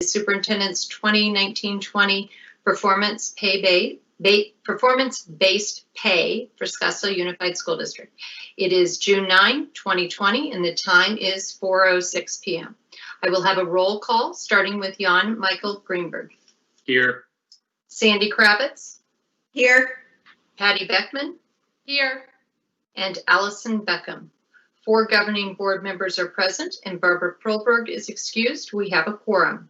Superintendent's 2019-20 performance-based pay for Scottsdale Unified School District. It is June 9, 2020, and the time is 4:06 p.m. I will have a roll call starting with Jan Michael Greenberg. Here. Sandy Kravitz. Here. Patty Beckman. Here. And Allison Beckham. 4 governing board members are present and Barbara Perlberg is excused. We have a quorum.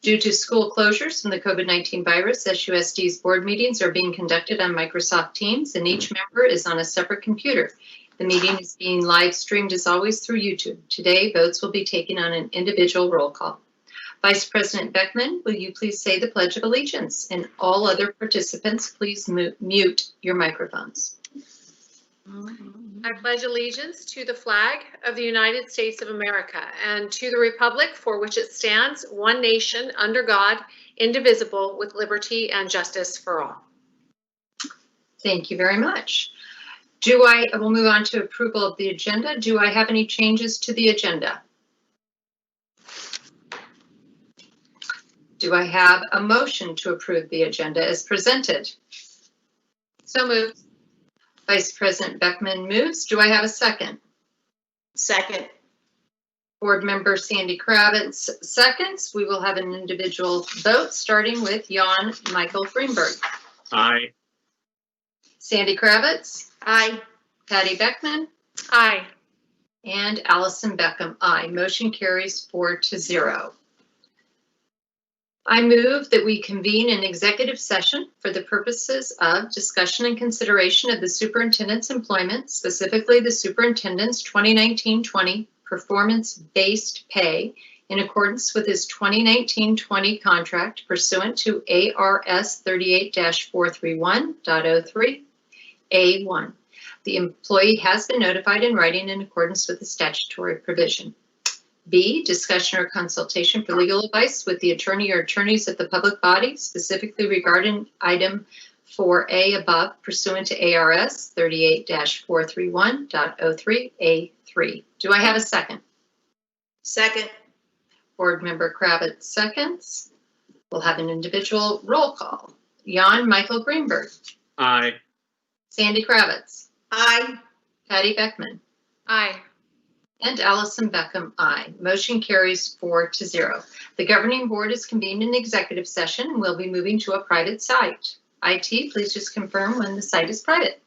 Due to school closures from the COVID-19 virus, SUSD's board meetings are being conducted on Microsoft Teams and each member is on a separate computer. The meeting is being live streamed as always through YouTube. Today, votes will be taken on an individual roll call. Vice President Beckman, will you please say the Pledge of Allegiance? And all other participants, please mute your microphones. I pledge allegiance to the flag of the United States of America and to the republic for which it stands, one nation, under God, indivisible, with liberty and justice for all. Thank you very much. We'll move on to approval of the agenda. Do I have any changes to the agenda? Do I have a motion to approve the agenda as presented? So moved. Vice President Beckman moves. Do I have a second? Second. Board Member Sandy Kravitz seconds. We will have an individual vote starting with Jan Michael Greenberg. Aye. Sandy Kravitz. Aye. Patty Beckman. Aye. And Allison Beckham. Aye. Motion carries 4-0. I move that we convene an executive session for the purposes of discussion and consideration of the superintendent's employment, specifically the superintendent's 2019-20 performance-based pay in accordance with his 2019-20 contract pursuant to ARS 38-431.03 A1. The employee has been notified in writing in accordance with the statutory provision. B, discussion or consultation for legal advice with the attorney or attorneys of the public body, specifically regarding item 4A above pursuant to ARS 38-431.03 A3. Do I have a second? Second. Board Member Kravitz seconds. We'll have an individual roll call. Jan Michael Greenberg. Aye. Sandy Kravitz. Aye. Patty Beckman. Aye. And Allison Beckham, aye. Motion carries 4-0. The governing board is convened in executive session and will be moving to a private site. IT, please just confirm when the site is private.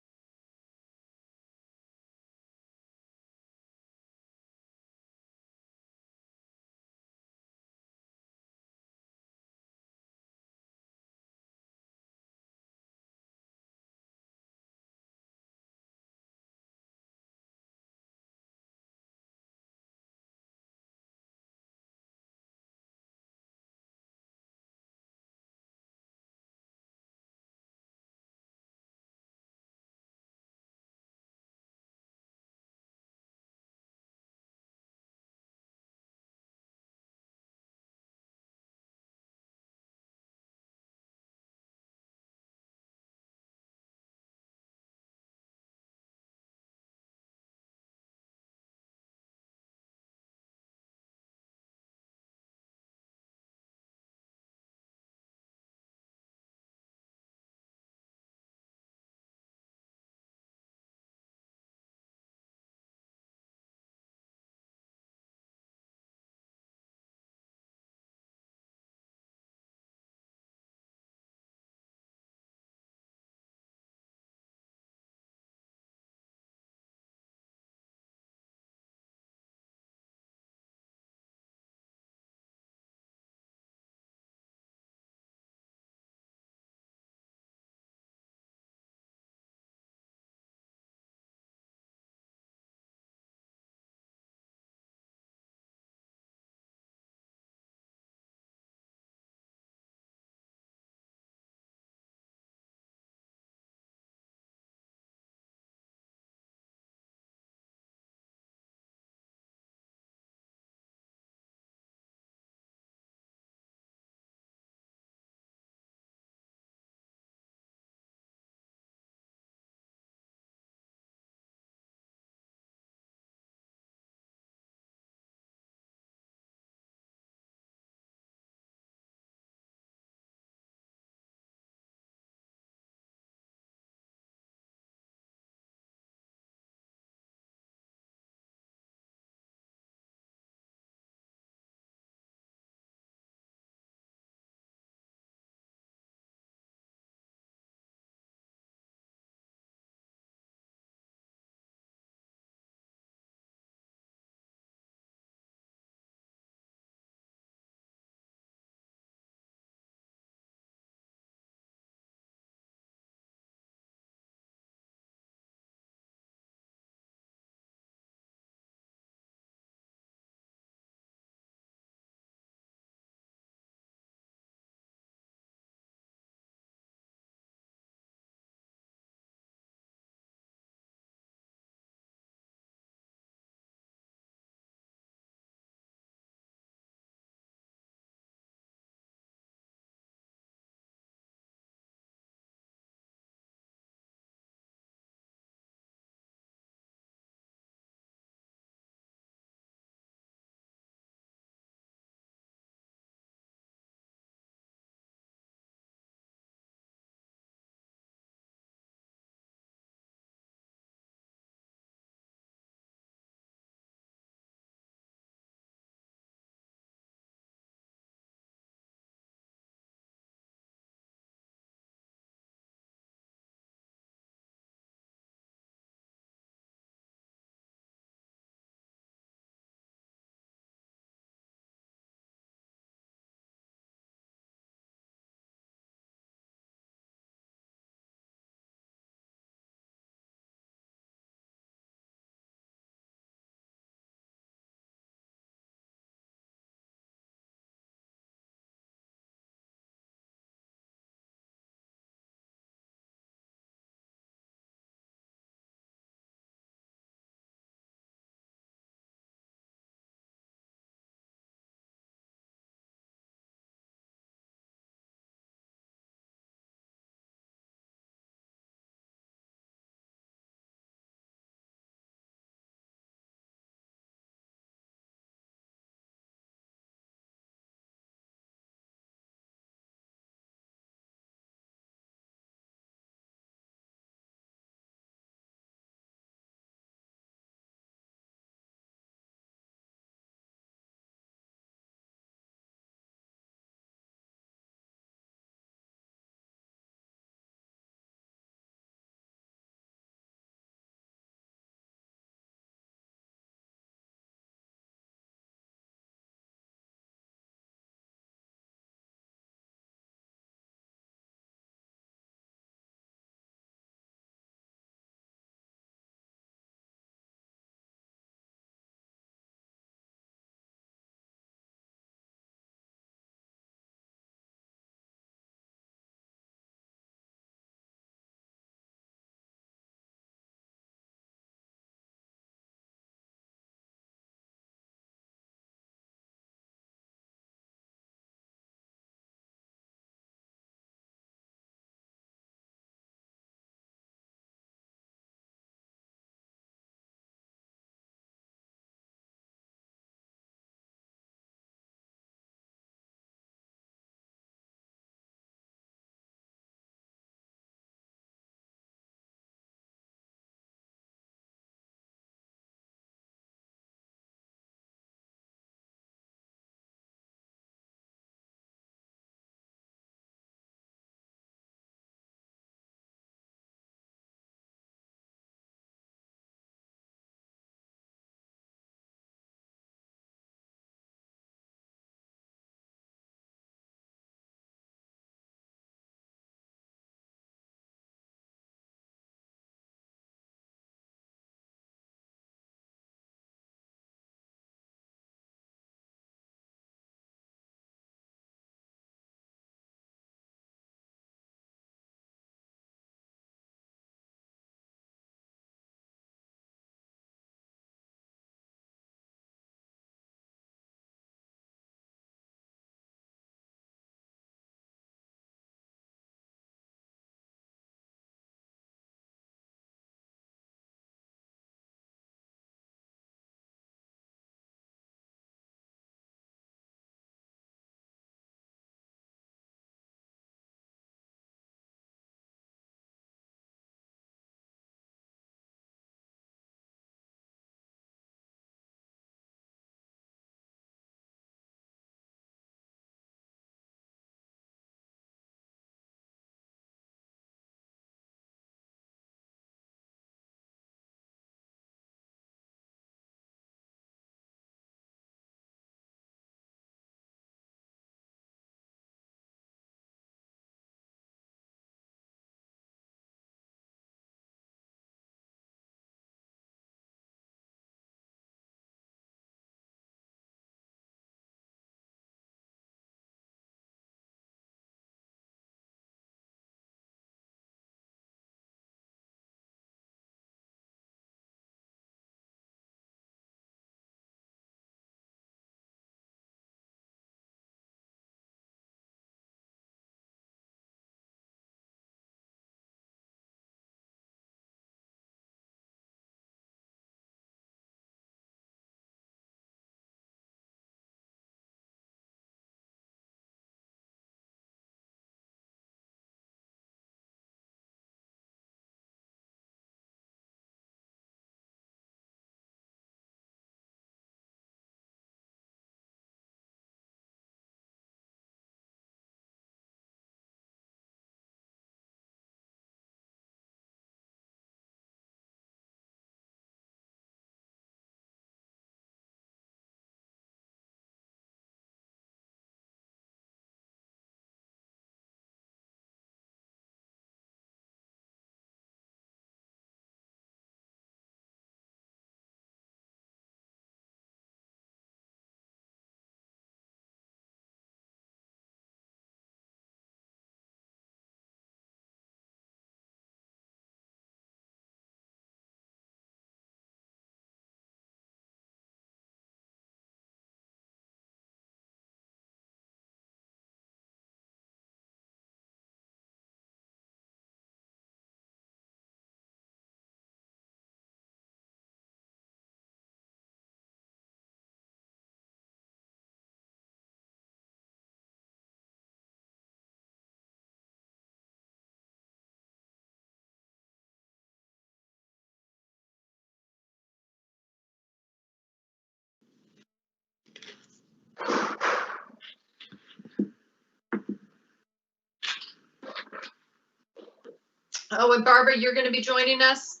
Oh, and Barbara, you're going to be joining us?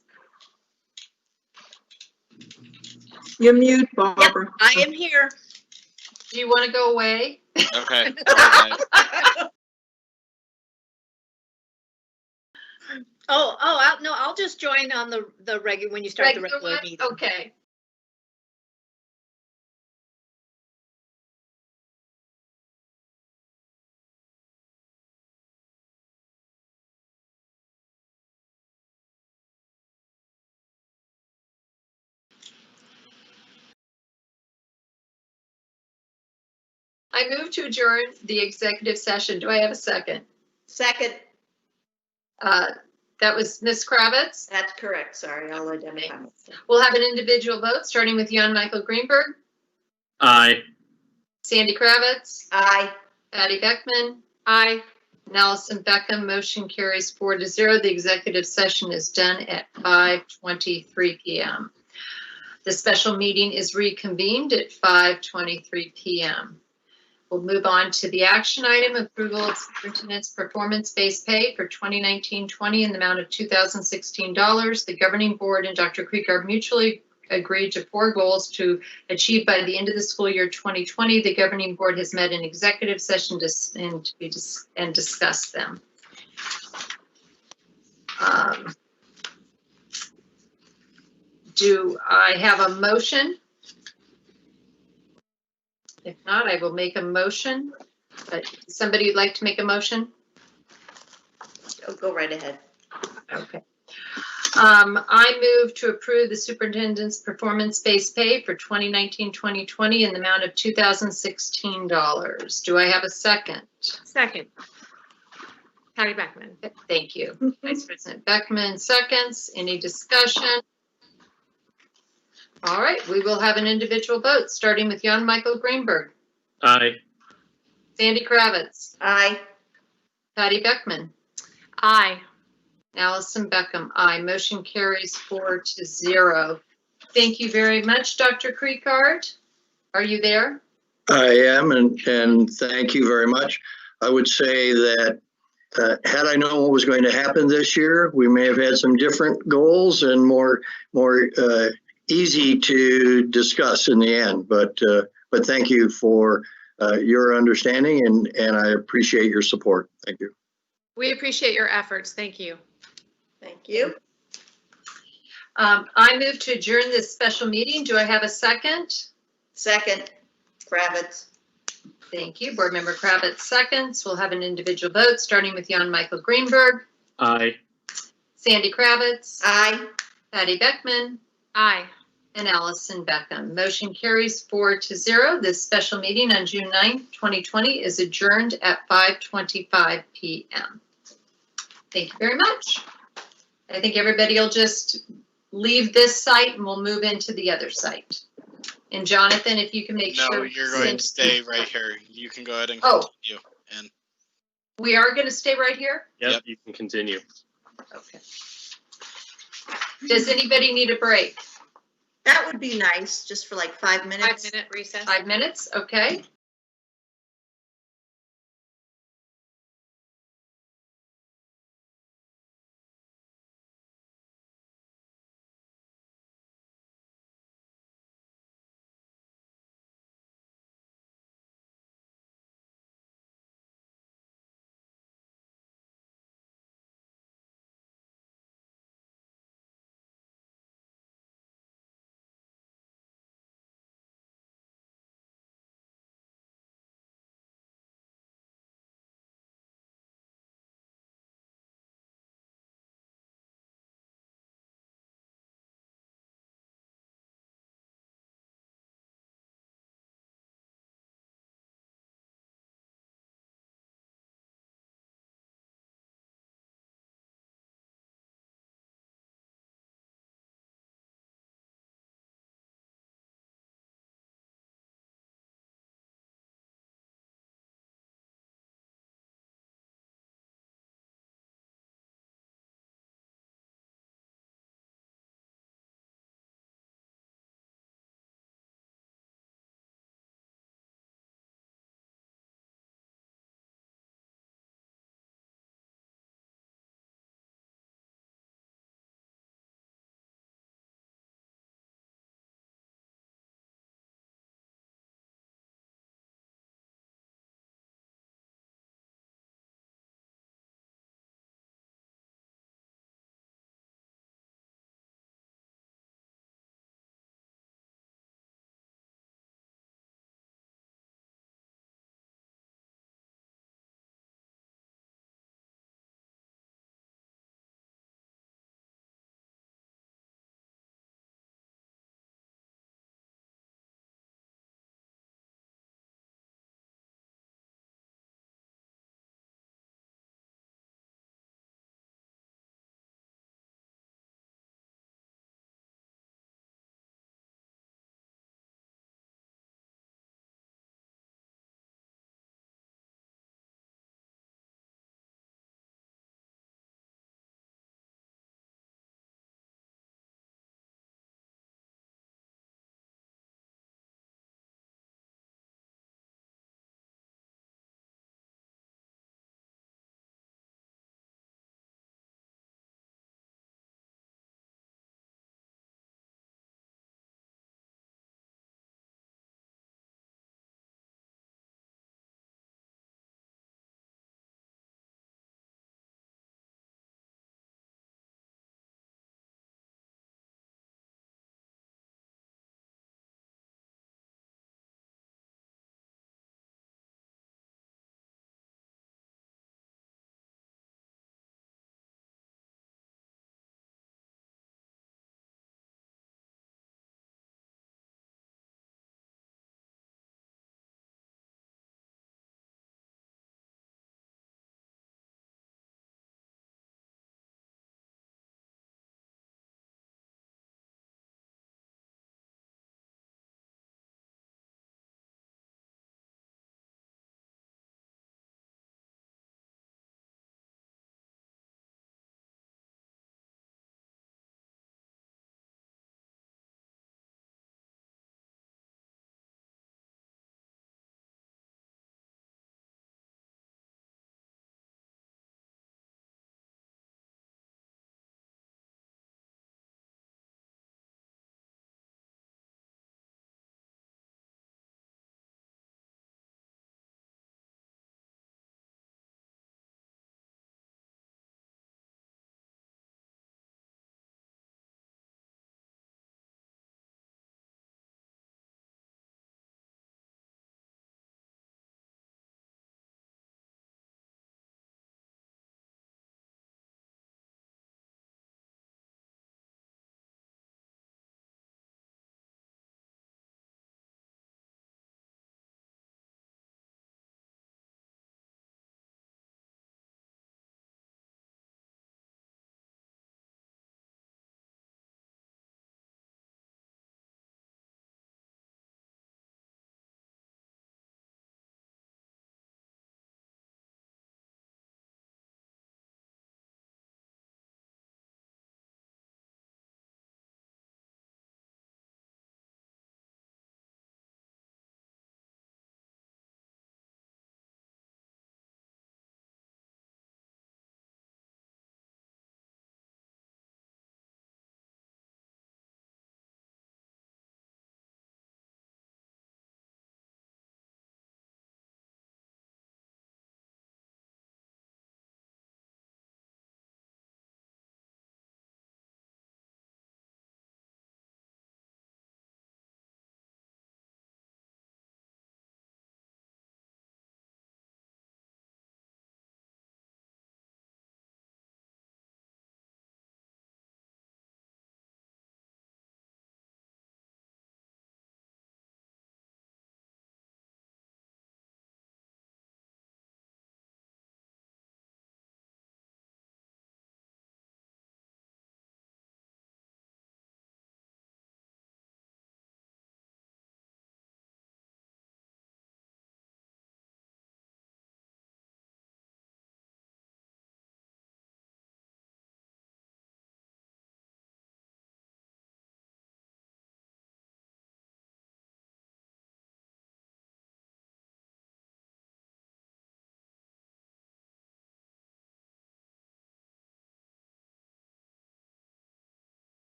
You're mute, Barbara. I am here. Do you want to go away? Okay. Bye, guys. I'll just join on the regular, when you start the regular one? meeting. Okay. I move to adjourn the executive session. Do I have a second? Second, That was Ms. Kravitz. that's correct. Sorry, I'll identify myself. We'll have an individual vote, starting with Jan Michael Greenberg, Aye. Sandy Kravitz, Aye. Patty Beckman, Aye. and Allison Beckham. Motion carries 4-0. The executive session is done at 5:23 p.m. The special meeting is reconvened at 5:23 p.m. We'll move on to the action item, approval of superintendent's performance-based pay for 2019-20 in the amount of $2,016. The governing board and Dr. Krieger mutually agreed to 4 goals to achieve by the end of the school year 2020. The governing board has met in executive session and discussed them. Do I have a motion? If not, I will make a motion. But somebody would like to make a motion? Go right ahead. Okay. I move to approve the superintendent's performance-based pay for 2019-2020 in the amount of $2,016. Do I have a second? Second. Patty Beckman. Thank you. Vice President Beckman seconds. Any discussion? All right, we will have an individual vote, starting with Jan Michael Greenberg, Aye. Sandy Kravitz, Aye. Patty Beckman, Aye. Allison Beckham, aye. Motion carries 4-0. Thank you very much, Dr. Kriegard. Are you there? I am, and thank you very much. I would say that had I known what was going to happen this year, we may have had some different goals and more easy to discuss in the end. But thank you for your understanding, and I appreciate your support. Thank you. We appreciate your efforts. Thank you. Thank you. I move to adjourn this special meeting. Do I have a second? Second, Kravitz. Thank you. Board Member Kravitz seconds. We'll have an individual vote, starting with Jan Michael Greenberg, Aye. Sandy Kravitz, Aye. Patty Beckman, Aye. and Allison Beckham. Motion carries 4-0. This special meeting on June 9th, 2020 is adjourned at 5:25 p.m. Thank you very much. I think everybody will just leave this site and we'll move into the other site. And Jonathan, if you can make sure. No, you're going to stay right here. You can go ahead and Oh. continue. And We are going to stay right here? Yep, Yep. you can continue. Okay. Does anybody need a break? That would be nice, just for like 5 minutes. 5-minute recess. 5 minutes? Okay.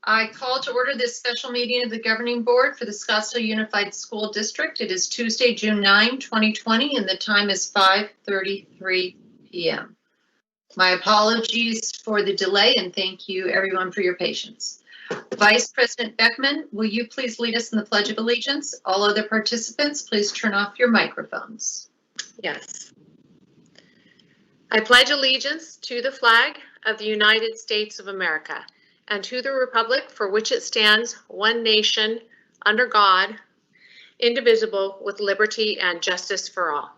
I call to order this special meeting of the Governing Board for the Scottsdale Unified School District. It is Tuesday, June 9, 2020, and the time is 5:33 p.m. My apologies for the delay, and thank you everyone for your patience. Vice President Beckman, will you please lead us in the Pledge of Allegiance? All other participants, please turn off your microphones. Yes. I pledge allegiance to the flag of the United States of America and to the republic for which it stands, one nation, under God, indivisible, with liberty and justice for all.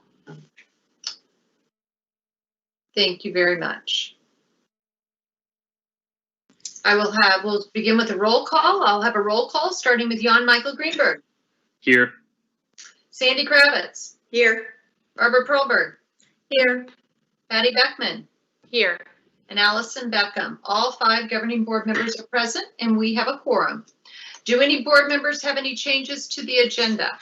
Thank you very much. We'll begin with a roll call. I'll have a roll call starting with Jan Michael Greenberg, Here. Sandy Kravitz, Here. Barbara Perlberg, Here. Patty Beckman, Here. and Allison Beckham. All 5 governing board members are present, and we have a quorum. Do any board members have any changes to the agenda?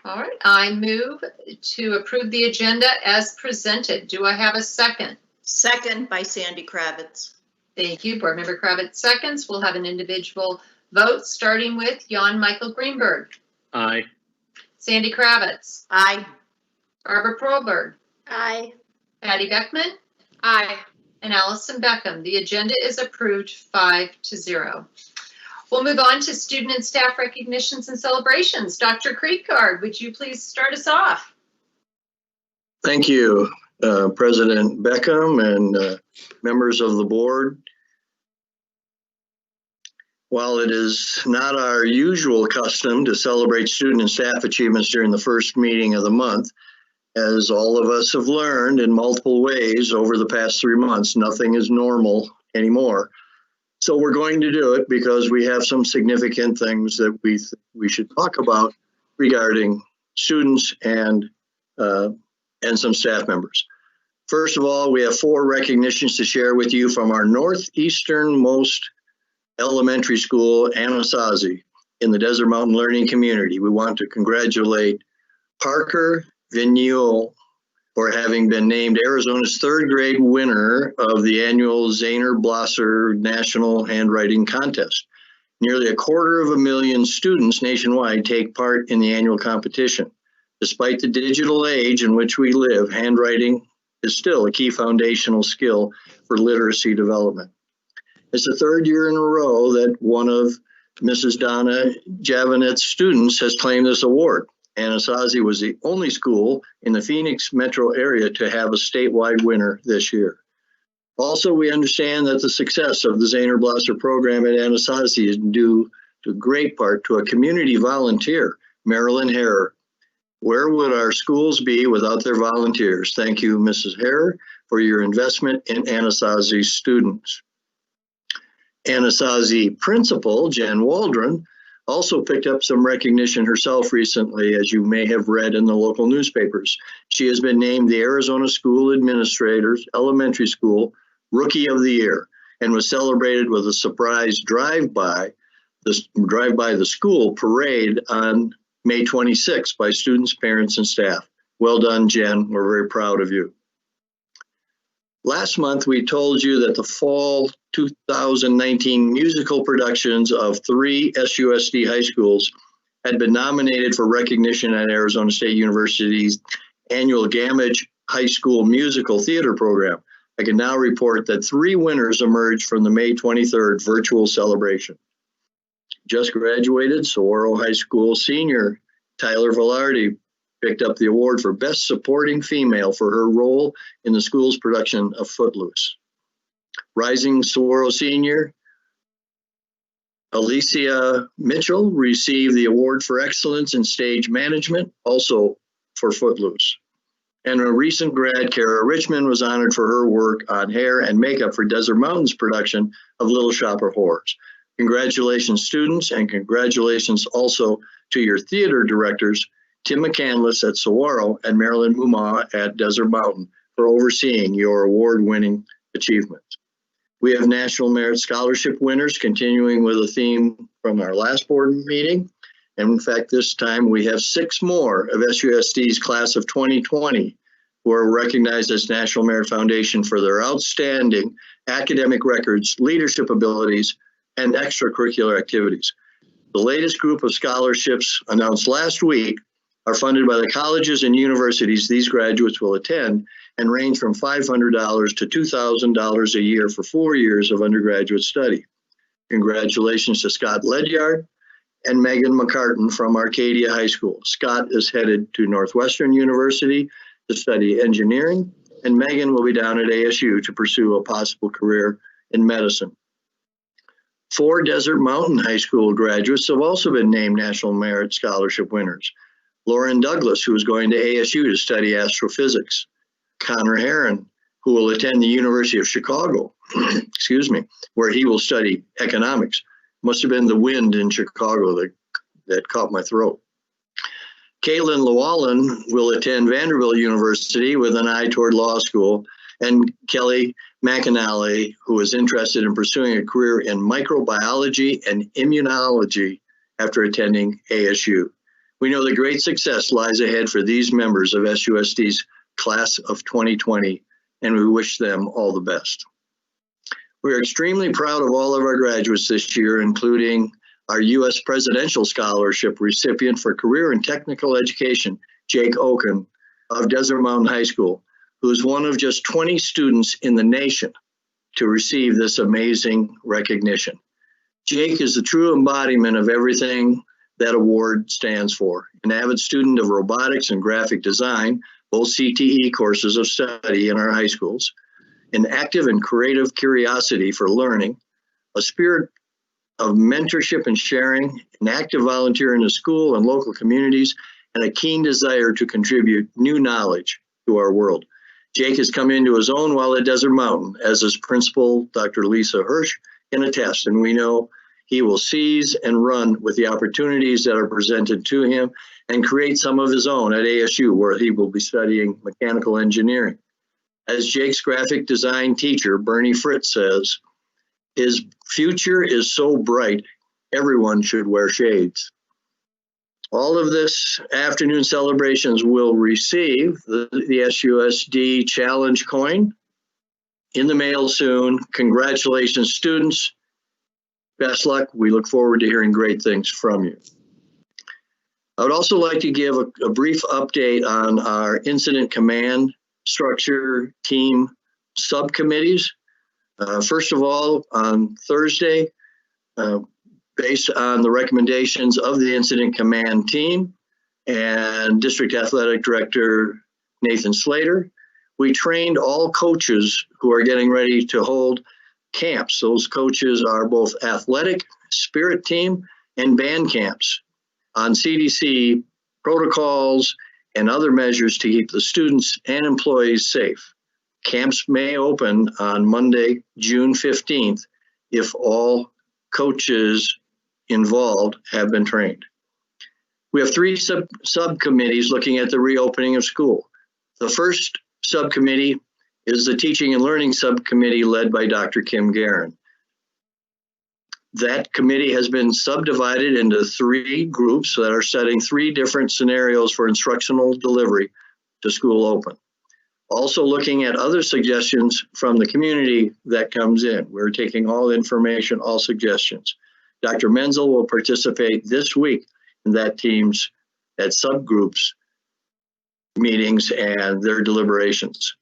All right, I move to approve the agenda as presented. Do I have a second? Second by Sandy Kravitz. Thank you. Board Member Kravitz seconds. We'll have an individual vote, starting with Jan Michael Greenberg, Aye. Sandy Kravitz, Aye. Barbara Perlberg, Aye. Patty Beckman, Aye. and Allison Beckham. The agenda is approved 5-0. We'll move on to student and staff recognitions and celebrations. Dr. Creekard, would you please start us off? Thank you, President Beckham and members of the board. While it is not our usual custom to celebrate student and staff achievements during the first meeting of the month, as all of us have learned in multiple ways over the past 3 months, nothing is normal anymore. So we're going to do it because we have some significant things that we should talk about regarding students and some staff members. First of all, we have 4 recognitions to share with you from our northeasternmost elementary school, Anasazi, in the Desert Mountain Learning Community. We want to congratulate Parker Vigneault for having been named Arizona's 3rd grade winner of the annual Zahner-Blosser National Handwriting Contest. Nearly 250,000 students nationwide take part in the annual competition. Despite the digital age in which we live, handwriting is still a key foundational skill for literacy development. It's the 3rd year in a row that one of Mrs. Donna Javanet's students has claimed this award. Anasazi was the only school in the Phoenix metro area to have a statewide winner this year. Also, we understand that the success of the Zahner-Blosser program at Anasazi is due to great part to a community volunteer, Marilyn Herrer. Where would our schools be without their volunteers? Thank you, Mrs. Herrer, for your investment in Anasazi students. Anasazi principal, Jen Waldron, also picked up some recognition herself recently, as you may have read in the local newspapers. She has been named the Arizona School Administrators Elementary School Rookie of the Year and was celebrated with a surprise drive-by the school parade on May 26th by students, parents, and staff. Well done, Jen. We're very proud of you. Last month, we told you that the fall 2019 musical productions of 3 SUSD high schools had been nominated for recognition at Arizona State University's annual Gamage High School Musical Theater Program. I can now report that 3 winners emerged from the May 23rd virtual celebration. Just graduated, Saguaro High School senior Tyler Velarde picked up the award for Best Supporting Female for her role in the school's production of Footloose. Rising Saguaro senior Alicia Mitchell received the award for excellence in stage management, also for Footloose. And a recent grad, Kara Richmond, was honored for her work on hair and makeup for Desert Mountain's production of Little Shop of Horrors. Congratulations, students, and congratulations also to your theater directors, Tim McCandless at Saguaro and Marilyn Mumma at Desert Mountain, for overseeing your award-winning achievements. We have National Merit Scholarship winners, continuing with a theme from our last board meeting. And in fact, this time we have 6 more of SUSD's class of 2020 who are recognized as National Merit Foundation for their outstanding academic records, leadership abilities, and extracurricular activities. The latest group of scholarships announced last week are funded by the colleges and universities these graduates will attend and range from $500 to $2,000 a year for 4 years of undergraduate study. Congratulations to Scott Ledyard and Megan McCartan from Arcadia High School. Scott is headed to Northwestern University to study engineering, and Megan will be down at ASU to pursue a possible career in medicine. 4 Desert Mountain High School graduates have also been named National Merit Scholarship winners. Lauren Douglas, who is going to ASU to study astrophysics. Connor Heron, who will attend the University of Chicago, where he will study economics. Must have been the wind in Chicago that caught my throat. Caitlin Llewellyn will attend Vanderbilt University with an eye toward law school, and Kelly McAnally, who is interested in pursuing a career in microbiology and immunology after attending ASU. We know that great success lies ahead for these members of SUSD's class of 2020, and we wish them all the best. We are extremely proud of all of our graduates this year, including our U.S. Presidential Scholarship recipient for Career and Technical Education, Jake Oken of Desert Mountain High School, who is one of just 20 students in the nation to receive this amazing recognition. Jake is the true embodiment of everything that award stands for. An avid student of robotics and graphic design, both CTE courses of study in our high schools, an active and creative curiosity for learning, a spirit of mentorship and sharing, an active volunteer in the school and local communities, and a keen desire to contribute new knowledge to our world. Jake has come into his own while at Desert Mountain, as his principal, Dr. Lisa Hirsch, can attest, and we know he will seize and run with the opportunities that are presented to him and create some of his own at ASU, where he will be studying mechanical engineering. As Jake's graphic design teacher, Bernie Fritz, says, his future is so bright, everyone should wear shades. All of this afternoon celebrations will receive the SUSD Challenge coin in the mail soon. Congratulations, students. Best luck. We look forward to hearing great things from you. I would also like to give a brief update on our incident command structure team subcommittees. First of all, on Thursday, based on the recommendations of the incident command team and District Athletic Director Nathan Slater, we trained all coaches who are getting ready to hold camps. Those coaches are both athletic, spirit team, and band camps on CDC protocols and other measures to keep the students and employees safe. Camps may open on Monday, June 15th, if all coaches involved have been trained. We have 3 subcommittees looking at the reopening of school. The first subcommittee is the Teaching and Learning Subcommittee led by Dr. Kim Guerin. That committee has been subdivided into 3 groups that are setting 3 different scenarios for instructional delivery to school open. Also looking at other suggestions from the community that comes in. We're taking all information, all suggestions. Dr. Menzel will participate this week in that team's, at subgroups meetings and their deliberations.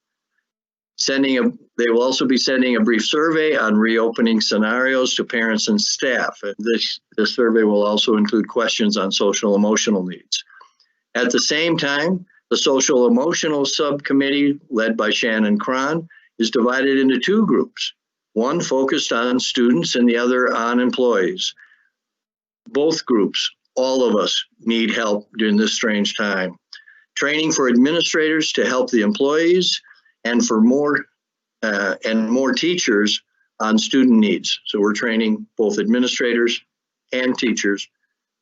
They will also be sending a brief survey on reopening scenarios to parents and staff. And this survey will also include questions on social emotional needs. At the same time, the social emotional subcommittee led by Shannon Cron is divided into 2 groups, one focused on students and the other on employees. Both groups, all of us, need help during this strange time. Training for administrators to help the employees and for more teachers on student needs. So we're training both administrators and teachers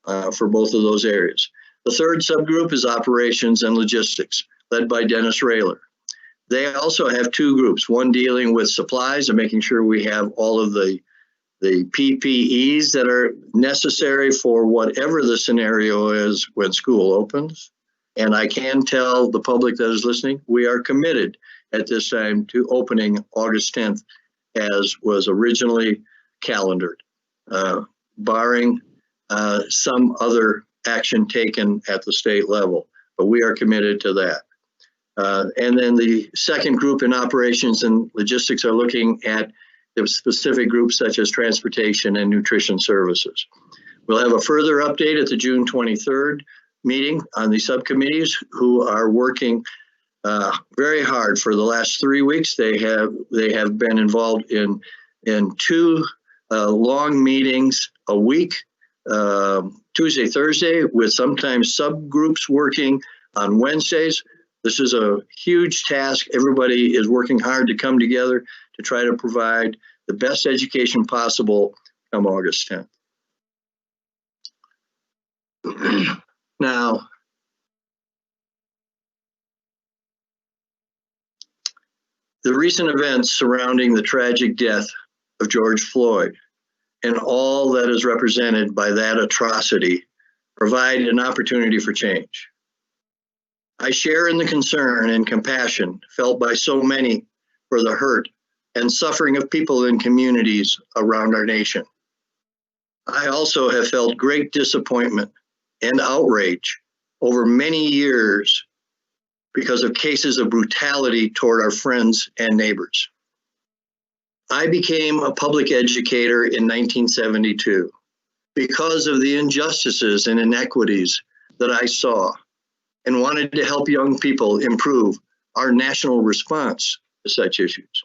for both of those areas. The third subgroup is operations and logistics, led by Dennis Rayler. They also have 2 groups, one dealing with supplies and making sure we have all of the PPEs that are necessary for whatever the scenario is when school opens. And I can tell the public that is listening, we are committed at this time to opening August 10th as was originally calendared, barring some other action taken at the state level. But we are committed to that. And then the second group in operations and logistics are looking at the specific groups such as transportation and nutrition services. We'll have a further update at the June 23rd meeting on the subcommittees who are working very hard for the last 3 weeks. They have been involved in 2 long meetings a week, Tuesday, Thursday, with sometimes subgroups working on Wednesdays. This is a huge task. Everybody is working hard to come together to try to provide the best education possible come August 10th. Now, the recent events surrounding the tragic death of George Floyd and all that is represented by that atrocity provide an opportunity for change. I share in the concern and compassion felt by so many for the hurt and suffering of people in communities around our nation. I also have felt great disappointment and outrage over many years because of cases of brutality toward our friends and neighbors. I became a public educator in 1972 because of the injustices and inequities that I saw and wanted to help young people improve our national response to such issues.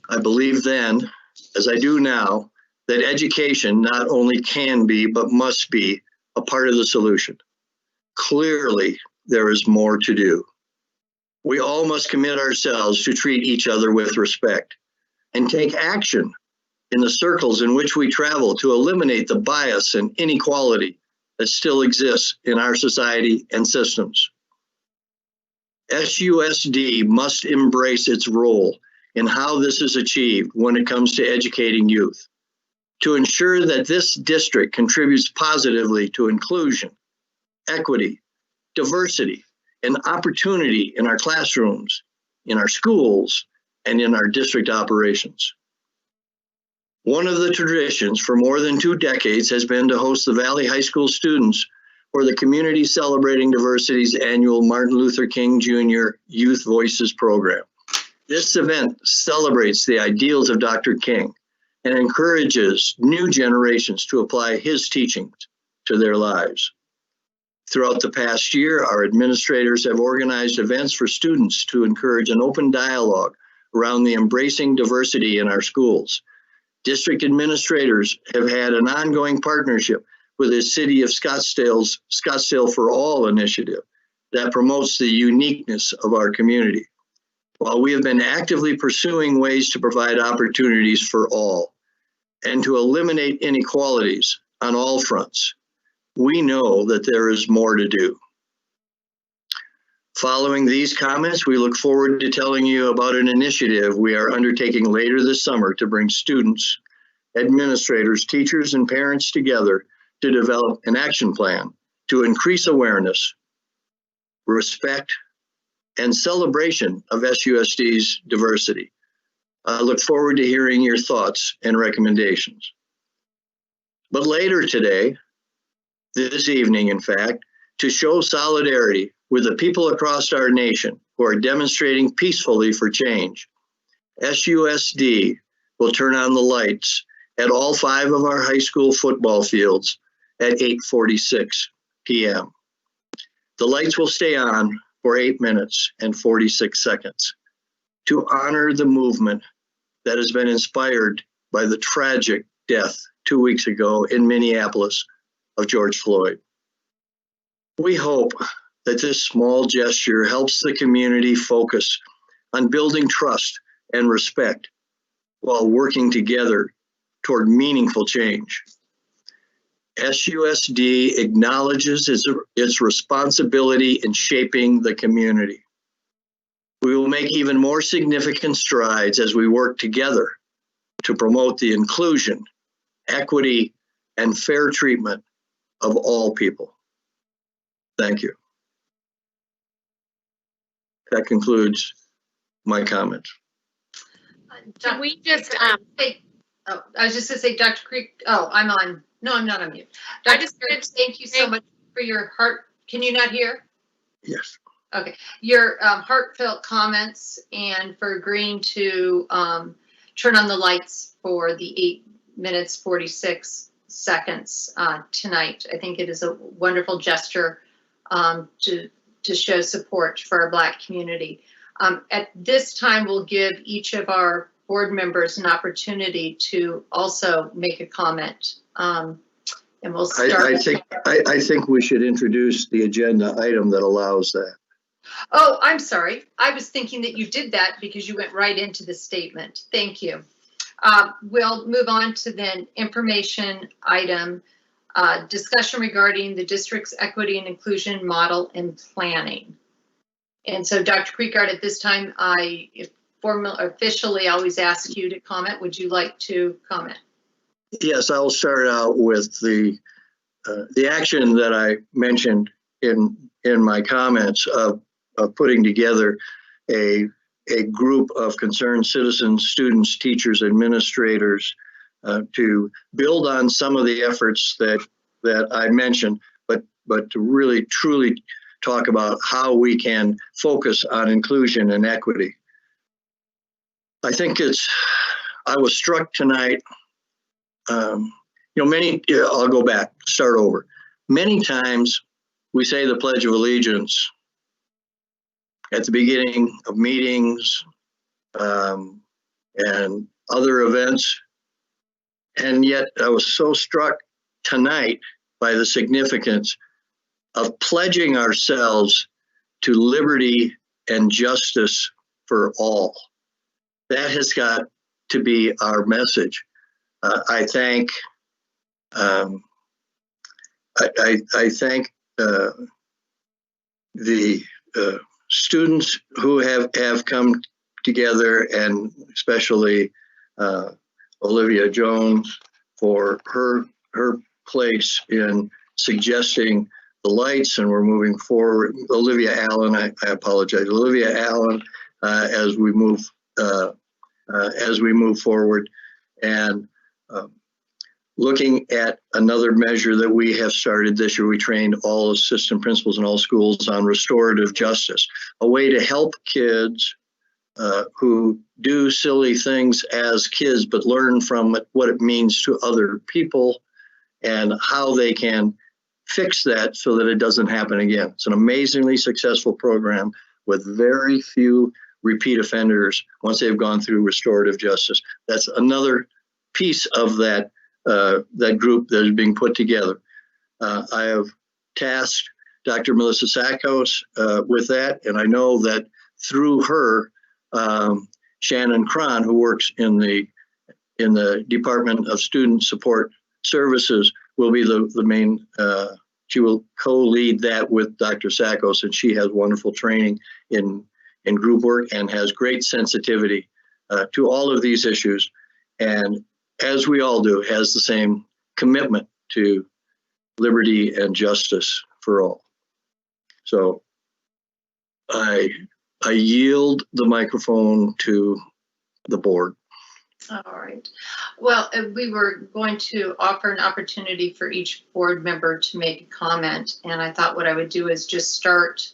I believe then, as I do now, that education not only can be, but must be a part of the solution. Clearly, there is more to do. We all must commit ourselves to treat each other with respect and take action in the circles in which we travel to eliminate the bias and inequality that still exists in our society and systems. SUSD must embrace its role in how this is achieved when it comes to educating youth, to ensure that this district contributes positively to inclusion, equity, diversity, and opportunity in our classrooms, in our schools, and in our district operations. One of the traditions for more than 2 decades has been to host the Valley High School students for the Community Celebrating Diversity's annual Martin Luther King Jr. Youth Voices program. This event celebrates the ideals of Dr. King and encourages new generations to apply his teachings to their lives. Throughout the past year, our administrators have organized events for students to encourage an open dialogue around the embracing diversity in our schools. District administrators have had an ongoing partnership with the City of Scottsdale's Scottsdale for All initiative that promotes the uniqueness of our community. While we have been actively pursuing ways to provide opportunities for all and to eliminate inequalities on all fronts, we know that there is more to do. Following these comments, we look forward to telling you about an initiative we are undertaking later this summer to bring students, administrators, teachers, and parents together to develop an action plan to increase awareness, respect, and celebration of SUSD's diversity. I look forward to hearing your thoughts and recommendations. But later today, this evening, in fact, to show solidarity with the people across our nation who are demonstrating peacefully for change, SUSD will turn on the lights at all 5 of our high school football fields at 8:46 p.m. The lights will stay on for 8 minutes and 46 seconds to honor the movement that has been inspired by the tragic death 2 weeks ago in Minneapolis of George Floyd. We hope that this small gesture helps the community focus on building trust and respect while working together toward meaningful change. SUSD acknowledges its responsibility in shaping the community. We will make even more significant strides as we work together to promote the inclusion, equity, and fair treatment of all people. Thank you. that concludes my comments. Can we just, Oh, I was just gonna say, Dr. Creek, I'm on. No, I'm not on mute. I Dr. just Creek, wanted to thank you so much for your can you not hear? Yes. Your heartfelt comments and for agreeing to turn on the lights for the 8 minutes, 46 seconds tonight. I think it is a wonderful gesture to show support for our Black community. At this time, we'll give each of our board members an opportunity to also make a comment. And we'll start. I think we should introduce the agenda item that allows that. Oh, I'm sorry. I was thinking that you did that because you went right into the statement. Thank you. We'll move on to then information item, discussion regarding the district's equity and inclusion model and planning. And so, Dr. Creekard, at this time, I officially always ask you to comment. Would you like to comment? Yes, I'll start out with the action that I mentioned in my comments of putting together a group of concerned citizens, students, teachers, administrators to build on some of the efforts that I mentioned, but to really truly talk about how we can focus on inclusion and equity. I think I was struck tonight. I'll go back, start over. Many times we say the Pledge of Allegiance at the beginning of meetings and other events. And yet I was so struck tonight by the significance of pledging ourselves to liberty and justice for all. That has got to be our message. I thank the students who have come together, and especially Olivia Jones for her place in suggesting the lights, and we're moving forward. Olivia Allen, I apologize. Olivia Allen, as we move forward, and looking at another measure that we have started this year. We trained all assistant principals in all schools on restorative justice, a way to help kids who do silly things as kids, but learn from it what it means to other people and how they can fix that so that it doesn't happen again. It's an amazingly successful program with very few repeat offenders once they've gone through restorative justice. That's another piece of that group that is being put together. I have tasked Dr. Melissa Sackhouse with that, and I know that through her, Shannon Cron, who works in the Department of Student Support Services, will be the main. She will co-lead that with Dr. Sackhouse, and she has wonderful training in group work and has great sensitivity to all of these issues, and as we all do, has the same commitment to liberty and justice for all. So I yield the microphone to the board. All right. Well, we were going to offer an opportunity for each board member to make a comment, and I thought what I would do is just start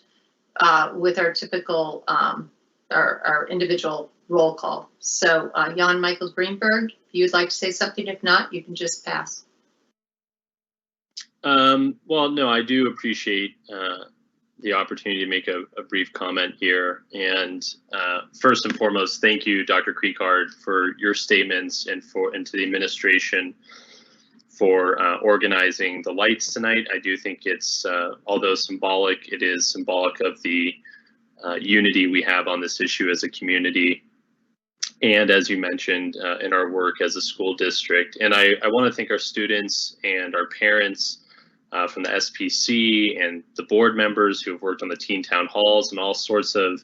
with our typical, our individual roll call. So Jan Michael Greenberg, if you'd like to say something. If not, you can just pass. Well, no, I do appreciate the opportunity to make a brief comment here. And first and foremost, thank you, Dr. Creekard, for your statements and to the administration for organizing the lights tonight. I do think it's, although symbolic, it is symbolic of the unity we have on this issue as a community. And as you mentioned, in our work as a school district. And I want to thank our students and our parents from the SPC and the board members who have worked on the teen town halls and all sorts of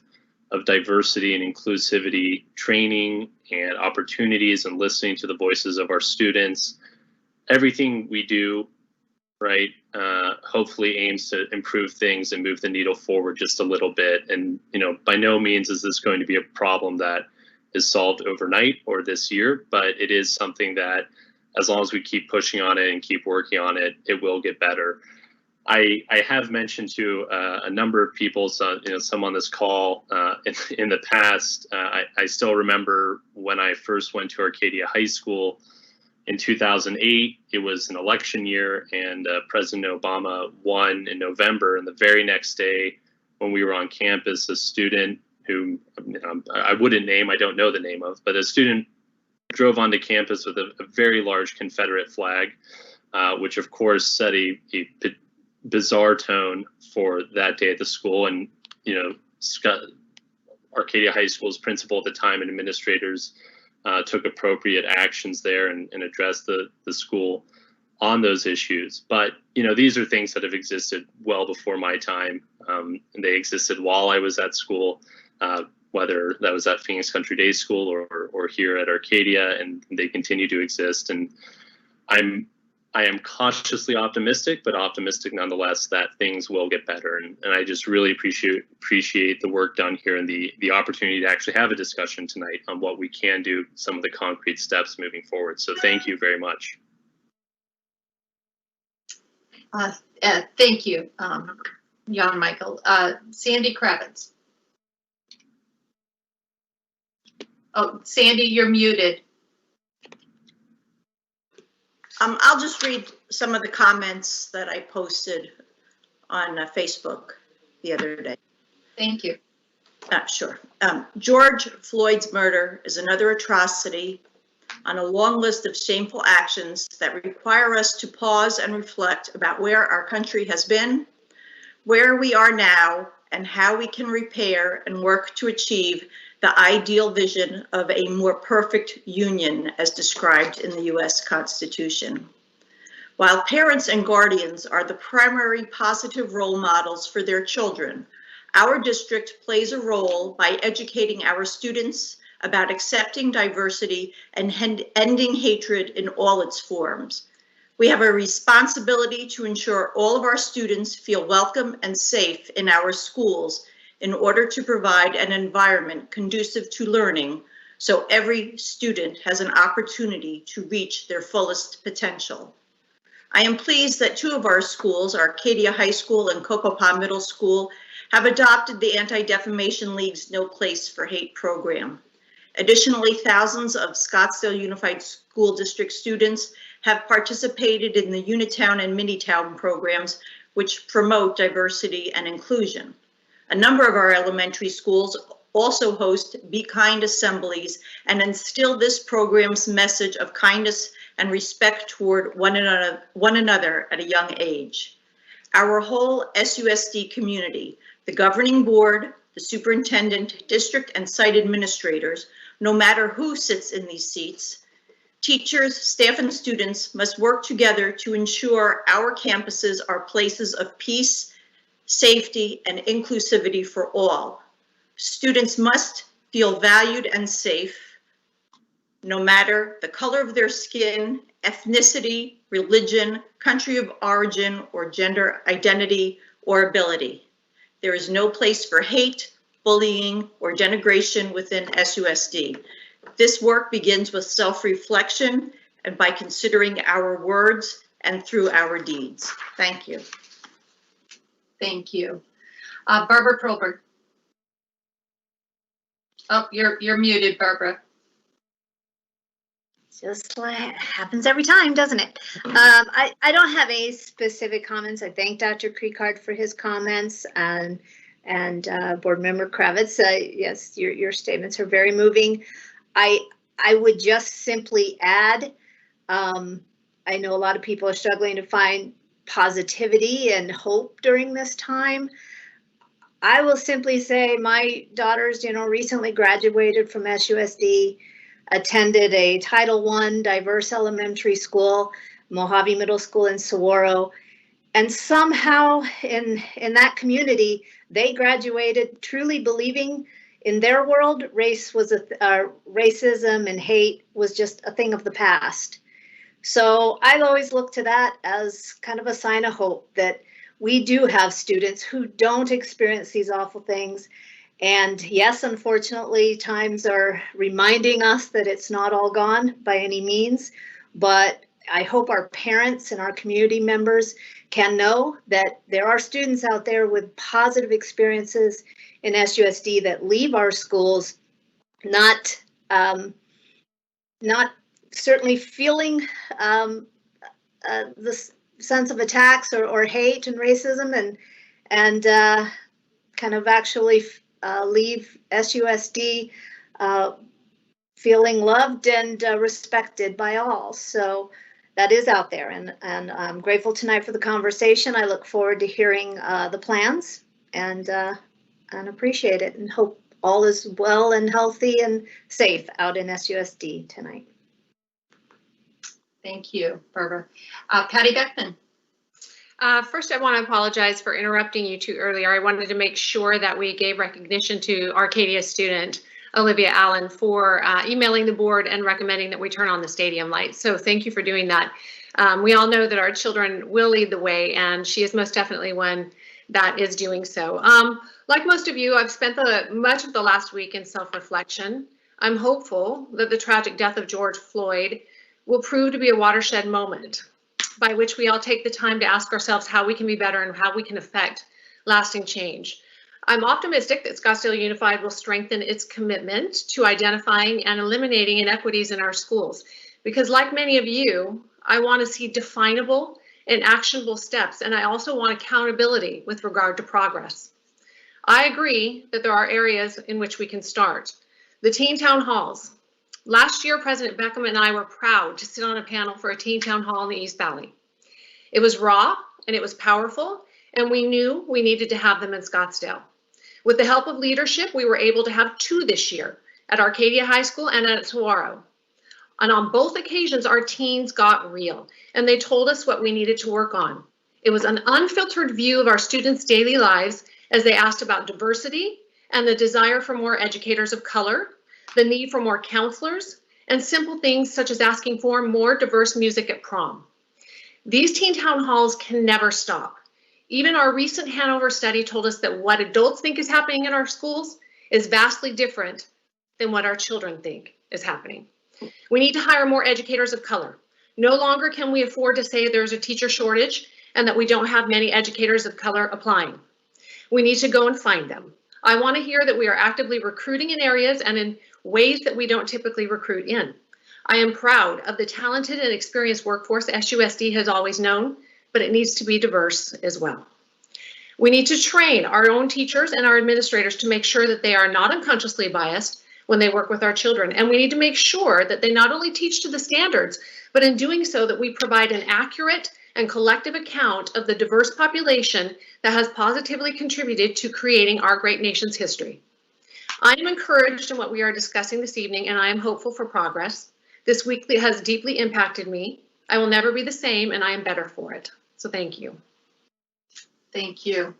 diversity and inclusivity training and opportunities and listening to the voices of our students. Everything we do right, hopefully aims to improve things and move the needle forward just a little bit. And, by no means is this going to be a problem that is solved overnight or this year, but it is something that as long as we keep pushing on it and keep working on it, it will get better. I have mentioned to a number of people, some on this call in the past. I still remember when I first went to Arcadia High School in 2008. It was an election year, and President Obama won in November. And the very next day, when we were on campus, a student who I wouldn't name, I don't know the name of, but a student drove onto campus with a very large Confederate flag, which of course set a bizarre tone for that day at the school. And Arcadia High School's principal at the time and administrators took appropriate actions there and addressed the school on those issues. But these are things that have existed well before my time, and they existed while I was at school, whether that was at Phoenix Country Day School or here at Arcadia, and they continue to exist. And I am cautiously optimistic, but optimistic nonetheless that things will get better. And I just really appreciate the work done here and the opportunity to actually have a discussion tonight on what we can do, some of the concrete steps moving forward. So thank you very much. Thank you, Jan Michael. Sandy Kravitz. Oh, Sandy, you're muted. I'll just read some of the comments that I posted on Facebook the other day. Thank you. Sure. George Floyd's murder is another atrocity on a long list of shameful actions that require us to pause and reflect about where our country has been, where we are now, and how we can repair and work to achieve the ideal vision of a more perfect union as described in the U.S. Constitution. While parents and guardians are the primary positive role models for their children, our district plays a role by educating our students about accepting diversity and ending hatred in all its forms. We have a responsibility to ensure all of our students feel welcome and safe in our schools in order to provide an environment conducive to learning so every student has an opportunity to reach their fullest potential. I am pleased that two of our schools, Arcadia High School and Hohokam Middle School, have adopted the Anti-Defamation League's No Place for Hate program. Additionally, thousands of Scottsdale Unified School District students have participated in the Unitown and Minitown programs, which promote diversity and inclusion. A number of our elementary schools also host Be Kind assemblies and instill this program's message of kindness and respect toward one another at a young age. Our whole SUSD community, the governing board, the superintendent, district and site administrators, no matter who sits in these seats, teachers, staff, and students must work together to ensure our campuses are places of peace, safety, and inclusivity for all. Students must feel valued and safe, no matter the color of their skin, ethnicity, religion, country of origin, or gender identity or ability. There is no place for hate, bullying, or denigration within SUSD. This work begins with self-reflection and by considering our words and through our deeds. Thank you. Thank you. Barbara Perlberg. Oh, you're muted, Barbara. Just like happens every time, doesn't it? I don't have any specific comments. I thank Dr. Creekard for his comments and Board Member Kravitz. Yes, your statements are very moving. I would just simply add, I know a lot of people are struggling to find positivity and hope during this time. I will simply say my daughters, recently graduated from SUSD, attended a Title I diverse elementary school, Mojave Middle School in Saguaro, and somehow in that community, they graduated truly believing in their world, racism and hate was just a thing of the past. So I always look to that as kind of a sign of hope that we do have students who don't experience these awful things. And yes, unfortunately, times are reminding us that it's not all gone by any means, but I hope our parents and our community members can know that there are students out there with positive experiences in SUSD that leave our schools not certainly feeling the sense of attacks or hate and racism, and kind of actually leave SUSD feeling loved and respected by all. So that is out there, and I'm grateful tonight for the conversation. I look forward to hearing the plans and appreciate it, and hope all is well and healthy and safe out in SUSD tonight. Thank you, Barbara. Patty Beckman. First, I want to apologize for interrupting you two earlier. I wanted to make sure that we gave recognition to Arcadia student Olivia Allen for emailing the board and recommending that we turn on the stadium lights. So thank you for doing that. We all know that our children will lead the way, and she is most definitely one that is doing so. Like most of you, I've spent much of the last week in self-reflection. I'm hopeful that the tragic death of George Floyd will prove to be a watershed moment by which we all take the time to ask ourselves how we can be better and how we can affect lasting change. I'm optimistic that Scottsdale Unified will strengthen its commitment to identifying and eliminating inequities in our schools, because like many of you, I want to see definable and actionable steps, and I also want accountability with regard to progress. I agree that there are areas in which we can start. The teen town halls. Last year, President Beckham and I were proud to sit on a panel for a teen town hall in the East Valley. It was raw and it was powerful, and we knew we needed to have them in Scottsdale. With the help of leadership, we were able to have 2 this year at Arcadia High School and at Saguaro. And on both occasions, our teens got real, and they told us what we needed to work on. It was an unfiltered view of our students' daily lives as they asked about diversity and the desire for more educators of color, the need for more counselors, and simple things such as asking for more diverse music at prom. These teen town halls can never stop. Even our recent Hanover study told us that what adults think is happening in our schools is vastly different than what our children think is happening. We need to hire more educators of color. No longer can we afford to say there's a teacher shortage and that we don't have many educators of color applying. We need to go and find them. I want to hear that we are actively recruiting in areas and in ways that we don't typically recruit in. I am proud of the talented and experienced workforce SUSD has always known, but it needs to be diverse as well. We need to train our own teachers and our administrators to make sure that they are not unconsciously biased when they work with our children. And we need to make sure that they not only teach to the standards, but in doing so that we provide an accurate and collective account of the diverse population that has positively contributed to creating our great nation's history. I am encouraged in what we are discussing this evening, and I am hopeful for progress. This week has deeply impacted me. I will never be the same, and I am better for it. So thank you. Thank you.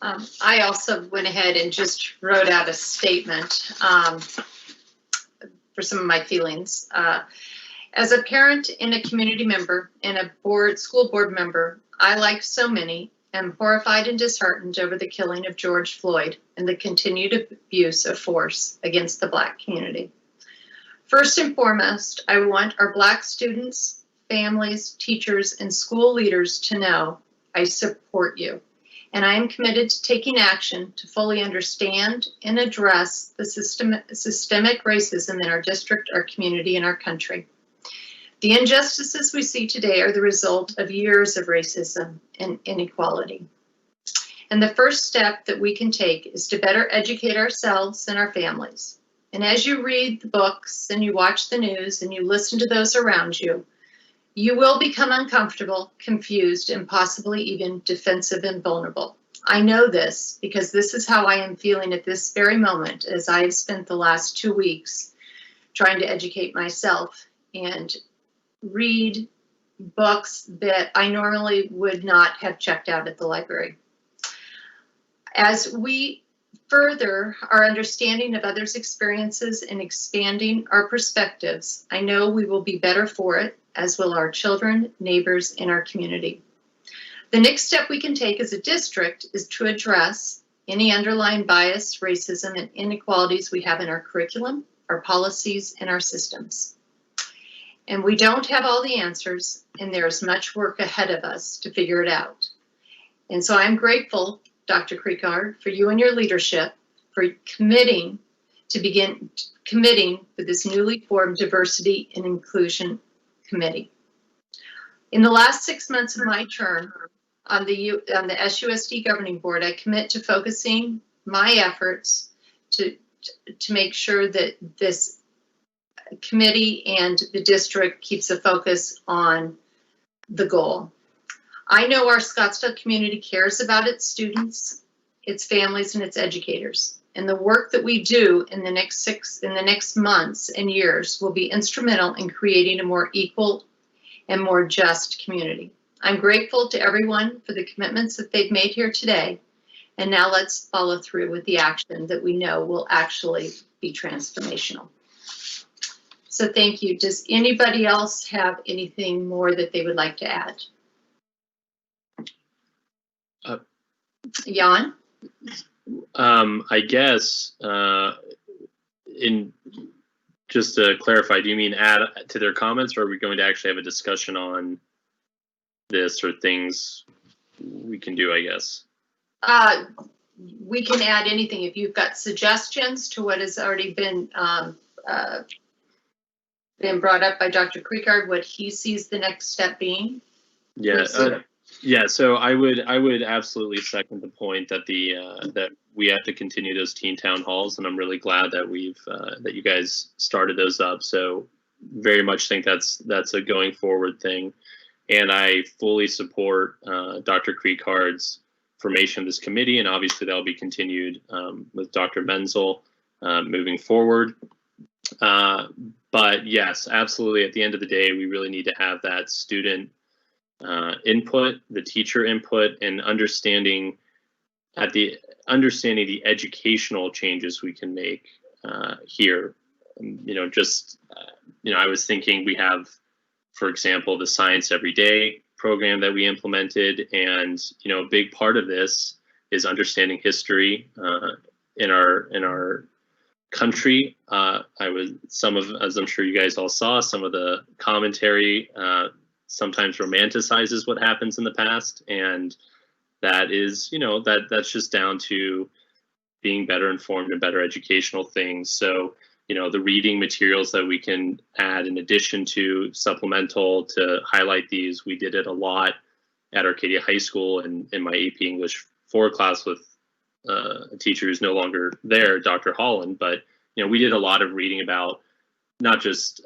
I also went ahead and just wrote out a statement for some of my feelings. As a parent and a community member and a school board member, I, like so many, am horrified and disheartened over the killing of George Floyd and the continued abuse of force against the Black community. First and foremost, I want our Black students, families, teachers, and school leaders to know I support you, and I am committed to taking action to fully understand and address the systemic racism in our district, our community, and our country. The injustices we see today are the result of years of racism and inequality. And the first step that we can take is to better educate ourselves and our families. And as you read the books and you watch the news and you listen to those around you, you will become uncomfortable, confused, and possibly even defensive and vulnerable. I know this because this is how I am feeling at this very moment as I have spent the last 2 weeks trying to educate myself and read books that I normally would not have checked out at the library. As we further our understanding of others' experiences and expanding our perspectives, I know we will be better for it, as will our children, neighbors, and our community. The next step we can take as a district is to address any underlying bias, racism, and inequalities we have in our curriculum, our policies, and our systems. And we don't have all the answers, and there is much work ahead of us to figure it out. And so I'm grateful, Dr. Creekard, for you and your leadership for committing with this newly formed Diversity and Inclusion Committee. In the last 6 months of my term on the SUSD Governing Board, I commit to focusing my efforts to make sure that this committee and the district keeps a focus on the goal. I know our Scottsdale community cares about its students, its families, and its educators. And the work that we do in the next months and years will be instrumental in creating a more equal and more just community. I'm grateful to everyone for the commitments that they've made here today. And now let's follow through with the action that we know will actually be transformational. So thank you. Does anybody else have anything more that they would like to add? Jan? I guess, just to clarify, do you mean add to their comments, or are we going to actually have a discussion on this, or things we can do, I guess? We can add anything. If you've got suggestions to what has already been brought up by Dr. Creekard, what he sees the next step being. Yeah. Yeah, so I would absolutely second the point that that we have to continue those teen town halls, and I'm really glad that that you guys started those up. So very much think that's a going forward thing, and I fully support Dr. Creekard's formation of this committee, and obviously that'll be continued with Dr. Menzel moving forward. But yes, absolutely. At the end of the day, we really need to have that student input, the teacher input, and understanding the educational changes we can make here. I was thinking we have, for example, the Science Every Day program that we implemented, and a big part of this is understanding history in our country. As I'm sure you guys all saw, some of the commentary sometimes romanticizes what happens in the past, and that is, that's just down to being better informed and better educational things. So, the reading materials that we can add in addition to supplemental to highlight these, we did it a lot at Arcadia High School and in my AP English 4 class with a teacher who's no longer there, Dr. Holland, but, we did a lot of reading about not just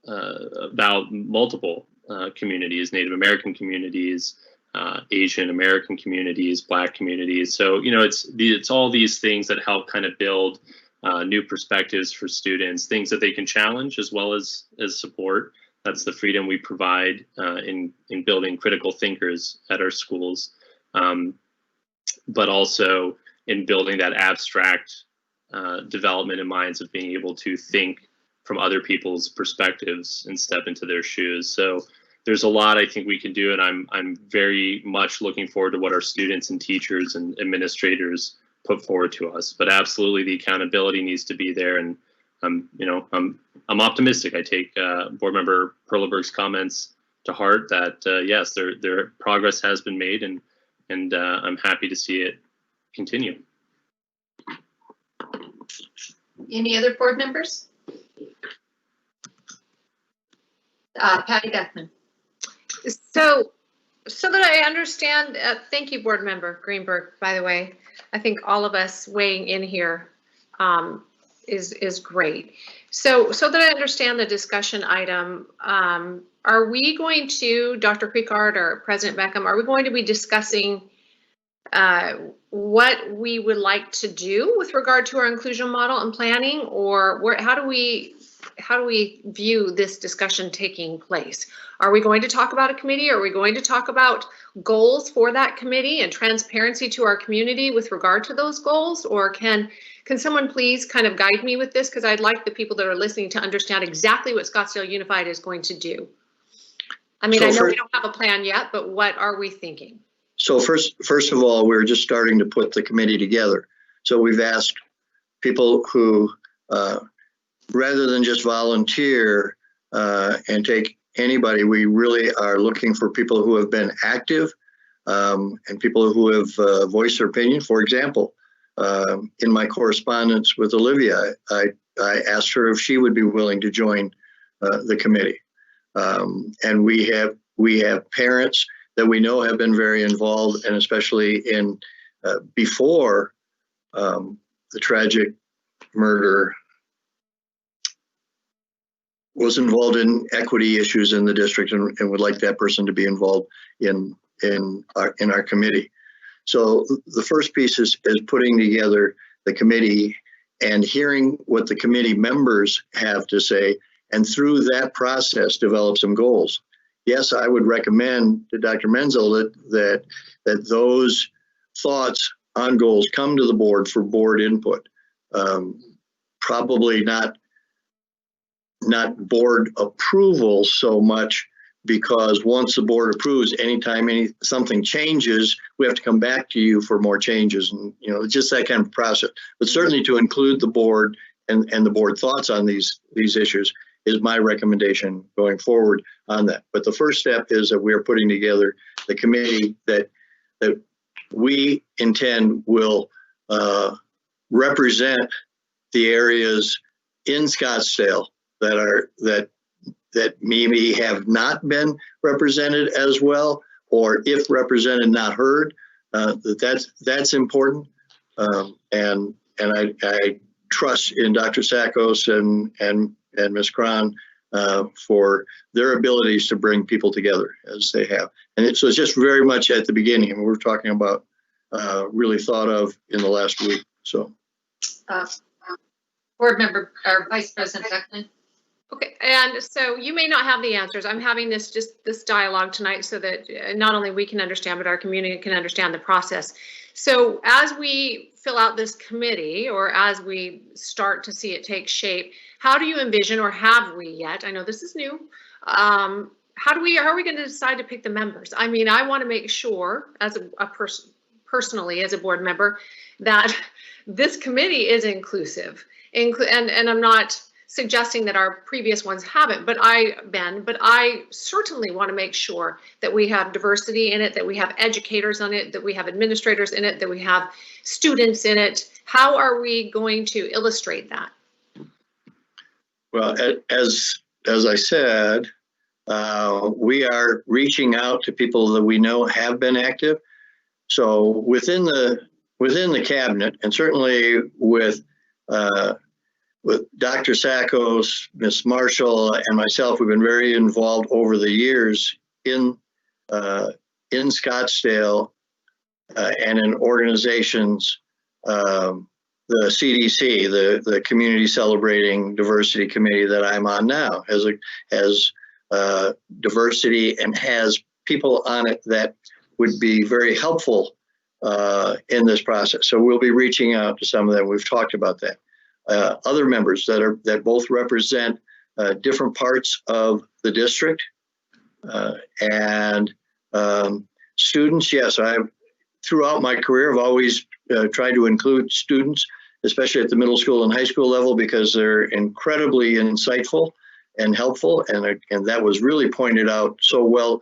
about multiple communities, Native American communities, Asian American communities, Black communities. So, it's all these things that help kind of build new perspectives for students, things that they can challenge as well as support. That's the freedom we provide in building critical thinkers at our schools, but also in building that abstract development in minds of being able to think from other people's perspectives and step into their shoes. So there's a lot I think we can do, and I'm very much looking forward to what our students and teachers and administrators put forward to us. But absolutely, the accountability needs to be there, and I'm optimistic. I take Board Member Perleberg's comments to heart that yes, their progress has been made, and I'm happy to see it continue. Any other board members? Patty Beckman. So that I understand, thank you, Board Member Greenberg, by the way. I think all of us weighing in here is great. So that I understand the discussion item, are we going to, Dr. Creekard or President Beckham, are we going to be discussing what we would like to do with regard to our inclusion model and planning, or how do we do we view this discussion taking place? Are we going to talk about a committee? Are we going to talk about goals for that committee and transparency to our community with regard to those goals? Or can someone please kind of guide me with this? Because I'd like the people that are listening to understand exactly what Scottsdale Unified is going to do. I mean, So I know for- we don't have a plan yet, but what are we thinking? So first of all, we're just starting to put the committee together. So we've asked people who, rather than just volunteer and take anybody, we really are looking for people who have been active and people who have voiced their opinion. For example, in my correspondence with Olivia, I asked her if she would be willing to join the committee. And we have parents that we know have been very involved, and especially in before the tragic murder, was involved in equity issues in the district and would like that person to be involved in our committee. So the first piece is putting together the committee and hearing what the committee members have to say, and through that process develop some goals. Yes, I would recommend to Dr. Menzel that those thoughts on goals come to the board for board input. Probably not board approval so much, because once the board approves, anytime something changes, we have to come back to you for more changes, and just that kind of process. But certainly to include the board and the board thoughts on these issues is my recommendation going forward on that. But the first step is that we are putting together the committee that we intend will represent the areas in Scottsdale that maybe have not been represented as well, or if represented, not heard. That's important, and I trust in Dr. Sakos and Ms. Cron for their abilities to bring people together as they have. And so it's just very much at the beginning, and we're talking about really thought of in the last week. So, Board Member or Vice President Beckman. Okay, and so you may not have the answers. I'm having this dialogue tonight so that not only we can understand, but our community can understand the process. So as we fill out this committee, or as we start to see it take shape, how do you envision, or have we yet? I know this is new. How are we going to decide to pick the members? I mean, I want to make sure, as a person, personally as a board member, that this committee is inclusive. And I'm not suggesting that our previous ones haven't, but I certainly want to make sure that we have diversity in it, that we have educators on it, that we have administrators in it, that we have students in it. How are we going to illustrate that? well, as I said, we are reaching out to people that we know have been active. So within the cabinet, and certainly with Dr. Sakos, Ms. Marshall, and myself, we've been very involved over the years in Scottsdale and in organizations, the CDC, the Community Celebrating Diversity Committee that I'm on now, has diversity and has people on it that would be very helpful in this process. So we'll be reaching out to some of them. We've talked about that. Other members that both represent different parts of the district, and students. Yes, throughout my career, I've always tried to include students, especially at the middle school and high school level, because they're incredibly insightful and helpful, and that was really pointed out so well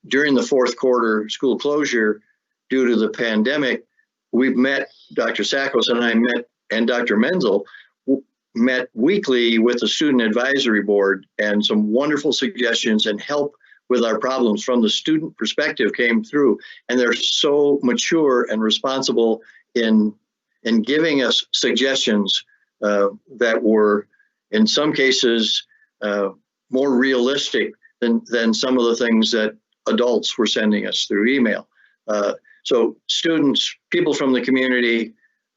during the fourth quarter school closure due to the pandemic. We've met, Dr. Sakos and I met, and Dr. Menzel met weekly with the Student Advisory Board, and some wonderful suggestions and help with our problems from the student perspective came through. And they're so mature and responsible in giving us suggestions that were, in some cases, more realistic than some of the things that adults were sending us through email. So students, people from the community,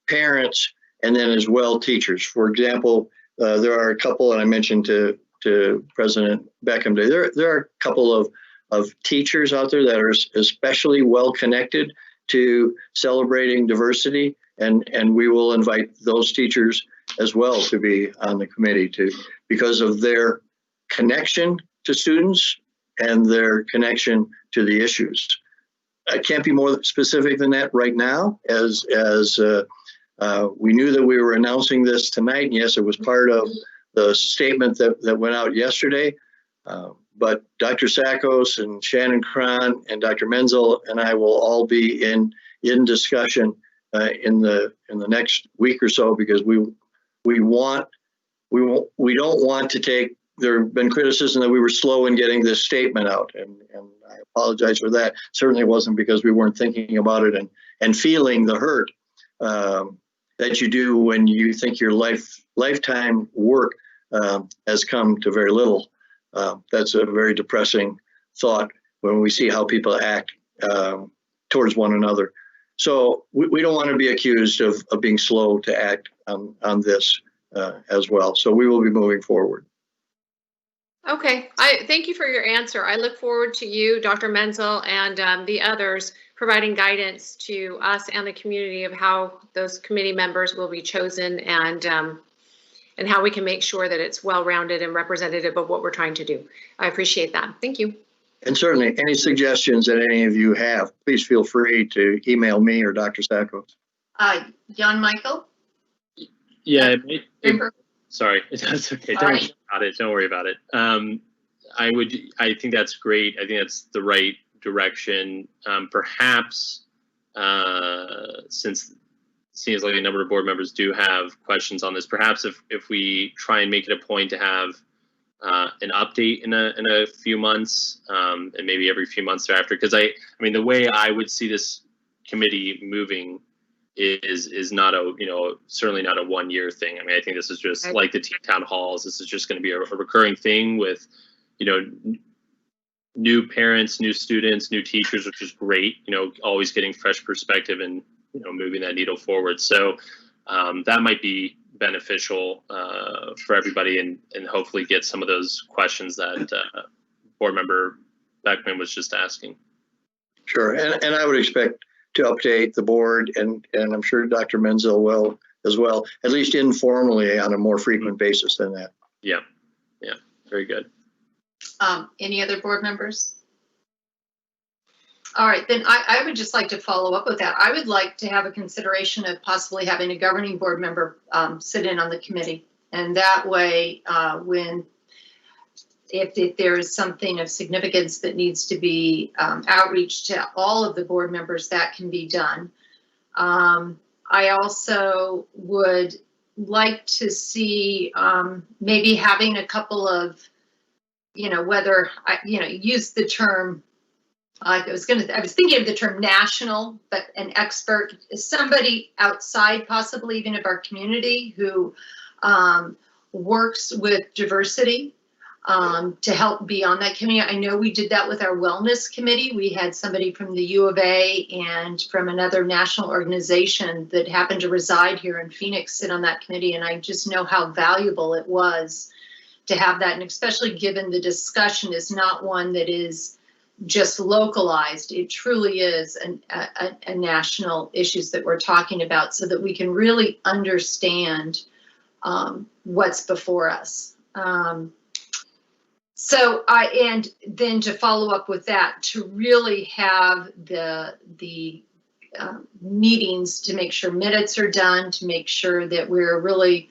parents, and then as well teachers. For example, there are a couple, and I mentioned to President Beckham, there are a couple of teachers out there that are especially well connected to celebrating diversity, and we will invite those teachers as well to be on the committee because of their connection to students and their connection to the issues. I can't be more specific than that right now, as we knew that we were announcing this tonight. And yes, it was part of the statement that went out yesterday. But Dr. Sakos and Shannon Cron and Dr. Menzel and I will all be in discussion in the next week or so, because we don't want to take. There have been criticism that we were slow in getting this statement out, and I apologize for that. Certainly wasn't because we weren't thinking about it and feeling the hurt that you do when you think your lifetime work has come to very little. That's a very depressing thought when we see how people act towards one another. So we don't want to be accused of being slow to act on this as well. So we will be moving forward. Okay, I thank you for your answer. I look forward to you, Dr. Menzel, and the others providing guidance to us and the community of how those committee members will be chosen and how we can make sure that it's well-rounded and representative of what we're trying to do. I appreciate that. Thank you. And certainly any suggestions that any of you have, please feel free to email me or Dr. Sakos. Jan Michael? Yeah, sorry, that's okay. Don't worry about it. I think that's great. I think that's the right direction. Perhaps since it seems like a number of board members do have questions on this, perhaps if we try and make it a point to have an update in a few months, and maybe every few months thereafter, because I mean the way I would see this committee moving is not certainly not a 1 year thing. I mean, I think this is just like the teen town halls. This is just going to be a recurring thing with, new parents, new students, new teachers, which is great. Always getting fresh perspective and moving that needle forward. So that might be beneficial for everybody, and hopefully get some of those questions that board member Beckman was just asking. Sure, and I would expect to update the board, and I'm sure Dr. Menzel will as well, at least informally on a more frequent basis than that. Yeah, very good. Any other board members? All right, then I would just like to follow up with that. I would like to have a consideration of possibly having a governing board member sit in on the committee. And that way, if there is something of significance that needs to be outreach to all of the board members, that can be done. I also would like to see maybe having a couple of, whether, use the term, I was thinking of the term national, but an expert is somebody outside, possibly even of our community, who works with diversity to help be on that committee. I know we did that with our wellness committee. We had somebody from the U of A and from another national organization that happened to reside here in Phoenix sit on that committee. And I just know how valuable it was to have that. And especially given the discussion is not one that is just localized. It truly is a national issues that we're talking about, so that we can really understand what's before us. And then to follow up with that, to really have the meetings to make sure minutes are done, to make sure that we're really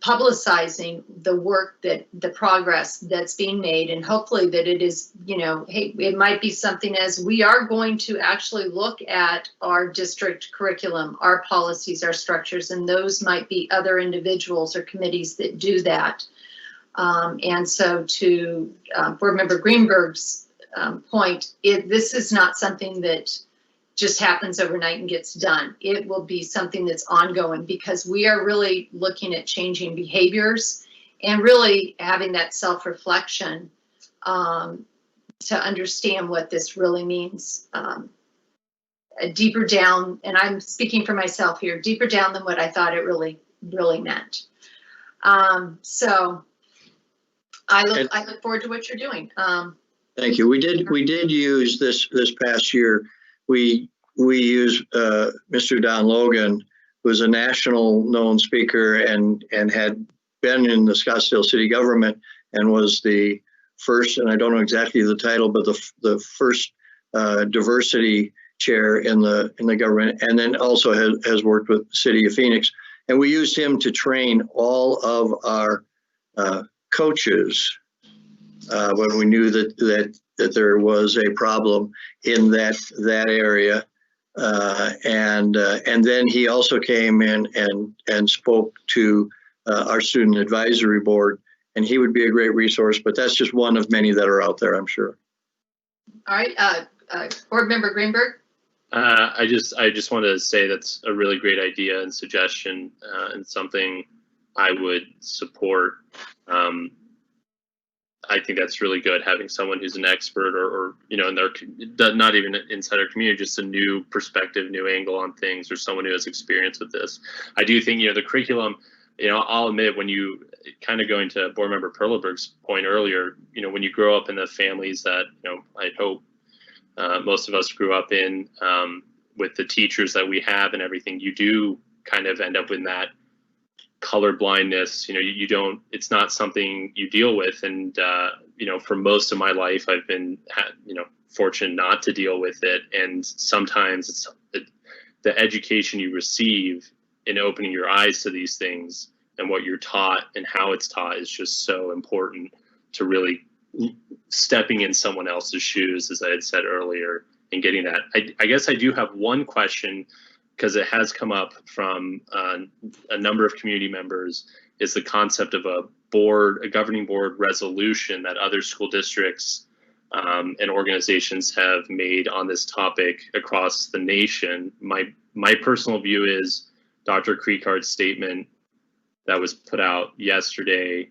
publicizing the work, the progress that's being made, and hopefully that it is, hey, it might be something as we are going to actually look at our district curriculum, our policies, our structures, and those might be other individuals or committees that do that. And so to Board Member Greenberg's point, this is not something that just happens overnight and gets done. It will be something that's ongoing, because we are really looking at changing behaviors and really having that self-reflection to understand what this really means. Deeper down, and I'm speaking for myself here, deeper down than what I thought it really meant. So I look forward to what you're doing. Thank you. We did use this past year. We used Mr. Don Logan, who was a national known speaker and had been in the Scottsdale city government and was the first, and I don't know exactly the title, but the first diversity chair in the government, and then also has worked with the city of Phoenix. And we used him to train all of our coaches when we knew that there was a problem in that area. And then he also came in and spoke to our student advisory board, and he would be a great resource, but that's just one of many that are out there, I'm sure. All right, Board Member Greenberg. I just want to say that's a really great idea and suggestion, and something I would support. I think that's really good, having someone who's an expert or in their, not even inside our community, just a new perspective, new angle on things, or someone who has experience with this. I do think, the curriculum, I'll admit, when you kind of going to Board Member Perleberg's point earlier, when you grow up in the families that, I hope most of us grew up in, with the teachers that we have and everything, you do kind of end up in that color blindness. You don't, it's not something you deal with. And, for most of my life, I've been, fortunate not to deal with it. And sometimes it's the education you receive in opening your eyes to these things and what you're taught and how it's taught is just so important to really stepping in someone else's shoes, as I had said earlier, and getting that. I guess I do have one question, because it has come up from a number of community members, is the concept of a governing board resolution that other school districts and organizations have made on this topic across the nation. My personal view is Dr. Creekard's statement that was put out yesterday,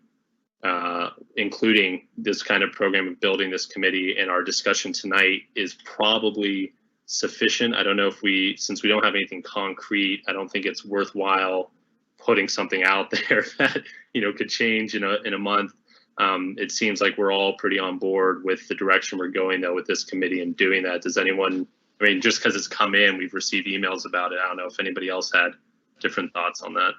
including this kind of program of building this committee, and our discussion tonight is probably sufficient. I don't know if since we don't have anything concrete, I don't think it's worthwhile putting something out there that could change in a month. It seems like we're all pretty on board with the direction we're going, though, with this committee and doing that. Does anyone, just because it's come in, we've received emails about it. I don't know if anybody else had different thoughts on that.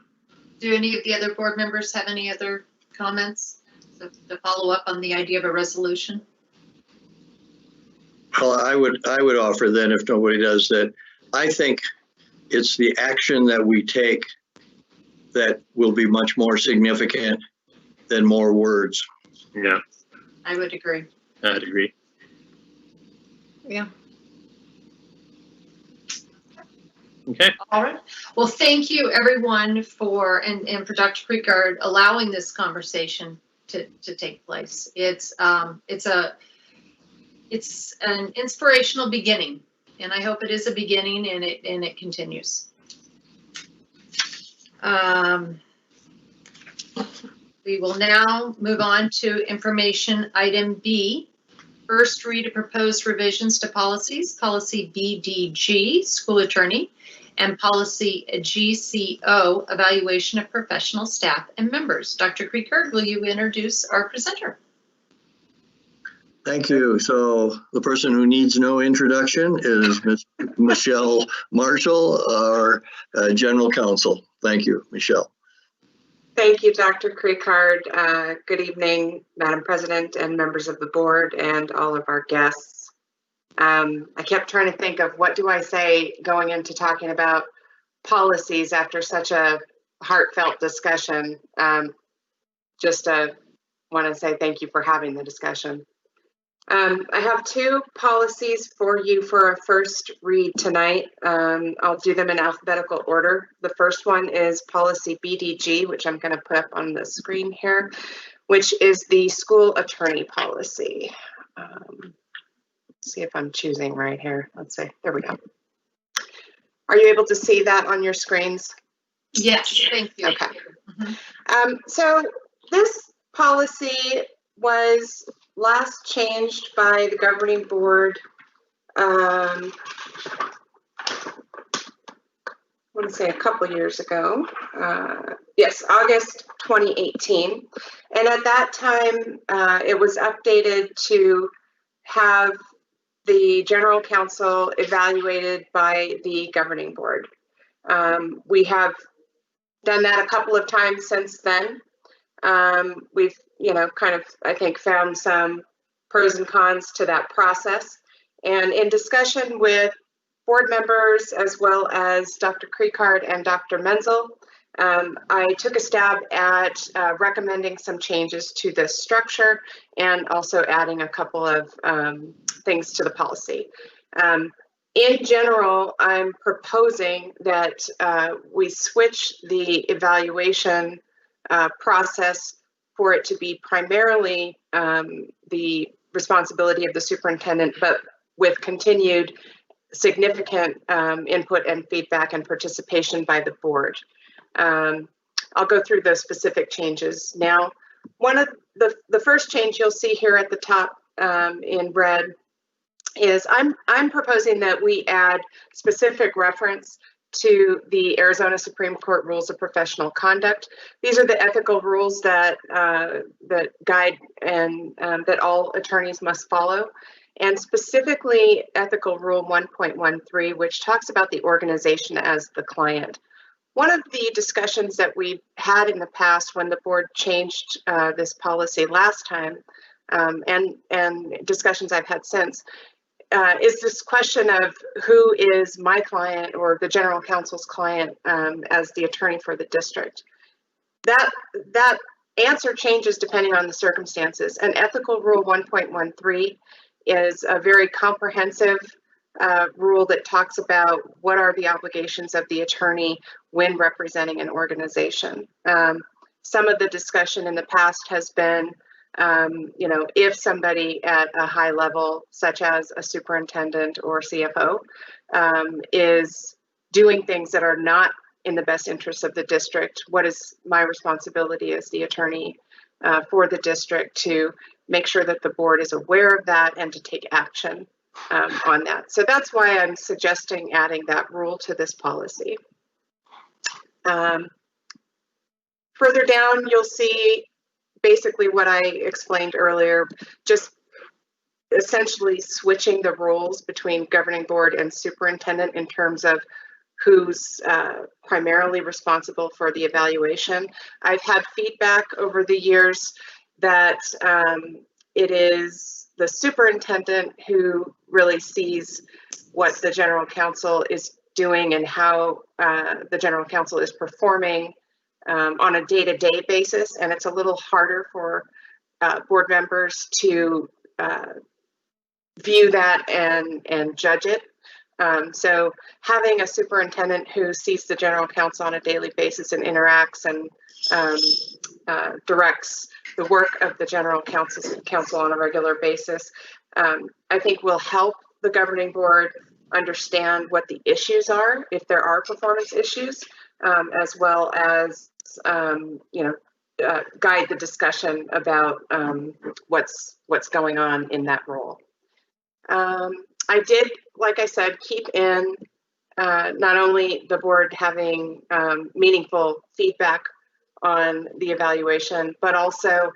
Do any of the other board members have any other comments to follow up on the idea of a resolution? Well, I would offer then, if nobody does, that I think it's the action that we take that will be much more significant than more words. Yeah, I would agree. I'd agree. Yeah. Okay. All right. Well, thank you, everyone, for Dr. Creekard allowing this conversation to take place. It's an inspirational beginning, and I hope it is a beginning, and it continues. We will now move on to information item B. First, read of proposed revisions to policies, policy BDG, school attorney, and policy GCO, evaluation of professional staff and members. Dr. Creekard, will you introduce our presenter? Thank you. So the person who needs no introduction is Ms. Michelle Marshall, our general counsel. Thank you, Michelle. Thank you, Dr. Creekard. Good evening, Madam President and members of the board and all of our guests. I kept trying to think of what do I say going into talking about policies after such a heartfelt discussion. Just want to say thank you for having the discussion. I have two policies for you for a first read tonight. I'll do them in alphabetical order. The first one is policy BDG, which I'm going to put up on the screen here, which is the school attorney policy. See if I'm choosing right here. Let's see. There we go. Are you able to see that on your screens? Yes, thank you. Okay. So this policy was last changed by the governing board. want to say a couple years ago. Yes, August 2018. And at that time, it was updated to have the general counsel evaluated by the governing board. We have done that a couple of times since then. We've, kind of, I think, found some pros and cons to that process. And in discussion with board members, as well as Dr. Creekard and Dr. Menzel, I took a stab at recommending some changes to the structure and also adding a couple of things to the policy. In general, I'm proposing that we switch the evaluation process for it to be primarily the responsibility of the superintendent, but with continued significant input and feedback and participation by the board. I'll go through those specific changes now. One of the first change you'll see here at the top in red is I'm proposing that we add specific reference to the Arizona Supreme Court Rules of Professional Conduct. These are the ethical rules that that guide and that all attorneys must follow, and specifically Ethical Rule 1.13, which talks about the organization as the client. One of the discussions that we had in the past when the board changed this policy last time, and discussions I've had since, is this question of who is my client or the general counsel's client as the attorney for the district. That answer changes depending on the circumstances. And Ethical Rule 1.13 is a very comprehensive rule that talks about what are the obligations of the attorney when representing an organization. Some of the discussion in the past has been if somebody at a high level, such as a superintendent or CFO, is doing things that are not in the best interest of the district, what is my responsibility as the attorney for the district to make sure that the board is aware of that and to take action on that. So that's why I'm suggesting adding that rule to this policy. Further down, you'll see basically what I explained earlier, just essentially switching the roles between governing board and superintendent in terms of who's primarily responsible for the evaluation. I've had feedback over the years that it is the superintendent who really sees what the general counsel is doing and how the general counsel is performing on a day-to-day basis, and it's a little harder for board members to view that and judge it. So having a superintendent who sees the general counsel on a daily basis and interacts and directs the work of the general counsel on a regular basis, I think will help the governing board understand what the issues are, if there are performance issues, as well as guide the discussion about what's going on in that role. I did, like I said, keep in not only the board having meaningful feedback on the evaluation, but also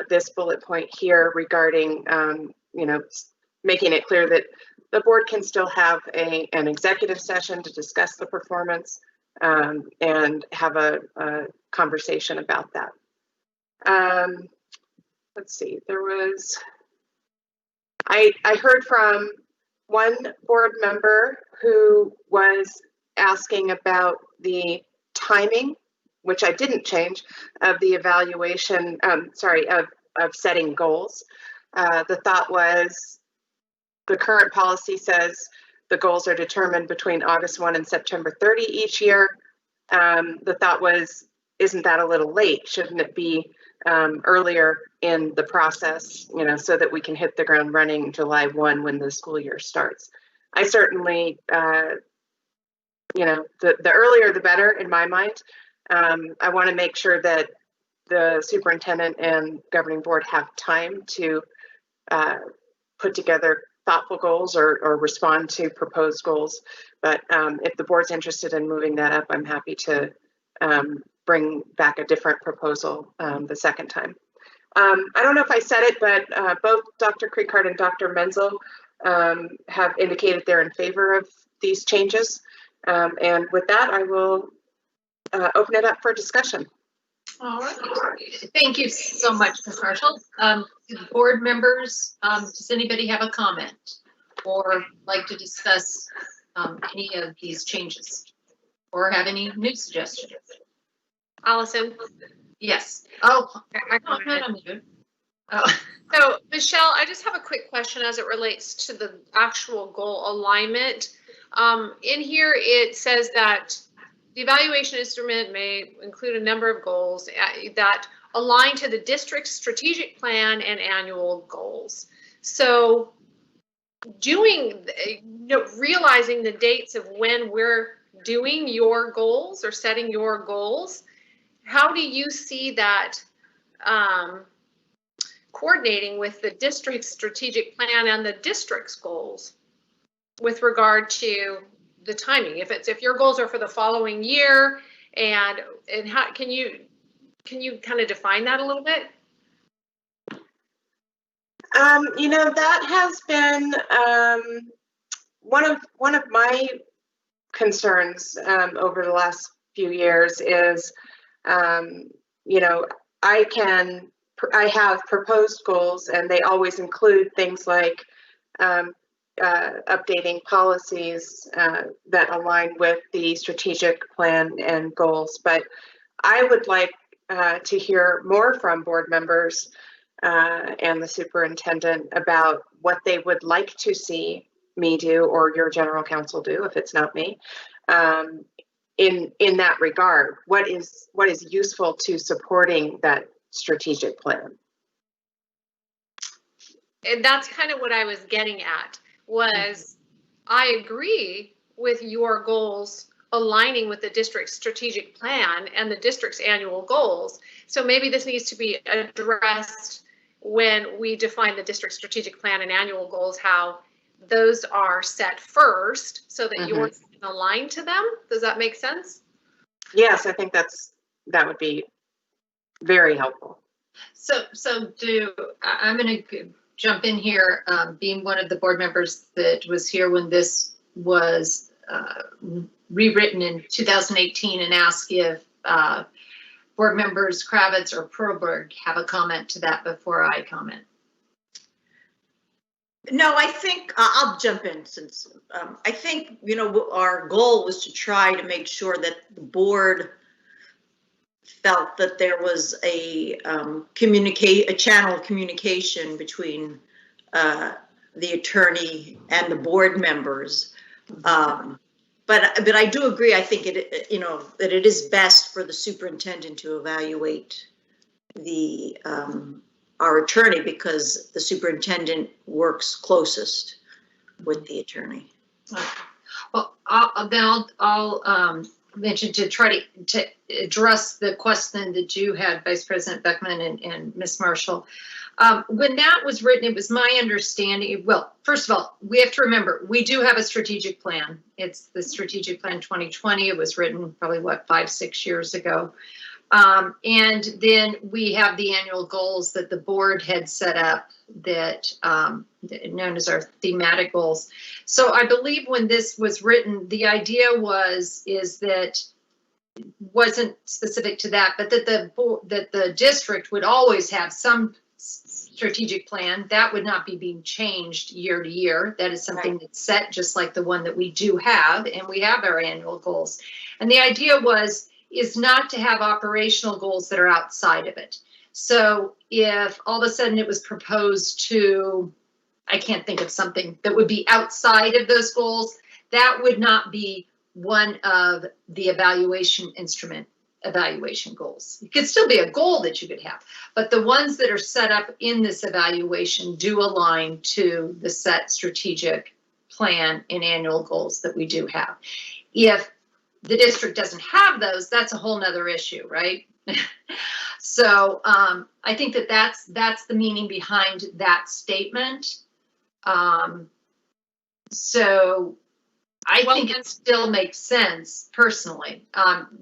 this bullet point here regarding, making it clear that the board can still have an executive session to discuss the performance and have a conversation about that. Let's see, I heard from one board member who was asking about the timing, which I didn't change, of the evaluation, of setting goals. The thought was, the current policy says the goals are determined between August 1 and September 30 each year. The thought was, isn't that a little late? Shouldn't it be earlier in the process, so that we can hit the ground running July 1 when the school year starts? I certainly, the earlier the better in my mind. I want to make sure that the superintendent and governing board have time to put together thoughtful goals or respond to proposed goals. But if the board's interested in moving that up, I'm happy to bring back a different proposal the second time. I don't know if I said it, but both Dr. Krieghardt and Dr. Menzel have indicated they're in favor of these changes. And with that, I will open it up for discussion. All right. Thank you so much, Ms. Marshall. Board members, does anybody have a comment or like to discuss any of these changes or have any new suggestions? Allison? Yes. Oh, I no, I'm good. Oh. So, Michelle, I just have a quick question as it relates to the actual goal alignment. In here, it says that the evaluation instrument may include a number of goals that align to the district's strategic plan and annual goals. So, realizing the dates of when we're doing your goals or setting your goals, how do you see that coordinating with the district's strategic plan and the district's goals with regard to the timing? If your goals are for the following year, and how can you kind of define that a little bit? You know, that has been one of my concerns over the last few years is, you know, I have proposed goals and they always include things like updating policies that align with the strategic plan and goals. But I would like to hear more from board members and the superintendent about what they would like to see me do or your general counsel do, if it's not me, in that regard. What is useful to supporting that strategic plan? And that's kind of what I was getting at, was I agree with your goals aligning with the district's strategic plan and the district's annual goals. So maybe this needs to be addressed when we define the district's strategic plan and annual goals, how those are set first so that yours can align to them. Does that make sense? Yes, I think that would be very helpful. So I'm going to jump in here, being one of the board members that was here when this was rewritten in 2018, and ask if board members Kravitz or Perlberg have a comment to that before I comment. No, I think I'll jump in since I think, you know, our goal was to try to make sure that the board felt that there was a channel of communication between the attorney and the board members. But I do agree. I think that it is best for the superintendent to evaluate our attorney, because the superintendent works closest with the attorney. Well, I'll mention to try to address the question that you had, Vice President Beckman and Ms. Marshall. When that was written, it was my understanding, well, first of all, we have to remember, we do have a strategic plan. It's the Strategic Plan 2020. It was written probably, 5-6 years ago. And then we have the annual goals that the board had set up that known as our thematic goals. So I believe when this was written, the idea is that wasn't specific to that, but that the district would always have some strategic plan that would not be being changed year to year. That is something that's set, just like the one that we do have, and we have our annual goals. And the idea is not to have operational goals that are outside of it. So if all of a sudden it was proposed to, I can't think of something that would be outside of those goals, that would not be one of the evaluation goals. It could still be a goal that you could have, but the ones that are set up in this evaluation do align to the set strategic plan and annual goals that we do have. If the district doesn't have those, that's a whole nother issue, right? So I think that's the meaning behind that statement. So I Well, think and- it still makes sense personally,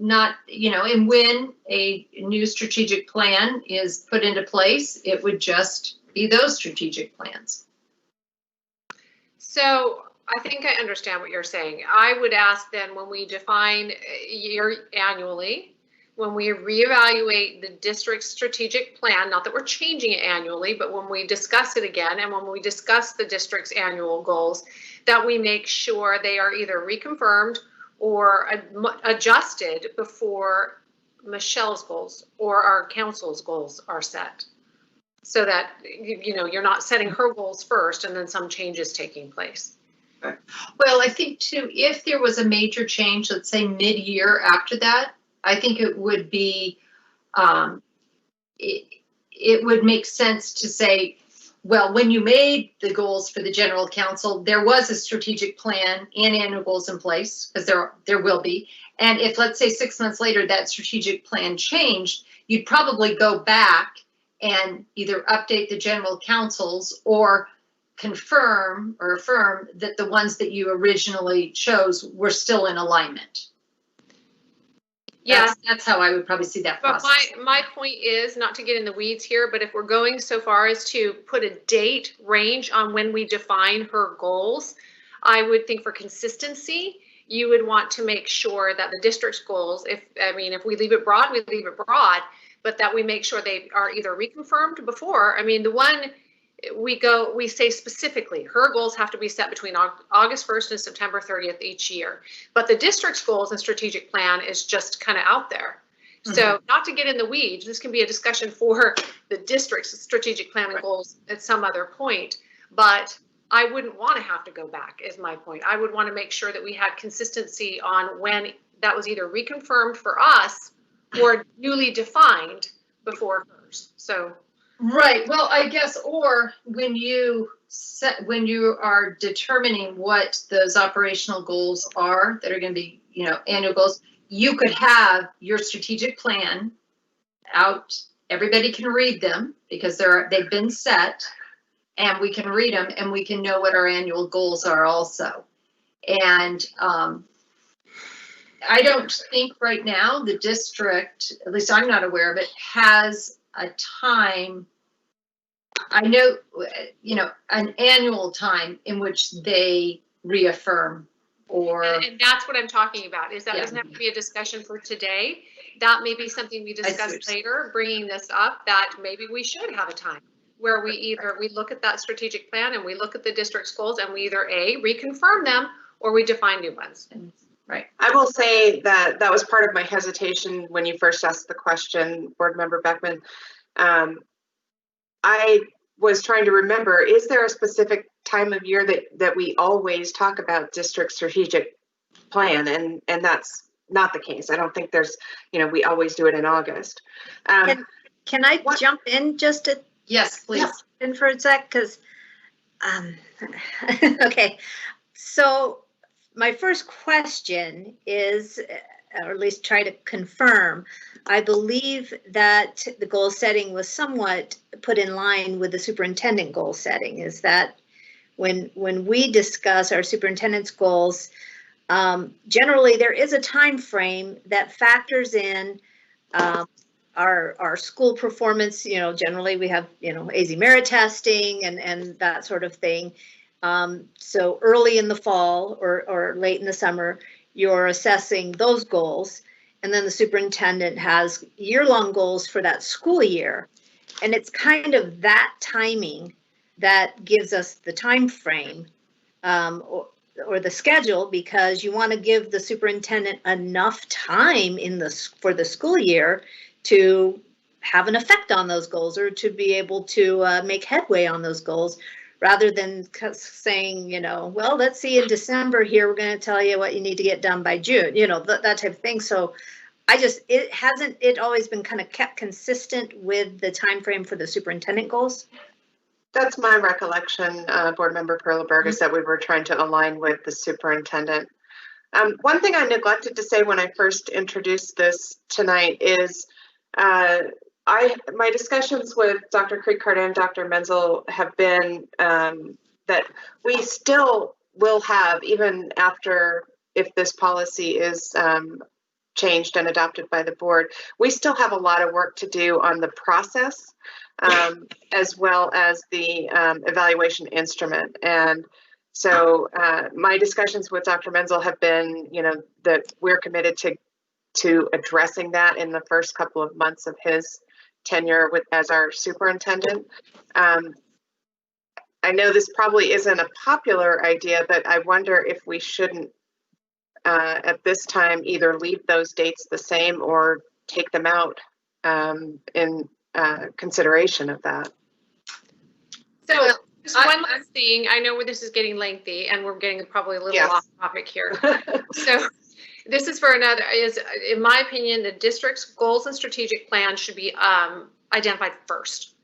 not, and when a new strategic plan is put into place, it would just be those strategic plans. So I think I understand what you're saying. I would ask then when we define year annually, when we reevaluate the district's strategic plan, not that we're changing it annually, but when we discuss it again and when we discuss the district's annual goals, that we make sure they are either reconfirmed or adjusted before Michelle's goals or our council's goals are set. So that, you're not setting her goals first and then some changes taking place. Well, I think too, if there was a major change, let's say mid-year after that, I think it would be, it would make sense to say, well, when you made the goals for the general council, there was a strategic plan and annual goals in place, because there will be. And if, let's say 6 months later, that strategic plan changed, you'd probably go back and either update the general councils or confirm or affirm that the ones that you originally chose were still in alignment. Yes, That's how I would probably see that but process. my point is, not to get in the weeds here, but if we're going so far as to put a date range on when we define her goals, I would think for consistency, you would want to make sure that the district's goals, if we leave it broad, we leave it broad, but that we make sure they are either reconfirmed before. The one we say specifically, her goals have to be set between August 1st and September 30th each year. But the district's goals and strategic plan is just kind of out there. So not to get in the weeds, this can be a discussion for the district's strategic plan and goals at some other point. But I wouldn't want to have to go back, is my point. I would want to make sure that we had consistency on when that was either reconfirmed for us or newly defined before hers. So. Right. Well, I guess, or when you are determining what those operational goals are that are going to be, annual goals, you could have your strategic plan out. Everybody can read them because they've been set, and we can read them and we can know what our annual goals are also. And I don't think right now the district, at least I'm not aware of it, has a time. I know, an annual time in which they reaffirm or. And that's what I'm talking about, is that doesn't have to be a discussion for today. That may be something we discuss later, bringing this up, that maybe we should have a time where we look at that strategic plan and we look at the district's goals and we either reconfirm them or we define new ones. Right. I will say that was part of my hesitation when you first asked the question, Board Member Beckman. I was trying to remember, is there a specific time of year that we always talk about district strategic plan? And that's not the case. I don't think there's, we always do it in August. Can I jump in just a Yes, please. in for a sec? Because, okay. So my first question is, or at least try to confirm, I believe that the goal setting was somewhat put in line with the superintendent goal setting. Is that when we discuss our superintendent's goals, generally there is a time frame that factors in our school performance. Generally we have AZ merit testing and that sort of thing. So early in the fall or late in the summer, you're assessing those goals, and then the superintendent has year-long goals for that school year. And it's kind of that timing that gives us the time frame or the schedule, because you want to give the superintendent enough time for the school year to have an effect on those goals or to be able to make headway on those goals, rather than saying, well, let's see in December here, we're going to tell you what you need to get done by June, that type of thing. So it always been kind of kept consistent with the time frame for the superintendent goals? That's my recollection, Board Member Perleberg, is that we were trying to align with the superintendent. One thing I neglected to say when I first introduced this tonight is my discussions with Dr. Krieghardt and Dr. Menzel have been that we still will have, even after, if this policy is changed and adopted by the board, we still have a lot of work to do on the process, as well as the evaluation instrument. And so my discussions with Dr. Menzel have been, that we're committed to addressing that in the first couple of months of his tenure as our superintendent. I know this probably isn't a popular idea, but I wonder if we shouldn't at this time either leave those dates the same or take them out in consideration of that. So just one last thing, I know where this is getting lengthy and we're getting probably a little Yes. off topic here. So this is for another, in my opinion, the district's goals and strategic plan should be identified first.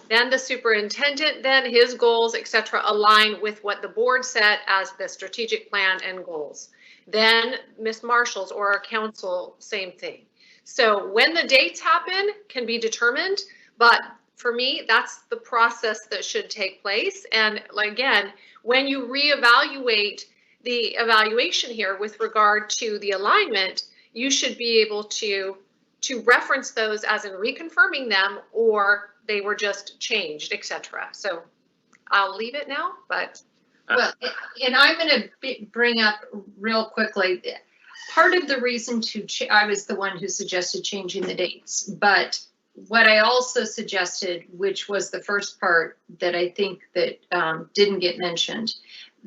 Then the superintendent, then his goals, et cetera, align with what the board set as the strategic plan and goals. Then Ms. Marshall's or our council, same thing. So when the dates happen can be determined, but for me, that's the process that should take place. And again, when you reevaluate the evaluation here with regard to the alignment, you should be able to reference those as in reconfirming them, or they were just changed, et cetera. So I'll leave it now, but. Well, and I'm going to bring up real quickly, part of the reason I was the one who suggested changing the dates, but what I also suggested, which was the first part that I think that didn't get mentioned,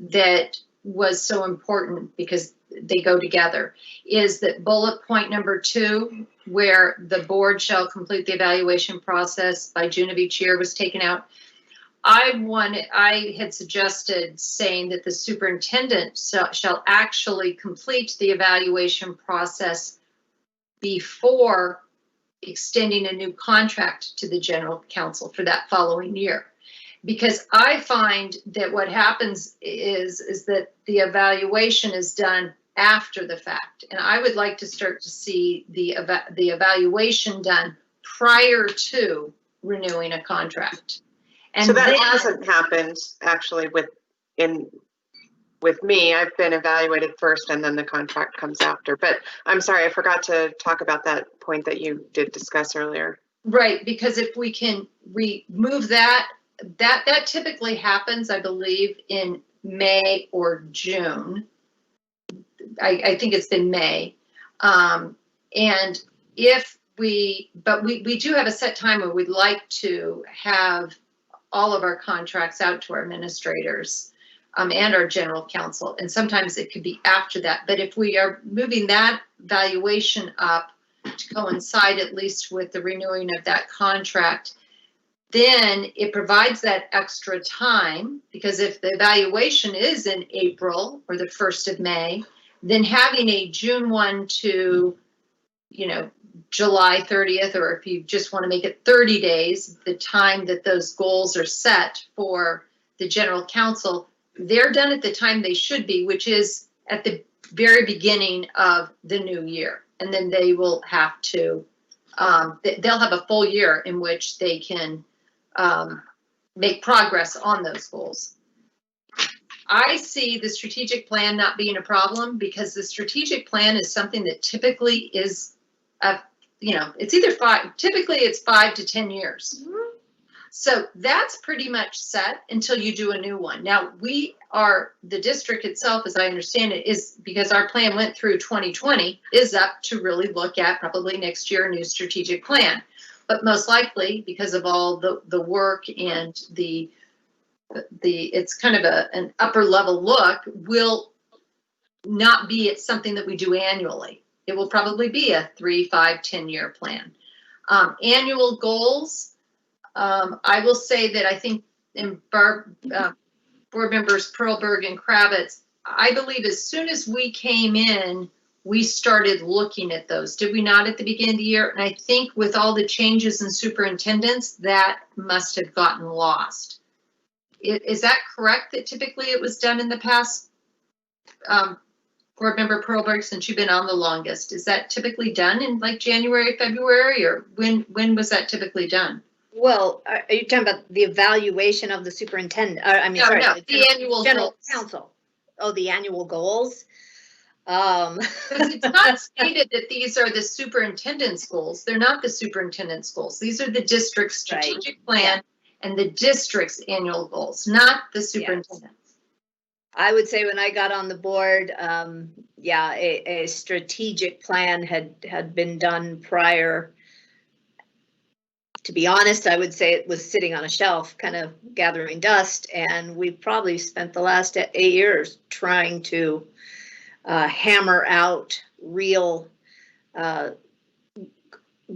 that was so important because they go together, is that bullet point number 2, where the board shall complete the evaluation process by June of each year, was taken out. I had suggested saying that the superintendent shall actually complete the evaluation process before extending a new contract to the general counsel for that following year. Because I find that what happens is that the evaluation is done after the fact. And I would like to start to see the evaluation done prior to renewing a contract. And so that then, hasn't happened actually with me. I've been evaluated first and then the contract comes after. But I'm sorry, I forgot to talk about that point that you did discuss earlier. right, because if we move that typically happens, I believe, in May or June. I think it's in May. And if we do have a set time where we'd like to have all of our contracts out to our administrators and our general counsel. And sometimes it could be after that. But if we are moving that valuation up to coincide at least with the renewing of that contract, then it provides that extra time, because if the evaluation is in April or the 1st of May, then having a June 1 to, July 30th, or if you just want to make it 30 days, the time that those goals are set for the general counsel, they're done at the time they should be, which is at the very beginning of the new year. And then they will have to, they'll have a full year in which they can make progress on those goals. I see the strategic plan not being a problem, because the strategic plan is something that typically is, it's either typically it's 5 to 10 years. Mm-hmm. So that's pretty much set until you do a new one. Now the district itself, as I understand it, is, because our plan went through 2020, is up to really look at probably next year a new strategic plan. But most likely, because of all the work and it's kind of an upper level look, will not be something that we do annually. It will probably be a 3, 5, 10-year plan. Annual goals, I will say that I think in board members Perlberg and Kravitz, I believe as soon as we came in, we started looking at those. Did we not at the beginning of the year? And I think with all the changes in superintendents, that must have gotten lost. Is that correct, that typically it was done in the past? Board member Perlberg, since you've been on the longest, is that typically done in like January, February, or when was that typically done? Well, are you talking about the evaluation of the superintendent? The annual general goals. counsel. the annual goals. Because it's not stated that these are the superintendent's goals. They're not the superintendent's goals. These are the district's strategic plan and the district's annual goals, not the superintendent's. I would say when I got on the board, a strategic plan had been done prior. To be honest, I would say it was sitting on a shelf, kind of gathering dust, and we probably spent the last 8 years trying to hammer out real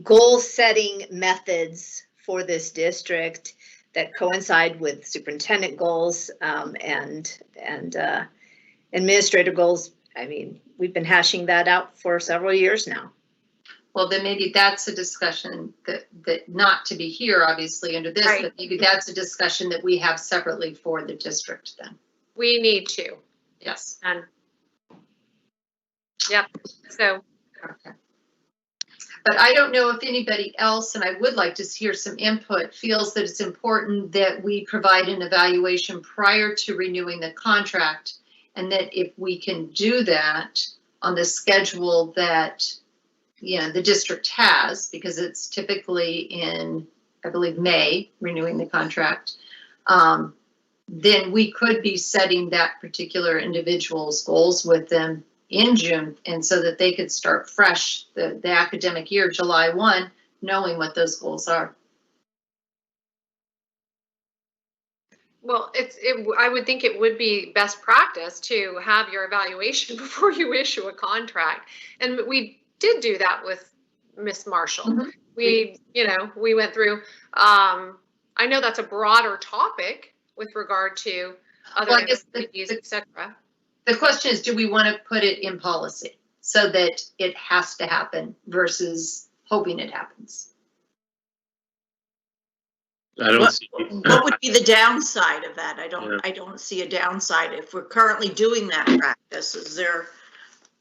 goal-setting methods for this district that coincide with superintendent goals and administrator goals. I mean, we've been hashing that out for several years now. Well, then maybe that's a discussion that not to be here, obviously, under this, Right. but maybe that's a discussion that we have separately for the district then. We need to. Yes. And yep. So Okay. But I don't know if anybody else, and I would like to hear some input, feels that it's important that we provide an evaluation prior to renewing the contract, and that if we can do that on the schedule that the district has, because it's typically in, I believe, May, renewing the contract, then we could be setting that particular individual's goals with them in June, and so that they could start fresh the academic year, July 1, knowing what those goals are. well, I would think it would be best practice to have your evaluation before you issue a contract. And we did do that with Miss Marshall. Mhm. We went through, I know that's a broader topic with regard to other Well, I guess entities, et cetera. The question is, do we want to put it in policy so that it has to happen versus hoping it happens? I don't What- see. What would be the downside of that? Yeah. I don't see a downside. If we're currently doing that practice, is there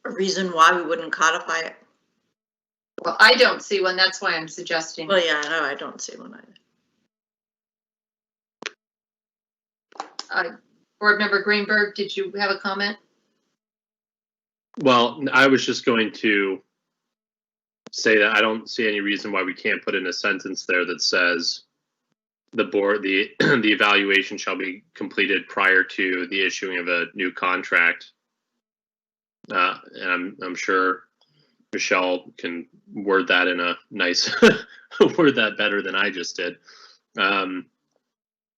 a reason why we wouldn't codify it? Well, I don't see one. That's why I'm suggesting. Well, yeah, no, I don't see one either. Board Member Greenberg, did you have a comment? Well, I was just going to say that I don't see any reason why we can't put in a sentence there that says the evaluation shall be completed prior to the issuing of a new contract. And I'm sure Michelle can word that in a nice word that better than I just did.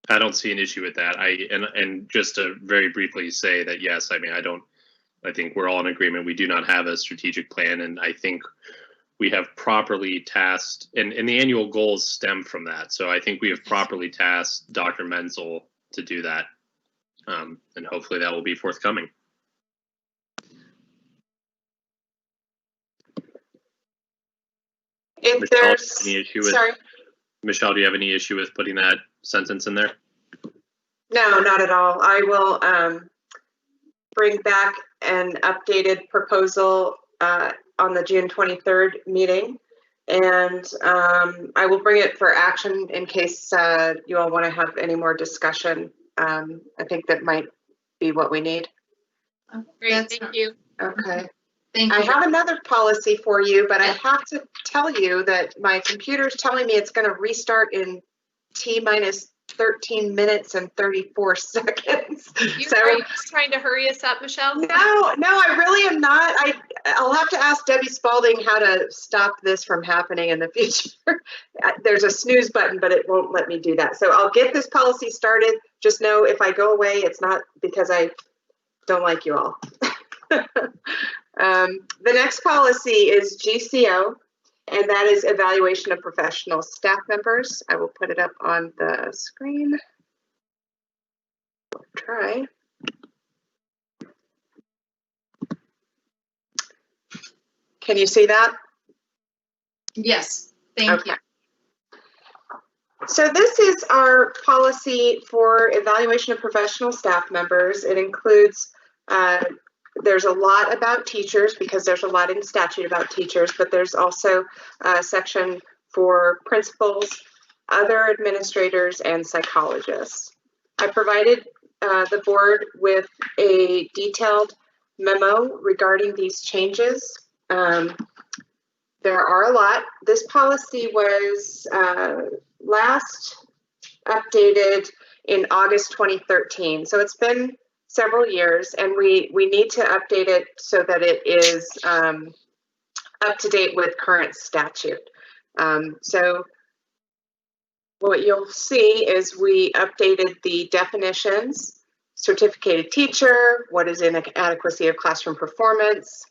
I don't see an issue with that. And just to very briefly say that, yes, I mean, I think we're all in agreement. We do not have a strategic plan, and I think we have properly tasked, and the annual goals stem from that. So I think we have properly tasked Dr. Menzel to do that. And hopefully that will be forthcoming. If Michelle, there's, any issue with, sorry, Michelle, do you have any issue with putting that sentence in there? no, not at all. I will bring back an updated proposal on the June 23rd meeting. And I will bring it for action in case you all want to have any more discussion. I think that might be what we need. Great, thank you. Okay. Thank I you. have another policy for you, but I have to tell you that my computer's telling me it's going to restart in T-minus 13 minutes and 34 seconds. Are you just trying to hurry us up, Michelle? No, I really am not. I'll have to ask Debbie Spalding how to stop this from happening in the future. There's a snooze button, but it won't let me do that. So I'll get this policy started. Just know if I go away, it's not because I don't like you all. The next policy is GCO, and that is evaluation of professional staff members. I will put it up on the screen. We'll try. Can you see that? Yes, thank you. So this is our policy for evaluation of professional staff members. It includes, there's a lot about teachers because there's a lot in statute about teachers, but there's also a section for principals, other administrators, and psychologists. I provided the board with a detailed memo regarding these changes. There are a lot. This policy was last updated in August 2013. So it's been several years, and we need to update it so that it is up to date with current statute. So what you'll see is we updated the definitions: certificated teacher, what is inadequacy of classroom performance,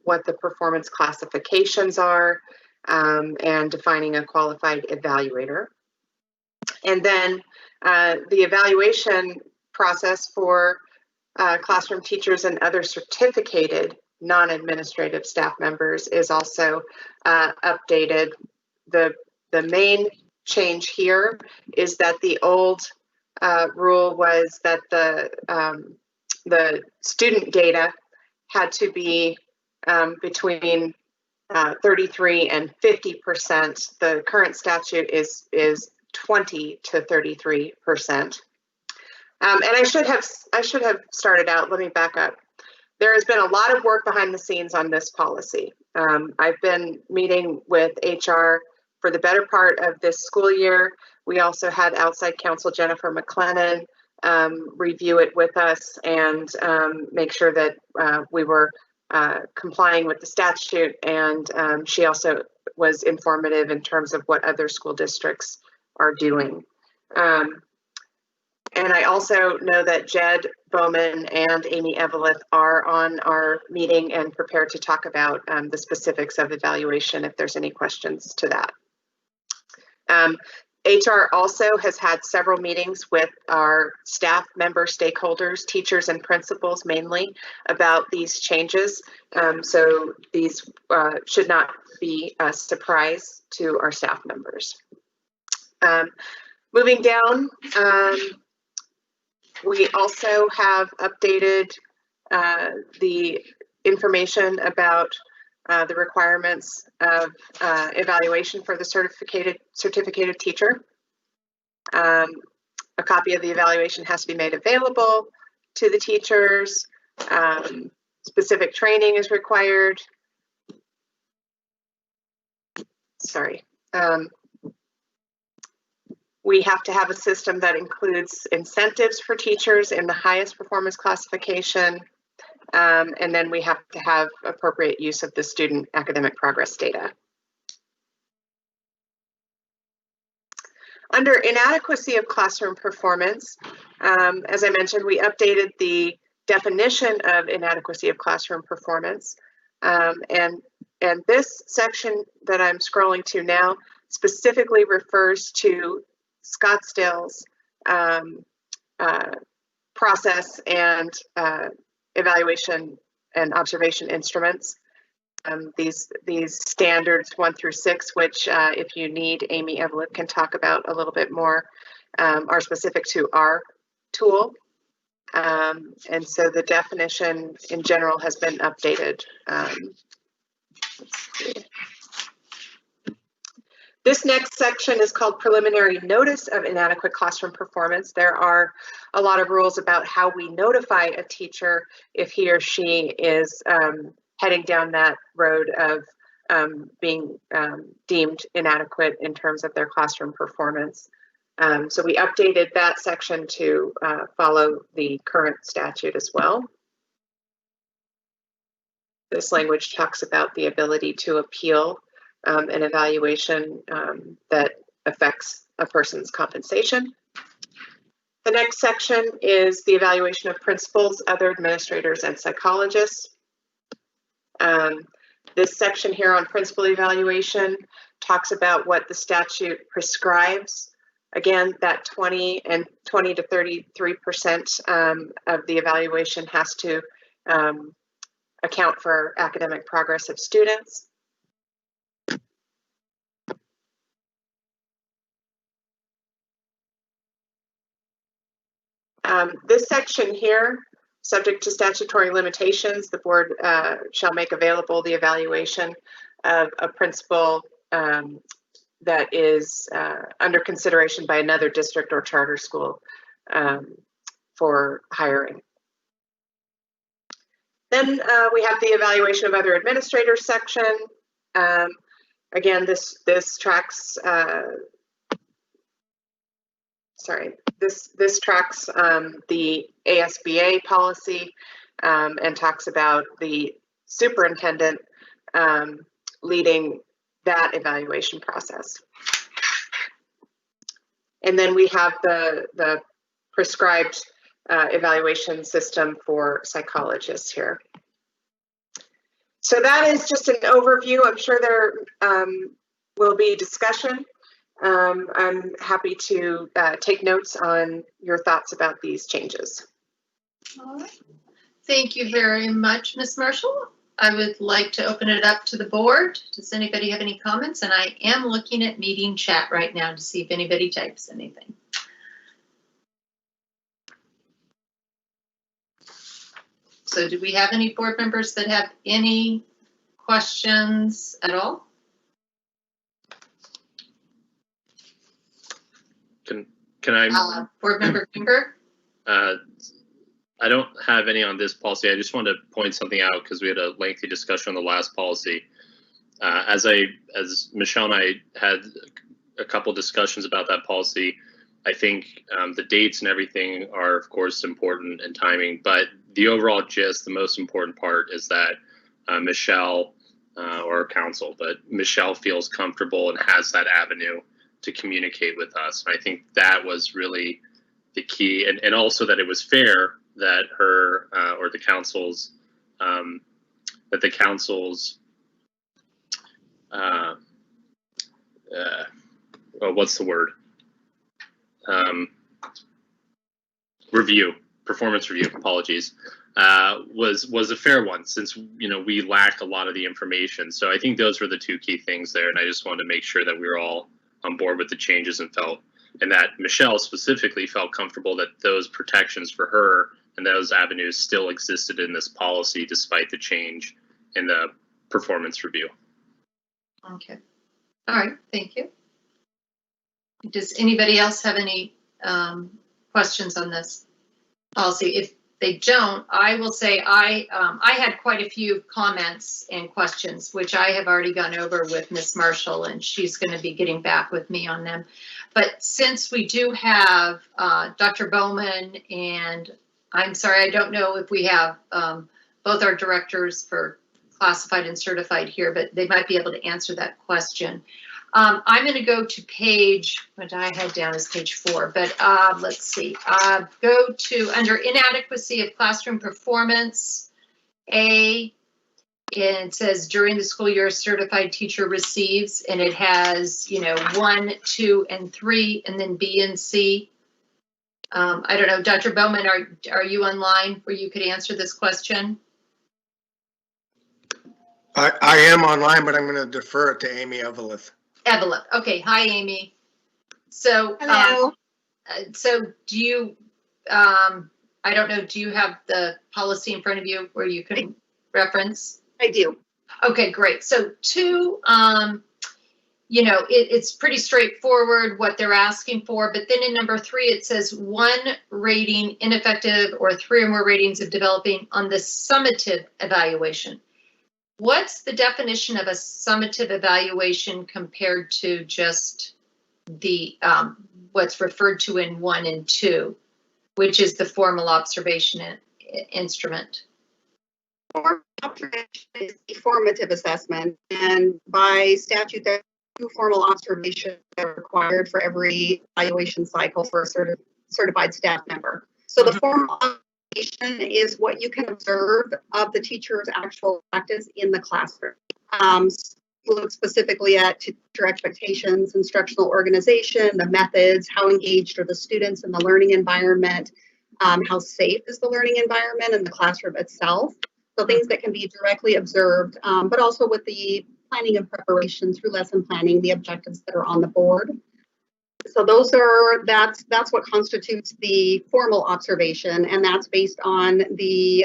what the performance classifications are, and defining a qualified evaluator. And then the evaluation process for classroom teachers and other certificated non-administrative staff members is also updated. The main change here is that the old rule was that the student data had to be between 33 and 50%. The current statute is 20 to 33%. And I should have started out. Let me back up. There has been a lot of work behind the scenes on this policy. I've been meeting with HR for the better part of this school year. We also had outside counsel Jennifer McLennan review it with us and make sure that we were complying with the statute. And she also was informative in terms of what other school districts are doing. And I also know that Jed Bowman and Amy Eveleth are on our meeting and prepared to talk about the specifics of evaluation if there's any questions to that. HR also has had several meetings with our staff member stakeholders, teachers and principals mainly, about these changes. So these should not be a surprise to our staff members. Moving down, we also have updated the information about the requirements of evaluation for the certificated teacher. A copy of the evaluation has to be made available to the teachers. Specific training is required. Sorry. We have to have a system that includes incentives for teachers in the highest performance classification. And then we have to have appropriate use of the student academic progress data. Under inadequacy of classroom performance, as I mentioned, we updated the definition of inadequacy of classroom performance. And this section that I'm scrolling to now specifically refers to Scottsdale's process and evaluation and observation instruments. These standards 1 through 6, which if you need, Amy Evelyn can talk about a little bit more, are specific to our tool. And so the definition in general has been updated. Let's see. This next section is called preliminary notice of inadequate classroom performance. There are a lot of rules about how we notify a teacher if he or she is heading down that road of being deemed inadequate in terms of their classroom performance. So we updated that section to follow the current statute as well. This language talks about the ability to appeal an evaluation that affects a person's compensation. The next section is the evaluation of principals, other administrators, and psychologists. This section here on principal evaluation talks about what the statute prescribes. Again, that 20 to 33% of the evaluation has to account for academic progress of students. This section here, subject to statutory limitations, the board shall make available the evaluation of a principal that is under consideration by another district or charter school. for hiring. Then we have the evaluation of other administrators section. Again, this tracks. This tracks the ASBA policy and talks about the superintendent leading that evaluation process. And then we have the prescribed evaluation system for psychologists here. So that is just an overview. I'm sure there will be discussion. I'm happy to take notes on your thoughts about these changes. All right. Thank you very much, Ms. Marshall. I would like to open it up to the board. Does anybody have any comments? And I am looking at meeting chat right now to see if anybody types anything. So do we have any board members that have any questions at all? Can I? Board member Greenberg? I don't have any on this policy. I just wanted to point something out because we had a lengthy discussion on the last policy. As Michelle and I had a couple discussions about that policy, I think the dates and everything are, of course, important and timing, but the overall gist, the most important part is that Michelle or council, but Michelle feels comfortable and has that avenue to communicate with us. And I think that was really the key, and also that it was fair that her or the council's what's the word? Performance review, apologies, was a fair one, since we lack a lot of the information. So I think those were the two key things there, and I just wanted to make sure that we were all on board with the changes and that Michelle specifically felt comfortable that those protections for her and those avenues still existed in this policy despite the change in the performance review. Okay. All right. Thank you. Does anybody else have any questions on this policy? If they don't, I will say I had quite a few comments and questions, which I have already gone over with Ms. Marshall, and she's going to be getting back with me on them. But since we do have Dr. Bowman, and I'm sorry, I don't know if we have both our directors for classified and certified here, but they might be able to answer that question. I'm going to go to page, what I had down is page 4, but let's see. Go to under inadequacy of classroom performance, A, and it says during the school year, a certified teacher receives, and it has, 1, 2, and 3, and then B and C. I don't know, Dr. Bowman, are you online where you could answer this question? I am online, but I'm going to defer it to Amy Eveleth. Evelyn. Okay. Hi, Amy. So, Hello. So do you, I don't know, do you have the policy in front of you where you can reference? I do. Okay, great. So 2, it's pretty straightforward what they're asking for, but then in number 3, it says 1 rating ineffective or 3 or more ratings of developing on the summative evaluation. What's the definition of a summative evaluation compared to just the what's referred to in 1 and 2, which is the formal observation instrument? Formal observation is a formative assessment, and by statute, there are 2 formal observations that are required for every evaluation cycle for a certified staff member. So the formal is what you can observe of the teacher's actual practice in the classroom. Look specifically at teacher expectations, instructional organization, the methods, how engaged are the students in the learning environment, how safe is the learning environment and the classroom itself. So things that can be directly observed, but also with the planning and preparation through lesson planning, the objectives that are on the board. So that's what constitutes the formal observation, and that's based on the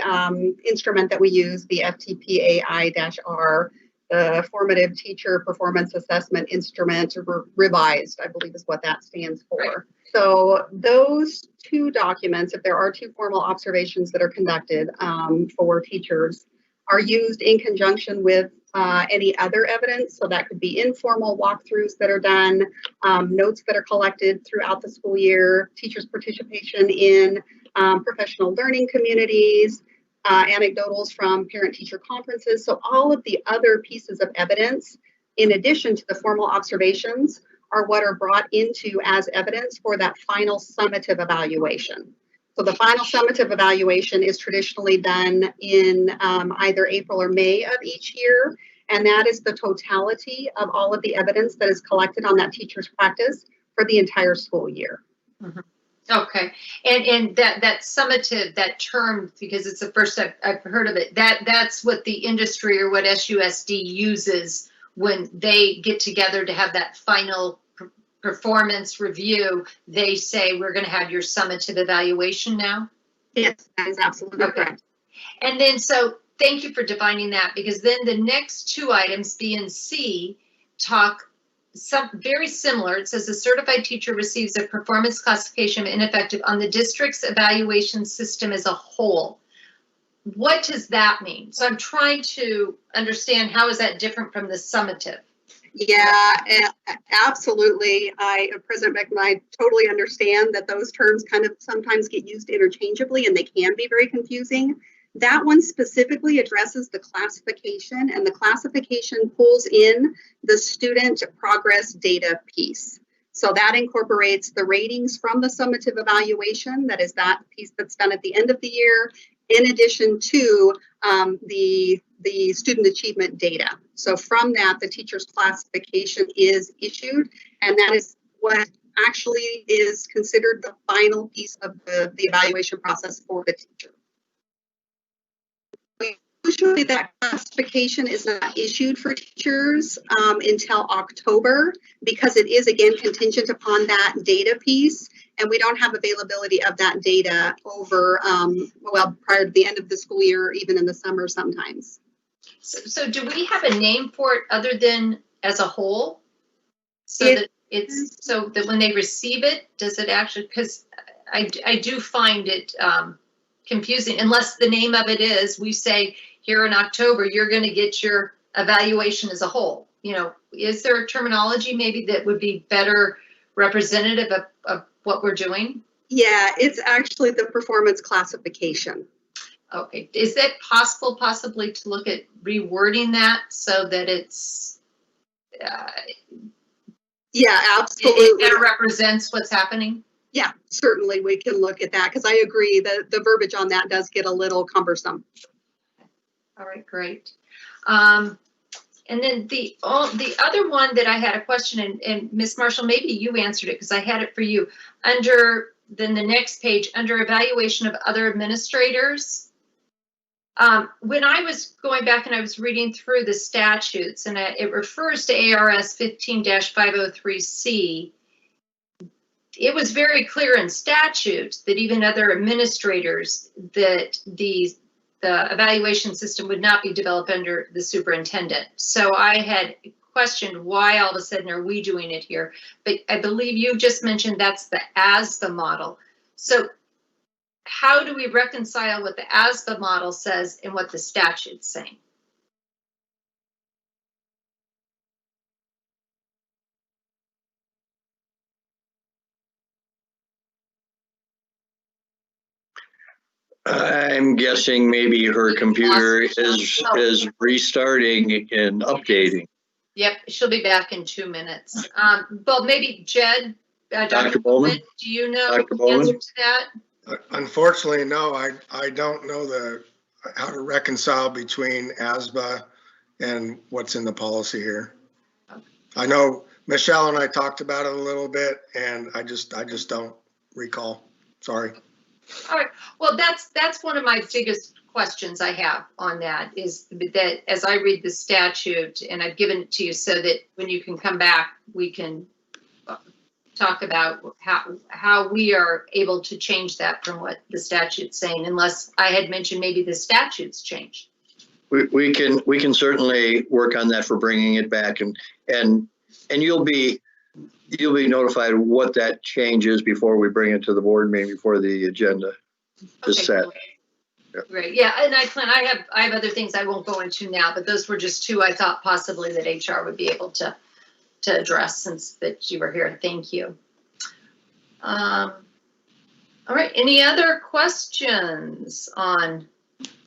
instrument that we use, the FTPAI-R, the Formative Teacher Performance Assessment Instrument, revised, I believe is what that stands for. So those two documents, if there are two formal observations that are conducted for teachers, are used in conjunction with any other evidence. So that could be informal walkthroughs that are done, notes that are collected throughout the school year, teachers' participation in professional learning communities, anecdotals from parent-teacher conferences. So all of the other pieces of evidence, in addition to the formal observations, are what are brought into as evidence for that final summative evaluation. So the final summative evaluation is traditionally done in either April or May of each year, and that is the totality of all of the evidence that is collected on that teacher's practice for the entire school year. Mm-hmm. Okay, and that summative, that term, because it's the first I've heard of it, that's what the industry or what SUSD uses when they get together to have that final performance review. They say, we're going to have your summative evaluation now? Yes, that is absolutely correct. And then, so thank you for defining that, because then the next two items, B and C, talk very similar. It says a certified teacher receives a performance classification of ineffective on the district's evaluation system as a whole. What does that mean? So I'm trying to understand, how is that different from the summative? Yeah, absolutely. President Beckman, I totally understand that those terms kind of sometimes get used interchangeably and they can be very confusing. That one specifically addresses the classification, and the classification pulls in the student progress data piece. So that incorporates the ratings from the summative evaluation, that is that piece that's done at the end of the year, in addition to the student achievement data. So from that, the teacher's classification is issued, and that is what actually is considered the final piece of the evaluation process for the teacher. Usually that classification is not issued for teachers until October, because it is, again, contingent upon that data piece, and we don't have availability of that data over, prior to the end of the school year, or even in the summer sometimes. So do we have a name for it other than as a whole? So that when they receive it, does it actually, because I do find it confusing, unless the name of it is, we say here in October, you're going to get your evaluation as a whole. You know, is there a terminology maybe that would be better representative of what we're doing? Yeah, it's actually the performance classification. Okay, is that possibly to look at rewording that so that it's yeah, absolutely, it better represents what's happening? Yeah, certainly we can look at that, because I agree that the verbiage on that does get a little cumbersome. All right, great. And then the other one that I had a question, and Ms. Marshall, maybe you answered it because I had it for you. Then the next page, under evaluation of other administrators. When I was going back and I was reading through the statutes, and it refers to ARS 15-503C, it was very clear in statute that even other administrators, that the evaluation system would not be developed under the superintendent. So I had questioned why all of a sudden are we doing it here? But I believe you just mentioned that's the ASBA model. So how do we reconcile what the ASBA model says and what the statute's saying? I'm guessing maybe her computer is restarting and updating. Yep, she'll be back in 2 minutes. Well, maybe Jed, Dr. Bowman, do you know Dr. the Bowman? answer to that? Unfortunately, no, I don't know how to reconcile between ASBA and what's in the policy here. I know Michelle and I talked about it a little bit, and I just don't recall. Sorry. All right. Well, that's one of my biggest questions I have on that, is that as I read the statute, and I've given it to you so that when you can come back, we can talk about how we are able to change that from what the statute's saying, unless I had mentioned maybe the statute's changed. We can certainly work on that for bringing it back, and you'll be you'll be notified what that change is before we bring it to the board meeting, before the agenda is Okay, set. cool. Great, yeah, and I have other things I won't go into now, but those were just two I thought possibly that HR would be able to address since that you were here. Thank you. All right, any other questions on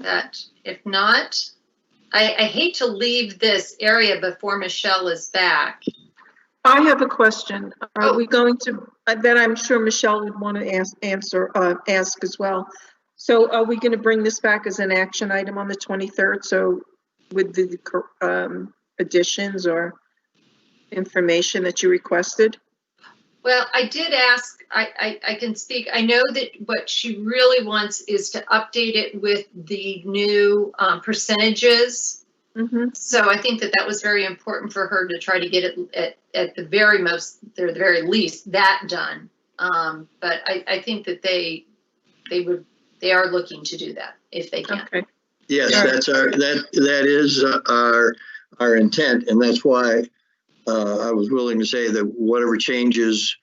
that? If not, I hate to leave this area before Michelle is back. I have a question. Are Oh. we going to, that I'm sure Michelle would want to ask as well. So are we going to bring this back as an action item on the 23rd? So with the additions or information that you requested? Well, I did ask, I can speak, I know that what she really wants is to update it with the new percentages. Mm-hmm. So I think that was very important for her to try to get it at the very most, or the very least, that done. But I think that they are looking to do that if they can. Okay. Yes, Yeah. that is our intent, and that's why I was willing to say that whatever changes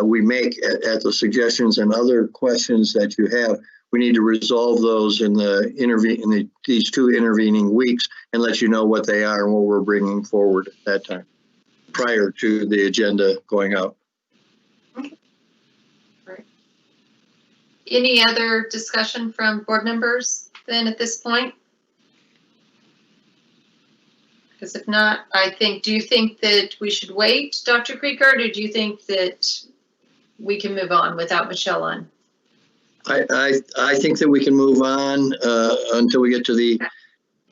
we make at the suggestions and other questions that you have, we need to resolve those in these two intervening weeks and let you know what they are and what we're bringing forward at that time, prior to the agenda going out. Any other discussion from board members then at this point? Because if not, do you think that we should wait, Dr. Creekard, or do you think that we can move on without Michelle on? I think that we can move on until we get to the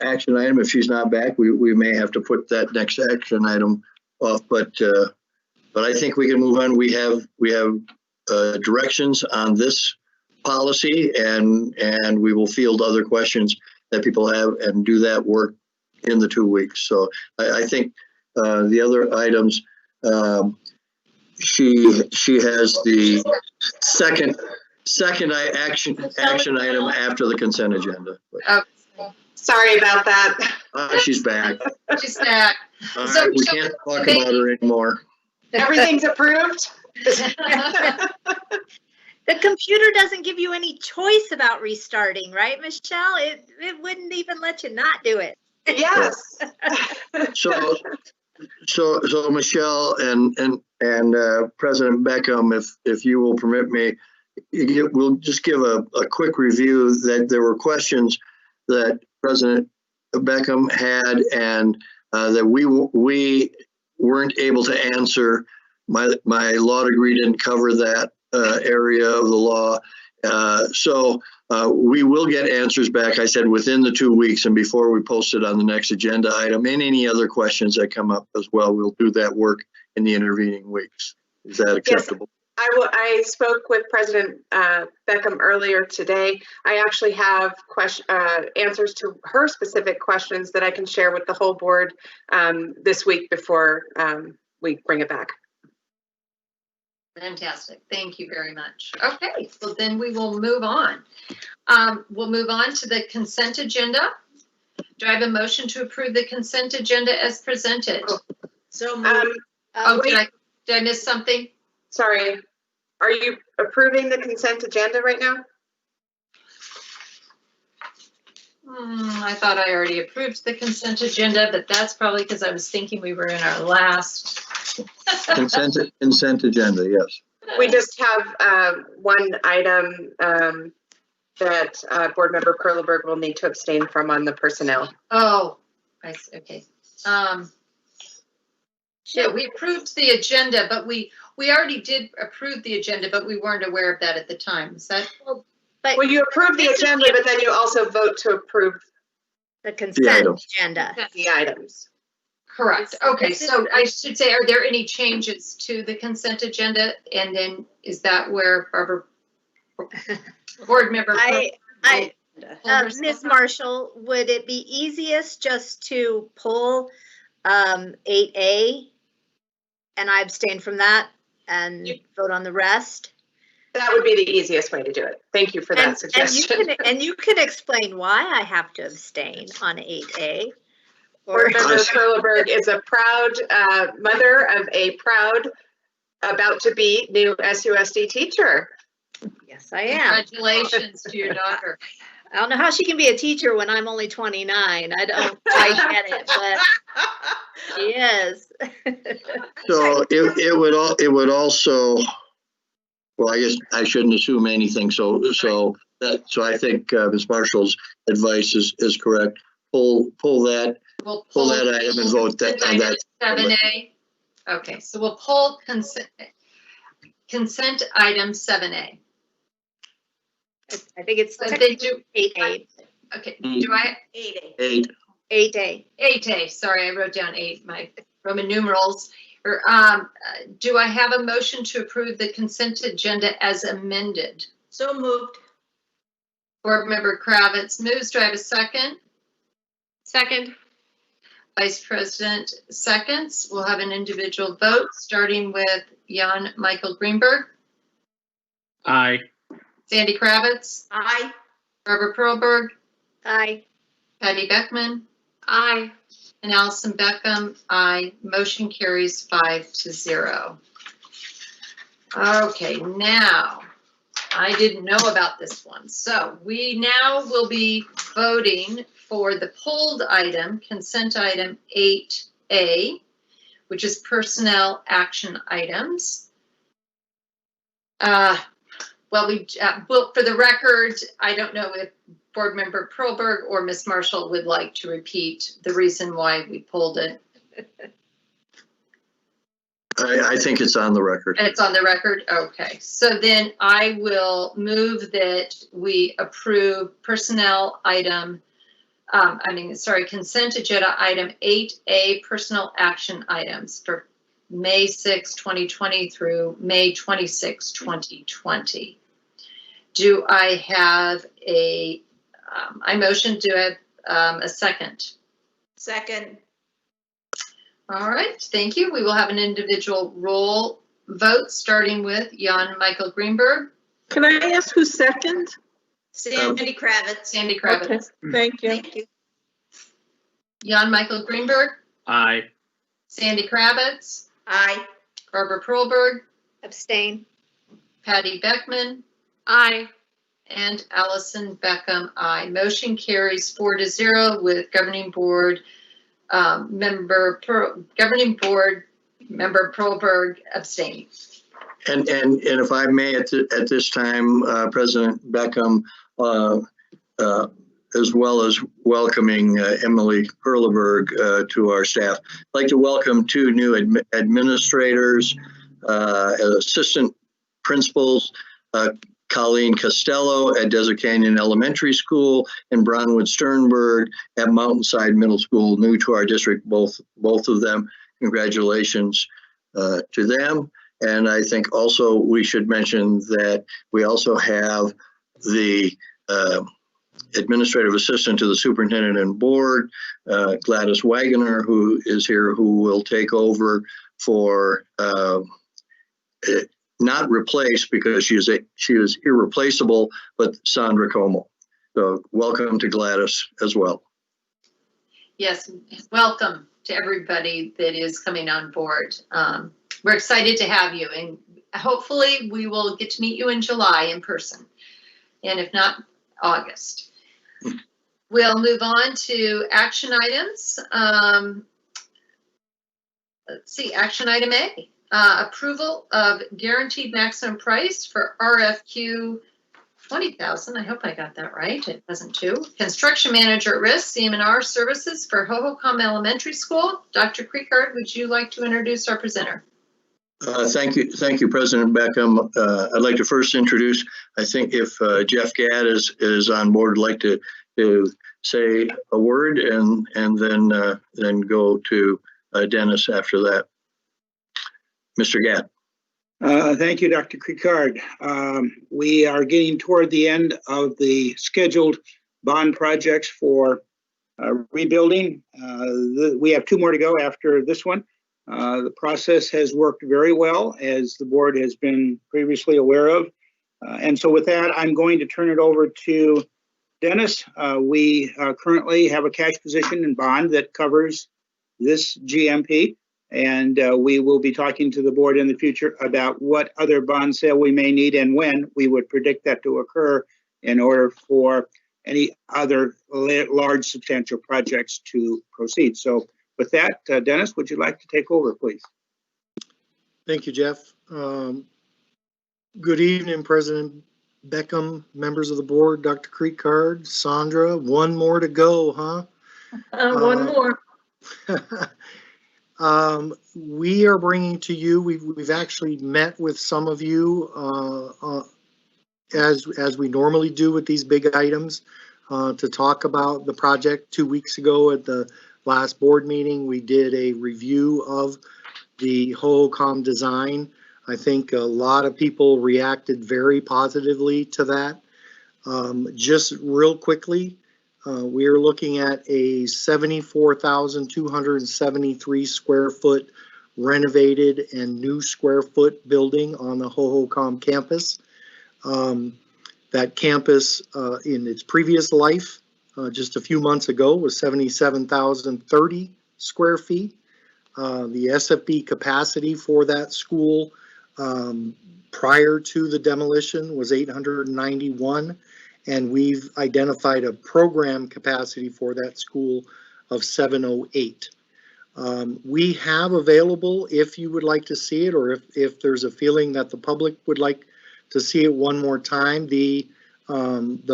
action item. If she's not back, we may have to put that next action item off, but I think we can move on. We have directions on this policy, and we will field other questions that people have and do that work in the 2 weeks. So I think the other items, she has the second action item after the consent agenda. Oh, Sorry about that. She's back. she's back. All So, right, we so can't talk about her anymore. Everything's approved? The computer doesn't give you any choice about restarting, right, Michelle? It wouldn't even let you not do it. Yes. So Michelle and President Beckham, if you will permit me, we'll just give a quick review that there were questions that President Beckham had and that we weren't able to answer. My law degree didn't cover that area of the law. So we will get answers back, I said, within the 2 weeks and before we post it on the next agenda item, and any other questions that come up as well. We'll do that work in the intervening weeks. Is that acceptable? I spoke with President Beckham earlier today. I actually have answers to her specific questions that I can share with the whole board this week before we bring it back. Fantastic. Thank you very much. Okay, so then we will move on. We'll move on to the consent agenda. Do I have a motion to approve the consent agenda as presented? So Did I miss something? Sorry, are you approving the consent agenda right now? I thought I already approved the consent agenda, but that's probably because I was thinking we were in our last. Consent agenda, yes. We just have one item that Board Member Perleberg will need to abstain from on the personnel. Oh, I see. Okay. Yeah, we approved the agenda, but we already did approve the agenda, but we weren't aware of that at the time. Is that? Well, you approve the agenda, but then you also vote to approve The consent agenda. the items. Correct. Okay, so I should say, are there any changes to the consent agenda? And then is that where Barbara, board member? Ms. Marshall, would it be easiest just to pull 8A and I abstain from that and vote on the rest? That would be the easiest way to do it. Thank you for that suggestion. And you can explain why I have to abstain on 8A. Board Member Perleberg is a proud mother of a proud about to be new SUSD teacher. Yes, I am. Congratulations to your daughter. I don't know how she can be a teacher when I'm only 29. I don't quite get it, but she is. So it would also, well, I guess I shouldn't assume anything. So I think Ms. Marshall's advice is correct. Pull that We'll pull that item and vote that on that. 7A. Okay, so we'll pull consent item 7A. I think it's But they do, 8A. okay, do I, 8. 8A. 8A, sorry, I wrote down 8, my Roman numerals. Or, do I have a motion to approve the consent agenda as amended? So moved. Board Member Kravitz moves. Do I have a second? Second. Vice President seconds. We'll have an individual vote, starting with Jan Michael Greenberg, Aye. Sandy Kravitz, Aye. Barbara Perlberg, Aye. Patty Beckman, Aye. and Allison Beckham. Aye. Motion carries 5-0. Okay, now, I didn't know about this one. So we now will be voting for the pulled item, consent item 8A, which is personnel action items. Well, for the record, I don't know if Board Member Perlberg or Ms. Marshall would like to repeat the reason why we pulled it. I think it's on the record. It's on the record? Okay. So then I will move that we approve personnel item, consent agenda item 8A, personnel action items for May 6, 2020 through May 26, 2020. Do I have I motion, do I have a second? Second. All right, thank you. We will have an individual roll vote, starting with Jan Michael Greenberg. Can I ask who's second? Sandy Kravitz. Sandy Okay, Kravitz. thank you. Thank you. Jan Michael Greenberg, Aye. Sandy Kravitz, Aye. Barbara Perlberg, Abstain. Patty Beckman, Aye. and Allison Beckham. Aye. Motion carries 4-0 with Governing Board Member Perlberg abstaining. And if I may, at this time, President Beckham, as well as welcoming Emily Perleberg to our staff, I'd like to welcome 2 new administrators, assistant principals, Colleen Costello at Desert Canyon Elementary School and Bronwood Sternberg at Mountainside Middle School, new to our district, both of them. Congratulations to them. And I think also we should mention that we also have the administrative assistant to the superintendent and board, Gladys Wagoner, who is here, who will take over for not replaced because she is irreplaceable, but Sandra Como. So welcome to Gladys as well. Yes, welcome to everybody that is coming on board. We're excited to have you, and hopefully we will get to meet you in July in person, and if not, August. We'll move on to action items. Let's see, action item A, approval of guaranteed maximum price for RFQ 20,000. I hope I got that right. It wasn't too. Construction manager at risk, CM&R services for Hohokam Elementary School. Dr. Creekard, would you like to introduce our presenter? Thank you, President Beckham. I'd like to first introduce, I think if Jeff Gadd is on board, I'd like to say a word and then go to Dennis after that. Mr. Gadd. Thank you, Dr. Creekard. We are getting toward the end of the scheduled bond projects for rebuilding. We have 2 more to go after this one. The process has worked very well, as the board has been previously aware of. And so with that, I'm going to turn it over to Dennis. We currently have a cash position in bond that covers this GMP. And we will be talking to the board in the future about what other bond sale we may need and when we would predict that to occur in order for any other large substantial projects to proceed. So with that, Dennis, would you like to take over, please? Thank you, Jeff. Good evening, President Beckham, members of the board, Dr. Creekard, Sandra. One more to go, huh? One more. We are bringing to you, we've actually met with some of you as we normally do with these big items to talk about the project. 2 weeks ago at the last board meeting, we did a review of the Hohokam design. I think a lot of people reacted very positively to that. Just real quickly, we are looking at a 74,273 square foot renovated and new square foot building on the Hohokam campus. That campus in its previous life, just a few months ago, was 77,030 square feet. The SFB capacity for that school prior to the demolition was 891. And we've identified a program capacity for that school of 708. We have available, if you would like to see it, or if there's a feeling that the public would like to see it one more time, the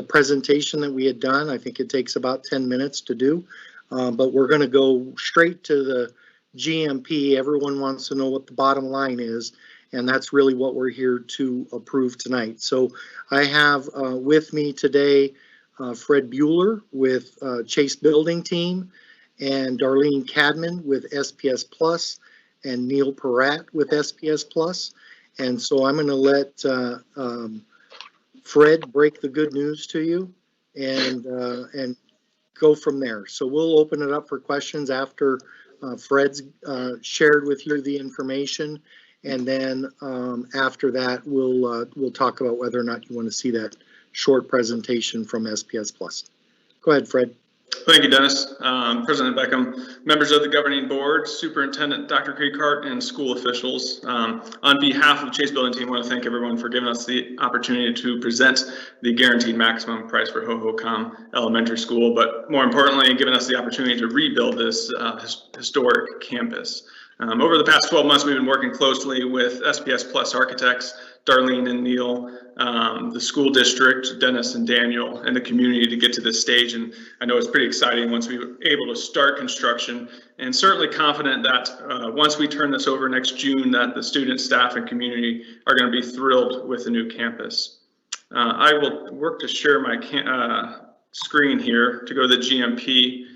presentation that we had done. I think it takes about 10 minutes to do, but we're going to go straight to the GMP. Everyone wants to know what the bottom line is. And that's really what we're here to approve tonight. So I have with me today Fred Bueller with Chase Building Team, and Darlene Cadman with SPS Plus, and Neil Peratt with SPS Plus. And so I'm going to let Fred break the good news to you and go from there. So we'll open it up for questions after Fred's shared with you the information. And then after that, we'll talk about whether or not you want to see that short presentation from SPS Plus. Go ahead, Fred. Thank you, Dennis. President Beckham, members of the governing board, Superintendent Dr. Creekart, and school officials. On behalf of the Chase Building Team, I want to thank everyone for giving us the opportunity to present the guaranteed maximum price for Hohokam Elementary School, but more importantly, giving us the opportunity to rebuild this historic campus. Over the past 12 months, we've been working closely with SPS Plus architects, Darlene and Neil, the school district, Dennis and Daniel, and the community to get to this stage. And I know it's pretty exciting once we were able to start construction, and certainly confident that once we turn this over next June, that the students, staff, and community are going to be thrilled with the new campus. I will work to share my screen here to go to the GMP.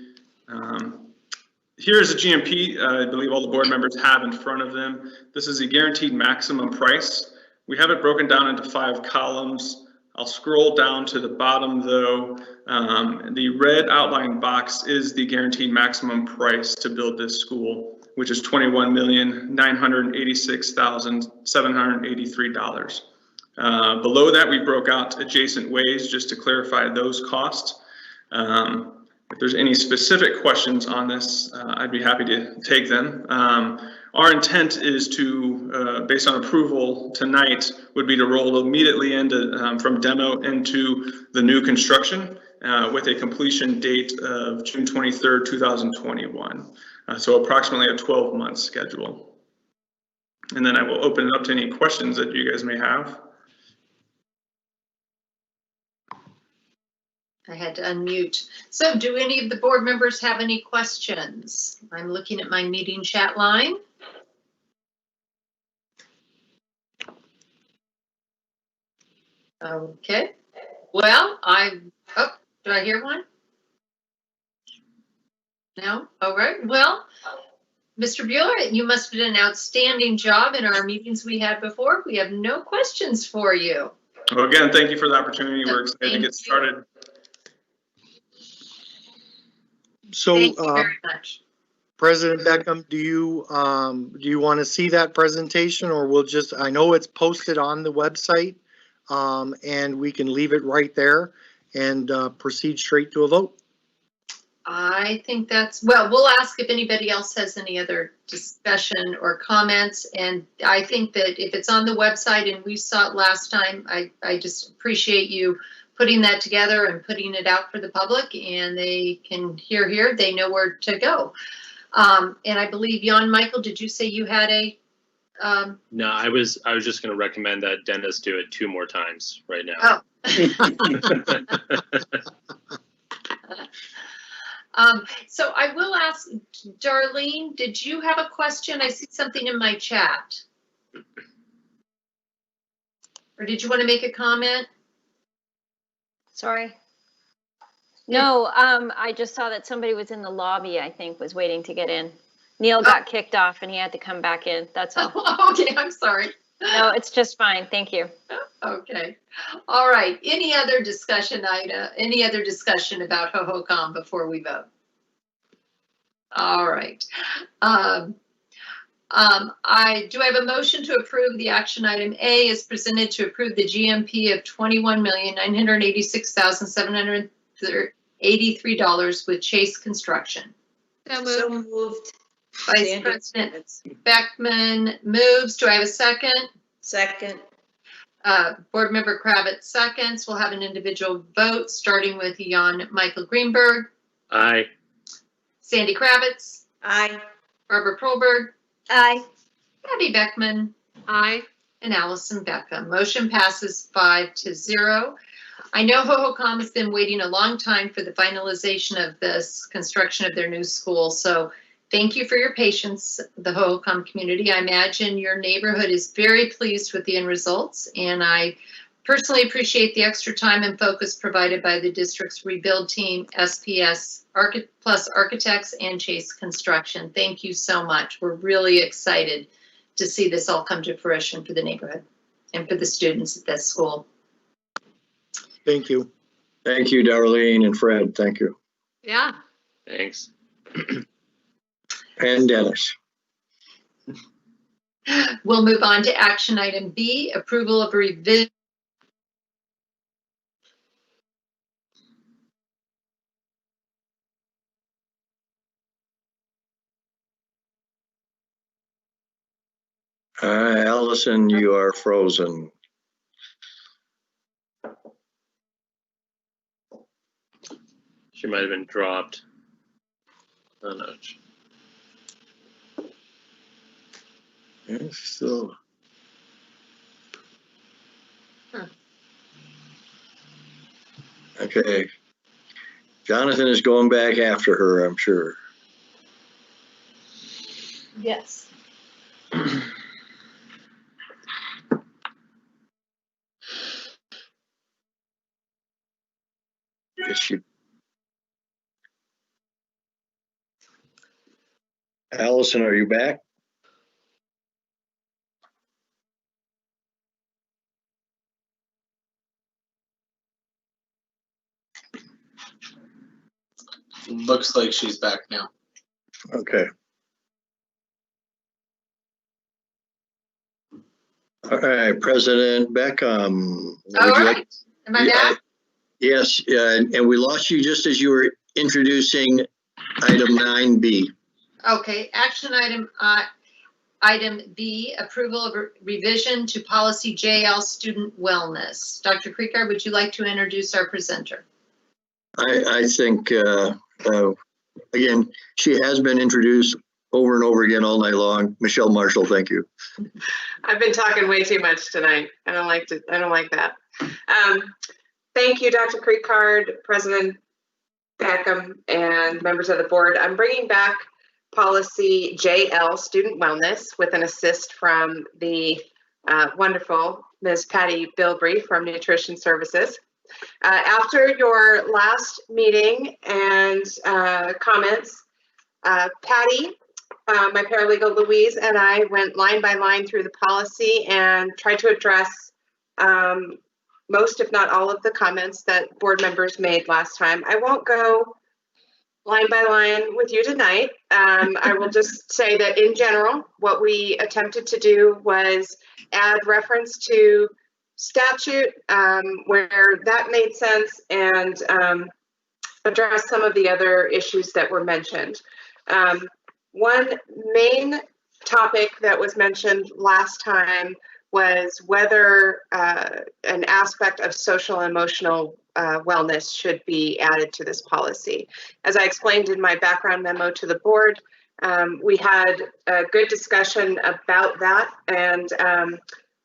Here is a GMP I believe all the board members have in front of them. This is a guaranteed maximum price. We have it broken down into 5 columns. I'll scroll down to the bottom though. The red outline box is the guaranteed maximum price to build this school, which is $21,986,783. Below that, we broke out adjacent ways just to clarify those costs. If there's any specific questions on this, I'd be happy to take them. Our intent is to, based on approval tonight, would be to roll immediately into from demo into the new construction with a completion date of June 23rd, 2021. So approximately a 12-month schedule. And then I will open it up to any questions that you guys may have. I had to unmute. So do any of the board members have any questions? I'm looking at my meeting chat line. Okay. Well, do I hear one? No? All right. Well, Mr. Bueller, you must have done an outstanding job in our meetings we had before. We have no questions for you. Well, again, thank you for the opportunity. We're excited to get started. So, thank you very much. President Beckham, do you want to see that presentation, or we'll just, I know it's posted on the website, and we can leave it right there and proceed straight to a vote. I think that's, well, we'll ask if anybody else has any other discussion or comments. And I think that if it's on the website and we saw it last time, I just appreciate you putting that together and putting it out for the public, and they can hear here, they know where to go. And I believe, Jan Michael, did you say you had a? No, I was just going to recommend that Dennis do it 2 more times right now. So I will ask, Darlene, did you have a question? I see something in my chat. Or did you want to make a comment? Sorry. No, I just saw that somebody was in the lobby, I think, was waiting to get in. Neil got kicked off and he had to come back in. That's all. Okay, I'm sorry. No, it's just fine. Thank you. Okay. All right. Any other discussion, Ida? Any other discussion about Hohokam before we vote? All right. I have a motion to approve the action item A is presented to approve the GMP of $21,986,783 with Chase Construction. So moved. Vice President Beckman moves. Do I have a second? Second. Board Member Kravitz seconds. We'll have an individual vote starting with Jan Michael Greenberg. Aye. Sandy Kravitz. Aye. Barbara Proberg. Aye. Abby Beckman. Aye. And Allison Beckham. Motion passes 5-0. I know Hohokam has been waiting a long time for the finalization of this construction of their new school. So thank you for your patience, the Hohokam community. I imagine your neighborhood is very pleased with the end results, and I personally appreciate the extra time and focus provided by the district's rebuild team, SPS plus Architects and Chase Construction. Thank you so much. We're really excited to see this all come to fruition for the neighborhood and for the students at this school. Thank you. Thank you, Darlene and Fred. Thank you. Yeah. Thanks. And Dennis. We'll move on to action item B, approval of a revision. Allison, you are frozen. She might have been dropped. Oh no. Yeah, still. Okay. Jonathan is going back after her, I'm sure. Yes. Yes, you. Allison, are you back? Looks like she's back now. Okay. All right, President Beckham. All right. Am I back? Yes, and we lost you just as you were introducing item 9B. Okay, action item B, approval of revision to policy JL student wellness. Dr. Creekar, would you like to introduce our presenter? I think, again, she has been introduced over and over again all night long. Michelle Marshall, thank you. I've been talking way too much tonight. I don't like that. Thank you, Dr. Creekard, President Beckham, and members of the board. I'm bringing back policy JL, student wellness, with an assist from the wonderful Ms. Patty Bilbrey from Nutrition Services. After your last meeting and comments, Patty, my paralegal Louise, and I went line by line through the policy and tried to address most, if not all, of the comments that board members made last time. I won't go line by line with you tonight. I will just say that in general, what we attempted to do was add reference to statute where that made sense, and address some of the other issues that were mentioned. One main topic that was mentioned last time was whether an aspect of social and emotional wellness should be added to this policy. As I explained in my background memo to the board, we had a good discussion about that, and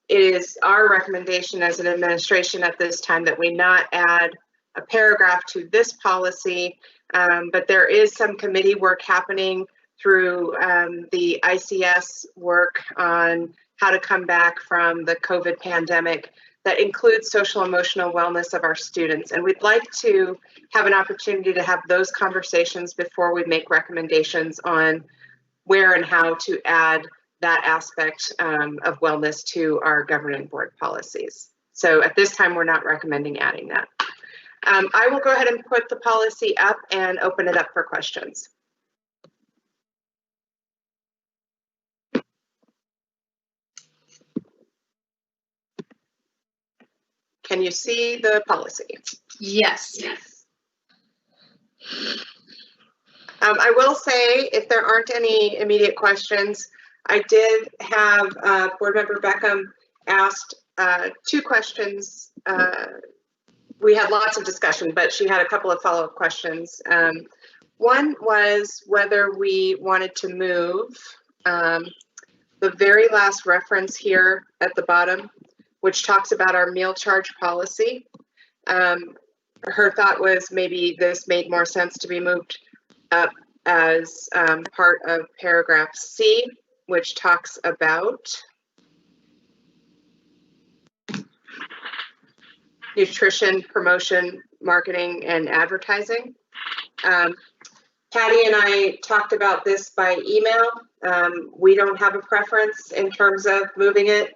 it is our recommendation as an administration at this time that we not add a paragraph to this policy, but there is some committee work happening through the ICS work on how to come back from the COVID pandemic that includes social emotional wellness of our students. And we'd like to have an opportunity to have those conversations before we make recommendations on where and how to add that aspect of wellness to our governing board policies. So at this time, we're not recommending adding that. I will go ahead and put the policy up and open it up for questions. Can you see the policy? Yes. I will say, if there aren't any immediate questions, I did have Board Member Beckham asked 2 questions. We had lots of discussion, but she had a couple of follow-up questions. One was whether we wanted to move the very last reference here at the bottom, which talks about our meal charge policy. Her thought was maybe this made more sense to be moved up as part of paragraph C, which talks about nutrition, promotion, marketing, and advertising. Patty and I talked about this by email. We don't have a preference in terms of moving it.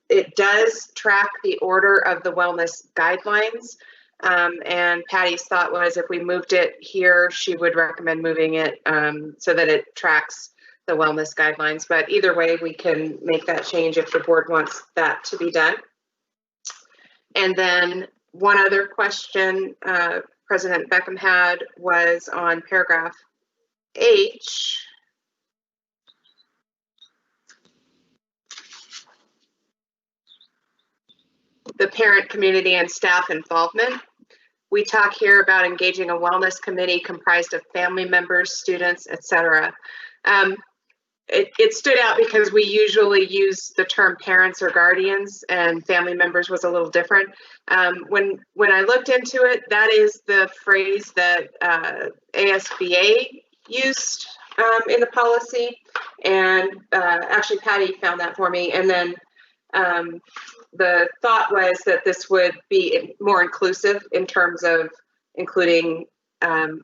It does track the order of the wellness guidelines. And Patty's thought was if we moved it here, she would recommend moving it so that it tracks the wellness guidelines. But either way, we can make that change if the board wants that to be done. And then one other question President Beckham had was on paragraph H. The parent, community, and staff involvement. We talk here about engaging a wellness committee comprised of family members, students, etc. It stood out because we usually use the term parents or guardians, and family members was a little different. When I looked into it, that is the phrase that ASBA used in the policy, and actually Patty found that for me. And then the thought was that this would be more inclusive in terms of including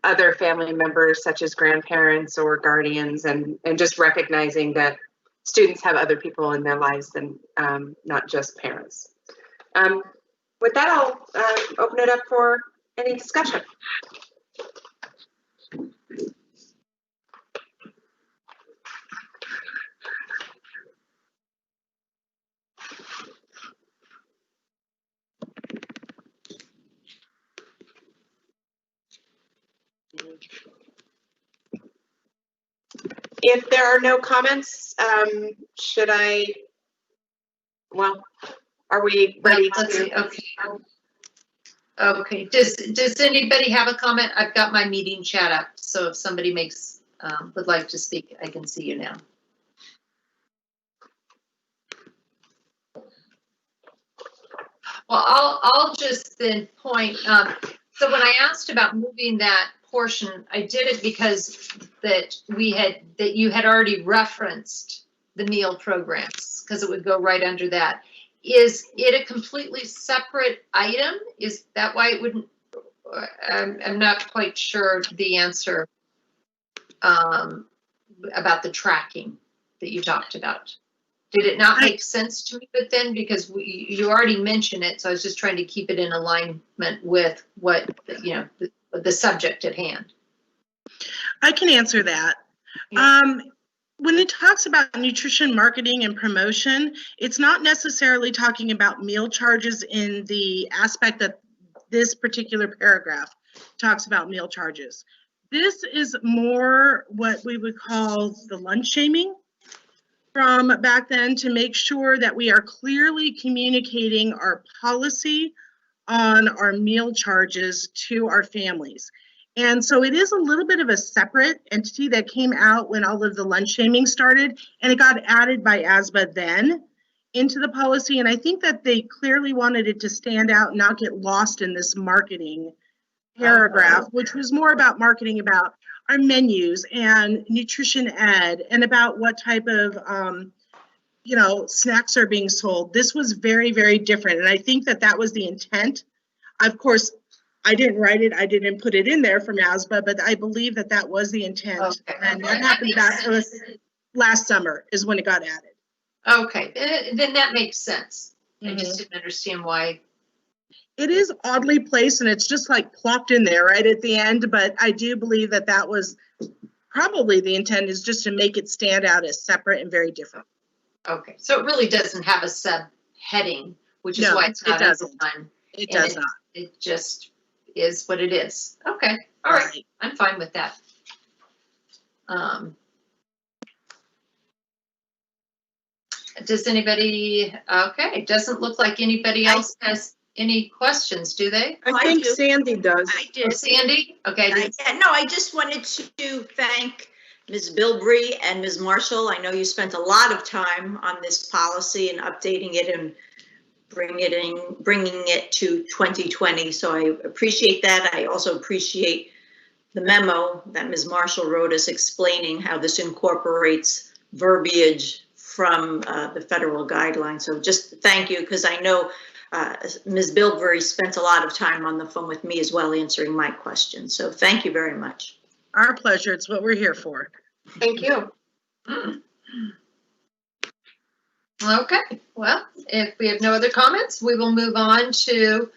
other family members such as grandparents or guardians, and just recognizing that students have other people in their lives than not just parents. With that, I'll open it up for any discussion. If there are no comments, should I, well, are we ready to? Okay. Does anybody have a comment? I've got my meeting chat up, so if somebody makes would like to speak, I can see you now. Well, I'll just then point. So when I asked about moving that portion, I did it because you had already referenced the meal programs, because it would go right under that. Is it a completely separate item? Is that why it wouldn't? I'm not quite sure the answer about the tracking that you talked about. Did it not make sense to me? But then, because you already mentioned it, so I was just trying to keep it in alignment with what the subject at hand. I can answer that. Yeah. When it talks about nutrition, marketing, and promotion, it's not necessarily talking about meal charges in the aspect of this particular paragraph. talks about meal charges. This is more what we would call the lunch shaming from back then, to make sure that we are clearly communicating our policy on our meal charges to our families. And so it is a little bit of a separate entity that came out when all of the lunch shaming started, and it got added by ASBA then into the policy. And I think that they clearly wanted it to stand out and not get lost in this marketing paragraph, which was more about marketing about our menus and nutrition ed and about what type of snacks are being sold. This was very, very different. And I think that that was the intent. Of course, I didn't write it. I didn't put it in there from ASBA, but I believe that that was the intent. Okay. And that happened back last summer is when it got added. Okay, then that makes sense. I just didn't understand why. It is oddly placed, and it's just like plopped in there right at the end, but I do believe that that was probably the intent, is just to make it stand out as separate and very different. Okay, so it really doesn't have a subheading, which is why it's not underlined. It does not. It just is what it is. Okay, all right, I'm fine with that. Does anybody, okay, it doesn't look like anybody else has any questions, do they? I think Sandy does. I did. Sandy? Okay. I just wanted to thank Ms. Bilbrey and Ms. Marshall. I know you spent a lot of time on this policy and updating it and bringing it to 2020. So I appreciate that. I also appreciate the memo that Ms. Marshall wrote us explaining how this incorporates verbiage from the federal guidelines. So just thank you, because I know Ms. Bilbrey spent a lot of time on the phone with me as well, answering my questions. So thank you very much. Our pleasure. It's what we're here for. Thank you. Okay, well, if we have no other comments, we will move on to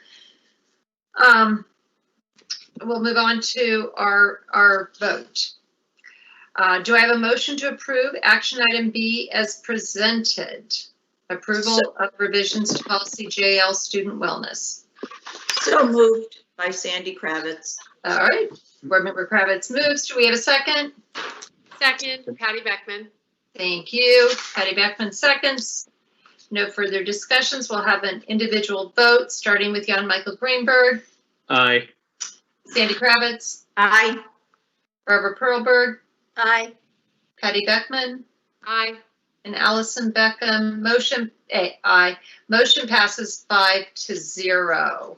our vote. Do I have a motion to approve action item B as presented? Approval of revisions to policy JL student wellness. So moved by Sandy Kravitz. All right, Board Member Kravitz moves. Do we have a second? Second, Patty Beckman. Thank you. Patty Beckman seconds. No further discussions. We'll have an individual vote, starting with Jan Michael Greenberg. Aye. Sandy Kravitz. Aye. Barbara Perlberg. Aye. Patty Beckman. Aye. And Allison Beckham. Aye. Motion passes 5-0.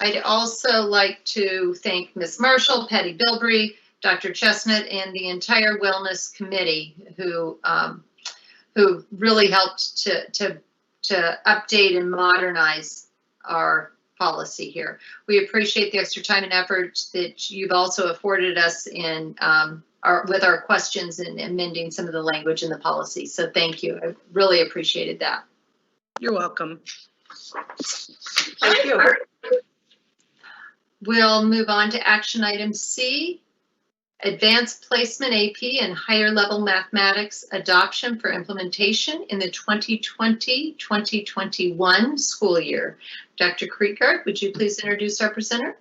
I'd also like to thank Ms. Marshall, Patty Bilbrey, Dr. Chestnut, and the entire Wellness Committee who really helped to update and modernize our policy here. We appreciate the extra time and effort that you've also afforded us in with our questions and amending some of the language in the policy. So thank you. I really appreciated that. You're welcome. Thank you. We'll move on to action item C, advanced placement AP and higher level mathematics adoption for implementation in the 2020-2021 school year. Dr. Kriegard, would you please introduce our presenter?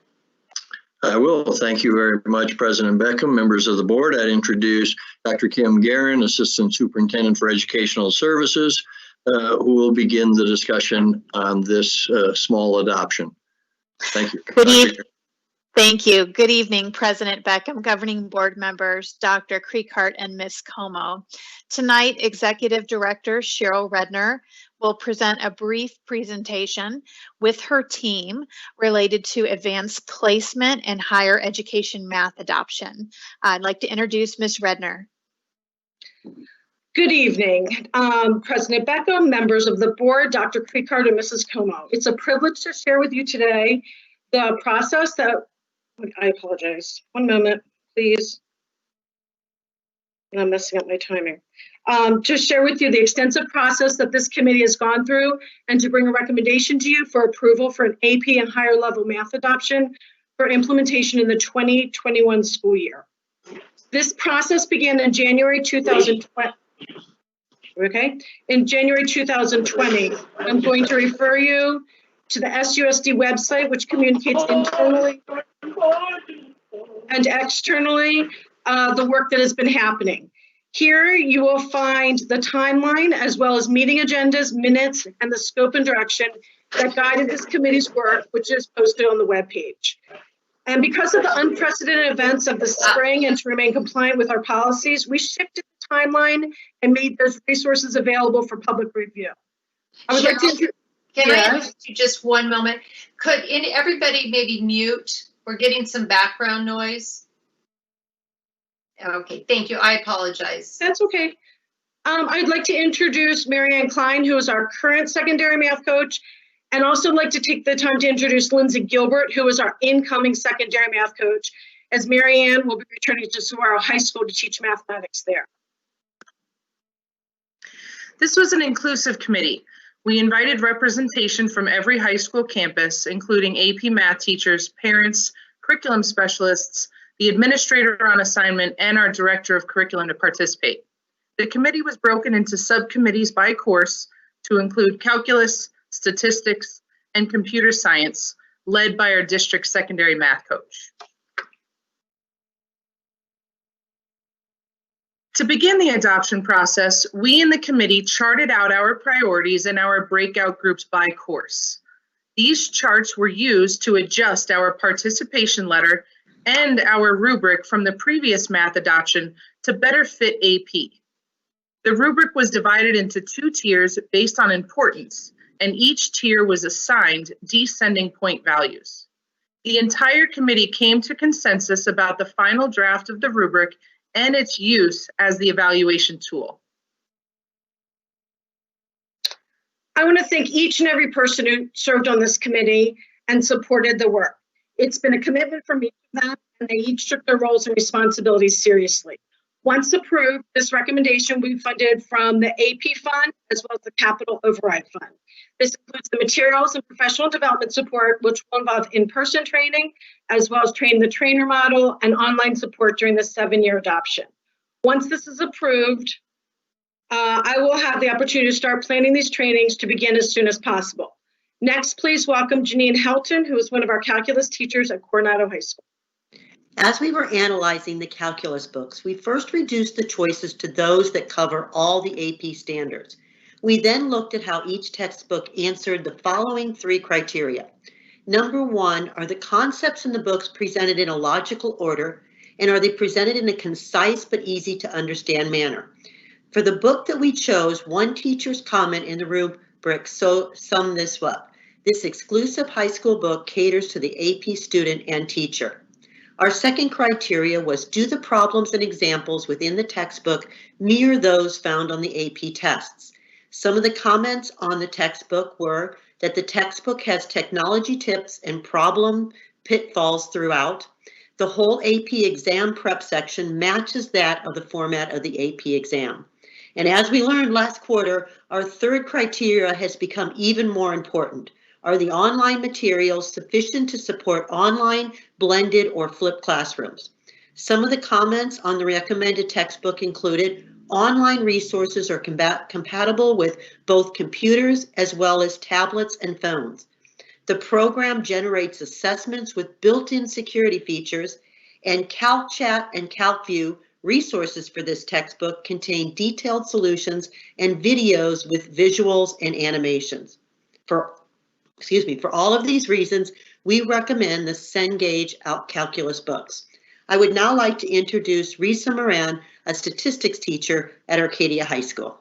I will. Thank you very much, President Beckham, members of the board. I'd introduce Dr. Kim Guerin, Assistant Superintendent for Educational Services, who will begin the discussion on this small adoption. Thank you. Thank you. Good evening, President Beckham, governing board members, Dr. Kriegard, and Ms. Como. Tonight, Executive Director Cheryl Redner will present a brief presentation with her team related to advanced placement and higher education math adoption. I'd like to introduce Ms. Redner. Good evening, President Beckham, members of the board, Dr. Kriegard, and Mrs. Como. It's a privilege to share with you today the process that, I apologize, one moment, please. I'm messing up my timing. To share with you the extensive process that this committee has gone through and to bring a recommendation to you for approval for an AP and higher level math adoption for implementation in the 2021 school year. This process began in January 2020. Okay, in January 2020. I'm going to refer you to the SUSD website, which communicates internally and externally, the work that has been happening. Here you will find the timeline as well as meeting agendas, minutes, and the scope and direction that guided this committee's work, which is posted on the webpage. And because of the unprecedented events of the spring and to remain compliant with our policies, we shifted the timeline and made those resources available for public review. I would like to Can I interrupt you just one moment? Could everybody maybe mute? We're getting some background noise. Okay, thank you. I apologize. That's okay. I'd like to introduce Marianne Klein, who is our current secondary math coach, and also like to take the time to introduce Lindsay Gilbert, who is our incoming secondary math coach, as Marianne will be returning to Saguaro High School to teach mathematics there. This was an inclusive committee. We invited representation from every high school campus, including AP math teachers, parents, curriculum specialists, the administrator on assignment, and our director of curriculum to participate. The committee was broken into subcommittees by course to include calculus, statistics, and computer science, led by our district secondary math coach. To begin the adoption process, we in the committee charted out our priorities and our breakout groups by course. These charts were used to adjust our participation letter and our rubric from the previous math adoption to better fit AP. The rubric was divided into 2 tiers based on importance, and each tier was assigned descending point values. The entire committee came to consensus about the final draft of the rubric and its use as the evaluation tool. I want to thank each and every person who served on this committee and supported the work. It's been a commitment from each of them, and they each took their roles and responsibilities seriously. Once approved, this recommendation will be funded from the AP fund as well as the capital override fund. This includes the materials and professional development support, which will involve in-person training, as well as train the trainer model and online support during the 7-year adoption. Once this is approved, I will have the opportunity to start planning these trainings to begin as soon as possible. Next, please welcome Janine Helton, who is one of our calculus teachers at Coronado High School. As we were analyzing the calculus books, we first reduced the choices to those that cover all the AP standards. We then looked at how each textbook answered the following 3 criteria. Number 1, are the concepts in the books presented in a logical order, and are they presented in a concise but easy to understand manner? For the book that we chose, one teacher's comment in the rubric summed this up. This exclusive high school book caters to the AP student and teacher. Our second criteria was, do the problems and examples within the textbook mirror those found on the AP tests? Some of the comments on the textbook were that the textbook has technology tips and problem pitfalls throughout. The whole AP exam prep section matches that of the format of the AP exam. And as we learned last quarter, our third criteria has become even more important. Are the online materials sufficient to support online, blended, or flipped classrooms? Some of the comments on the recommended textbook included online resources are compatible with both computers as well as tablets and phones. The program generates assessments with built-in security features, and CalcChat and CalcView resources for this textbook contain detailed solutions and videos with visuals and animations. For all of these reasons, we recommend the Cengage calculus books. I would now like to introduce Risa Moran, a statistics teacher at Arcadia High School.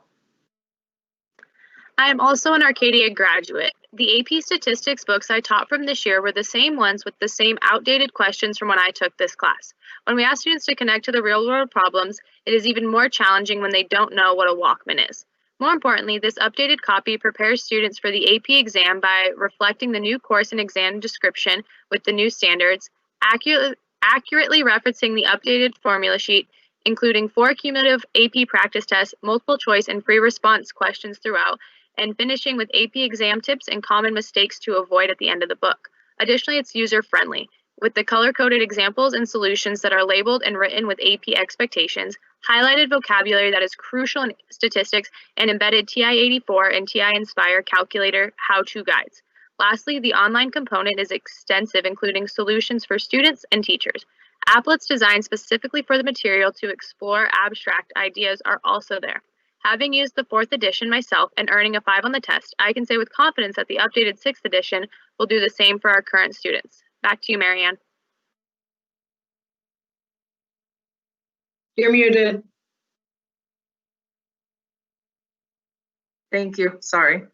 I am also an Arcadia graduate. The AP statistics books I taught from this year were the same ones with the same outdated questions from when I took this class. When we ask students to connect to the real-world problems, it is even more challenging when they don't know what a Walkman is. More importantly, this updated copy prepares students for the AP exam by reflecting the new course and exam description with the new standards, accurately referencing the updated formula sheet, including 4 cumulative AP practice tests, multiple choice, and free response questions throughout, and finishing with AP exam tips and common mistakes to avoid at the end of the book. Additionally, it's user-friendly, with the color-coded examples and solutions that are labeled and written with AP expectations, highlighted vocabulary that is crucial in statistics, and embedded TI-84 and TI-Inspire calculator how-to guides. Lastly, the online component is extensive, including solutions for students and teachers. Applets designed specifically for the material to explore abstract ideas are also there. Having used the 4th edition myself and earning a 5 on the test, I can say with confidence that the updated 6th edition will do the same for our current students. Back to you, Marianne. You're muted. Thank you. Sorry.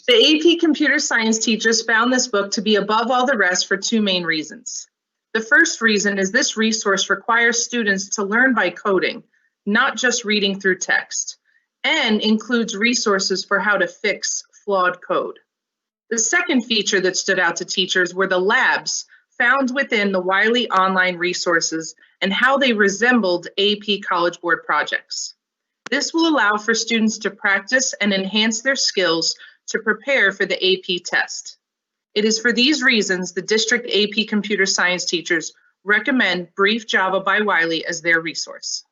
The AP Computer Science teachers found this book to be above all the rest for 2 main reasons. The first reason is this resource requires students to learn by coding, not just reading through text, and includes resources for how to fix flawed code. The second feature that stood out to teachers were the labs found within the Wiley online resources and how they resembled AP College Board projects. This will allow for students to practice and enhance their skills to prepare for the AP test. It is for these reasons the district AP Computer Science teachers recommend Brief Java by Wiley as their resource.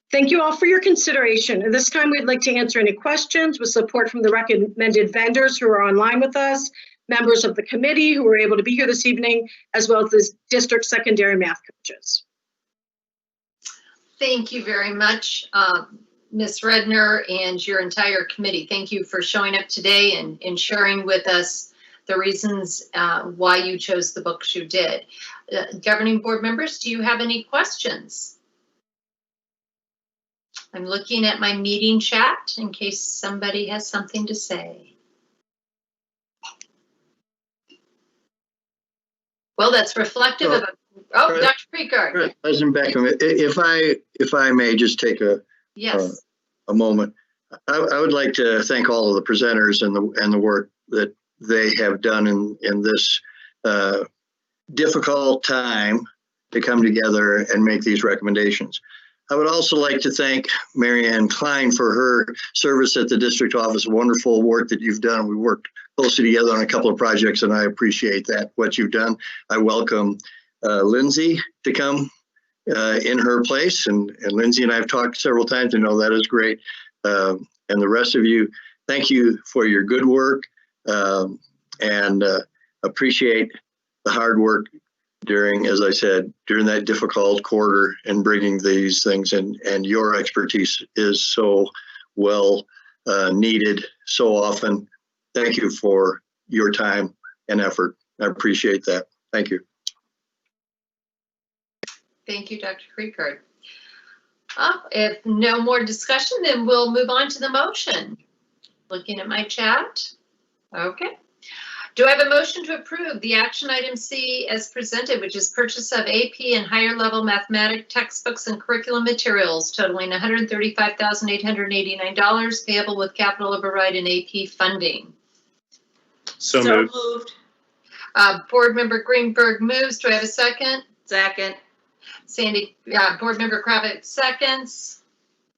Thank you all for your consideration. At this time, we'd like to answer any questions with support from the recommended vendors who are online with us, members of the committee who were able to be here this evening, as well as the district secondary math coaches. Thank you very much, Ms. Redner and your entire committee. Thank you for showing up today and sharing with us the reasons why you chose the books you did. Governing board members, do you have any questions? I'm looking at my meeting chat in case somebody has something to say. Well, that's reflective of Dr. Precard. President Beckham, if I may just take a moment, I would like to thank all of the presenters and the work that they have done in this difficult time to come together and make these recommendations. I would also like to thank Marianne Klein for her service at the district office. Wonderful work that you've done. We worked closely together on a couple of projects, and I appreciate that, what you've done. I welcome Lindsay to come in her place, and Lindsay and I have talked several times and know that is great. And the rest of you, thank you for your good work and appreciate the hard work during, as I said, during that difficult quarter and bringing these things in, and your expertise is so well needed so often. Thank you for your time and effort. I appreciate that. Thank you. Thank you, Dr. Precard. If no more discussion, then we'll move on to the motion. Looking at my chat. Okay. Do I have a motion to approve the action item C as presented, which is purchase of AP and higher level mathematics textbooks and curriculum materials totaling $135,889 payable with capital override and AP funding? So moved. Board Member Greenberg moves. Do I have a second? Second. Board Member Kravitz seconds.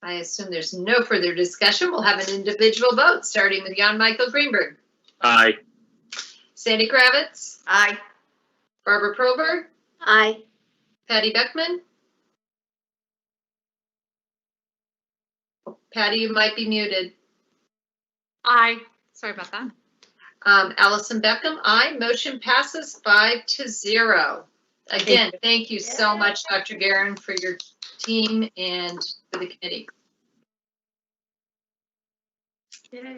I assume there's no further discussion. We'll have an individual vote starting with Jan Michael Greenberg. Aye. Sandy Kravitz. Aye. Barbara Proberg. Aye. Patty Beckman. Patty, you might be muted. Aye. Sorry about that. Allison Beckham, aye. Motion passes 5-0. Again, thank you so much, Dr. Guerin, for your team and for the committee.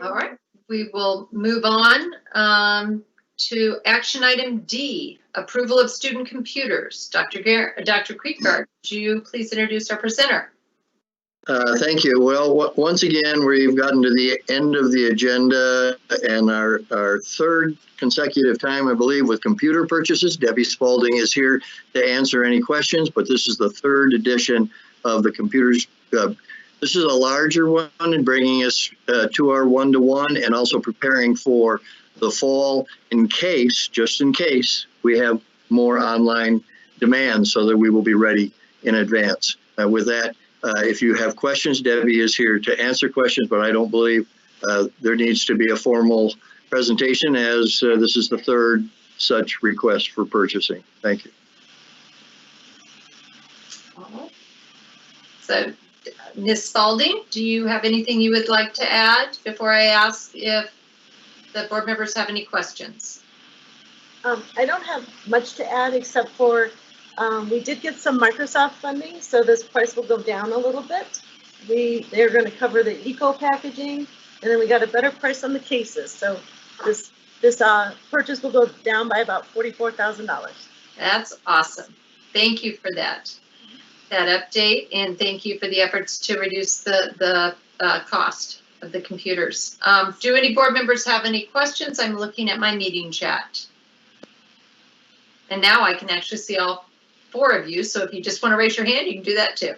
All right, we will move on to action item D, approval of student computers. Dr. Creekgard, would you please introduce our presenter? Thank you. Well, once again, we've gotten to the end of the agenda and our third consecutive time, I believe, with computer purchases. Debbie Spalding is here to answer any questions, but this is the third edition of the computers. This is a larger one and bringing us to our one-to-one and also preparing for the fall just in case, we have more online demand so that we will be ready in advance. With that, if you have questions, Debbie is here to answer questions, but I don't believe there needs to be a formal presentation as this is the third such request for purchasing. Thank you. So, Ms. Spalding, do you have anything you would like to add before I ask if the board members have any questions? I don't have much to add except for we did get some Microsoft funding, so this price will go down a little bit. They're going to cover the eco packaging, and then we got a better price on the cases. So this purchase will go down by about $44,000. That's awesome. Thank you for that update, and thank you for the efforts to reduce the cost of the computers. Do any board members have any questions? I'm looking at my meeting chat. And now I can actually see all 4 of you, so if you just want to raise your hand, you can do that too.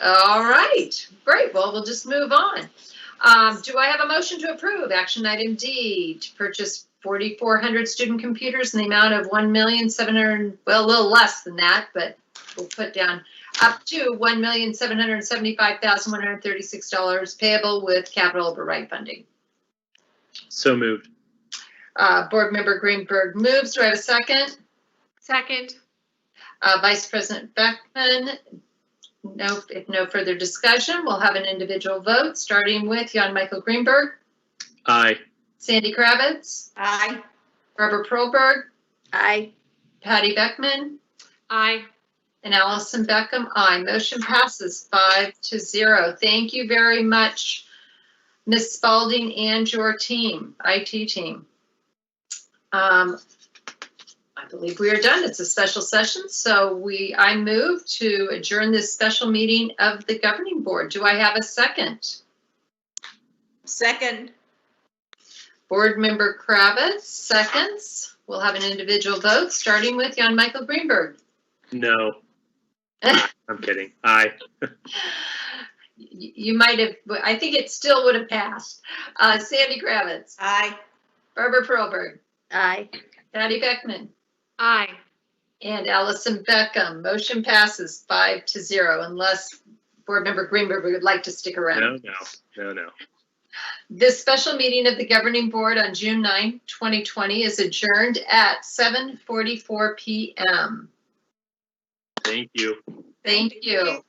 All right, great. Well, we'll just move on. Do I have a motion to approve action item D to purchase 4,400 student computers in the amount of $1,700,000, well, a little less than that, but we'll put down up to $1,775,136 payable with capital override funding. So moved. Board Member Greenberg moves. Do I have a second? Second. Vice President Beckman. No, if no further discussion, we'll have an individual vote, starting with Jan Michael Greenberg. Aye. Sandy Kravitz. Aye. Barbara Perlberg. Aye. Patty Beckman. Aye. And Allison Beckham. Aye. Motion passes 5-0. Thank you very much, Ms. Spalding and your team, IT team. I believe we are done. It's a special session, so I move to adjourn this special meeting of the governing board. Do I have a second? Second. Board Member Kravitz seconds. We'll have an individual vote, starting with Jan Michael Greenberg. No. I'm kidding. Aye. You might have, I think it still would have passed. Sandy Kravitz. Aye. Barbara Perlberg. Aye. Patty Beckman. Aye. And Allison Beckham. Motion passes 5-0 unless Board Member Greenberg would like to stick around. No. This special meeting of the governing board on June 9, 2020 is adjourned at 7:44 p.m. Thank you. Thank you.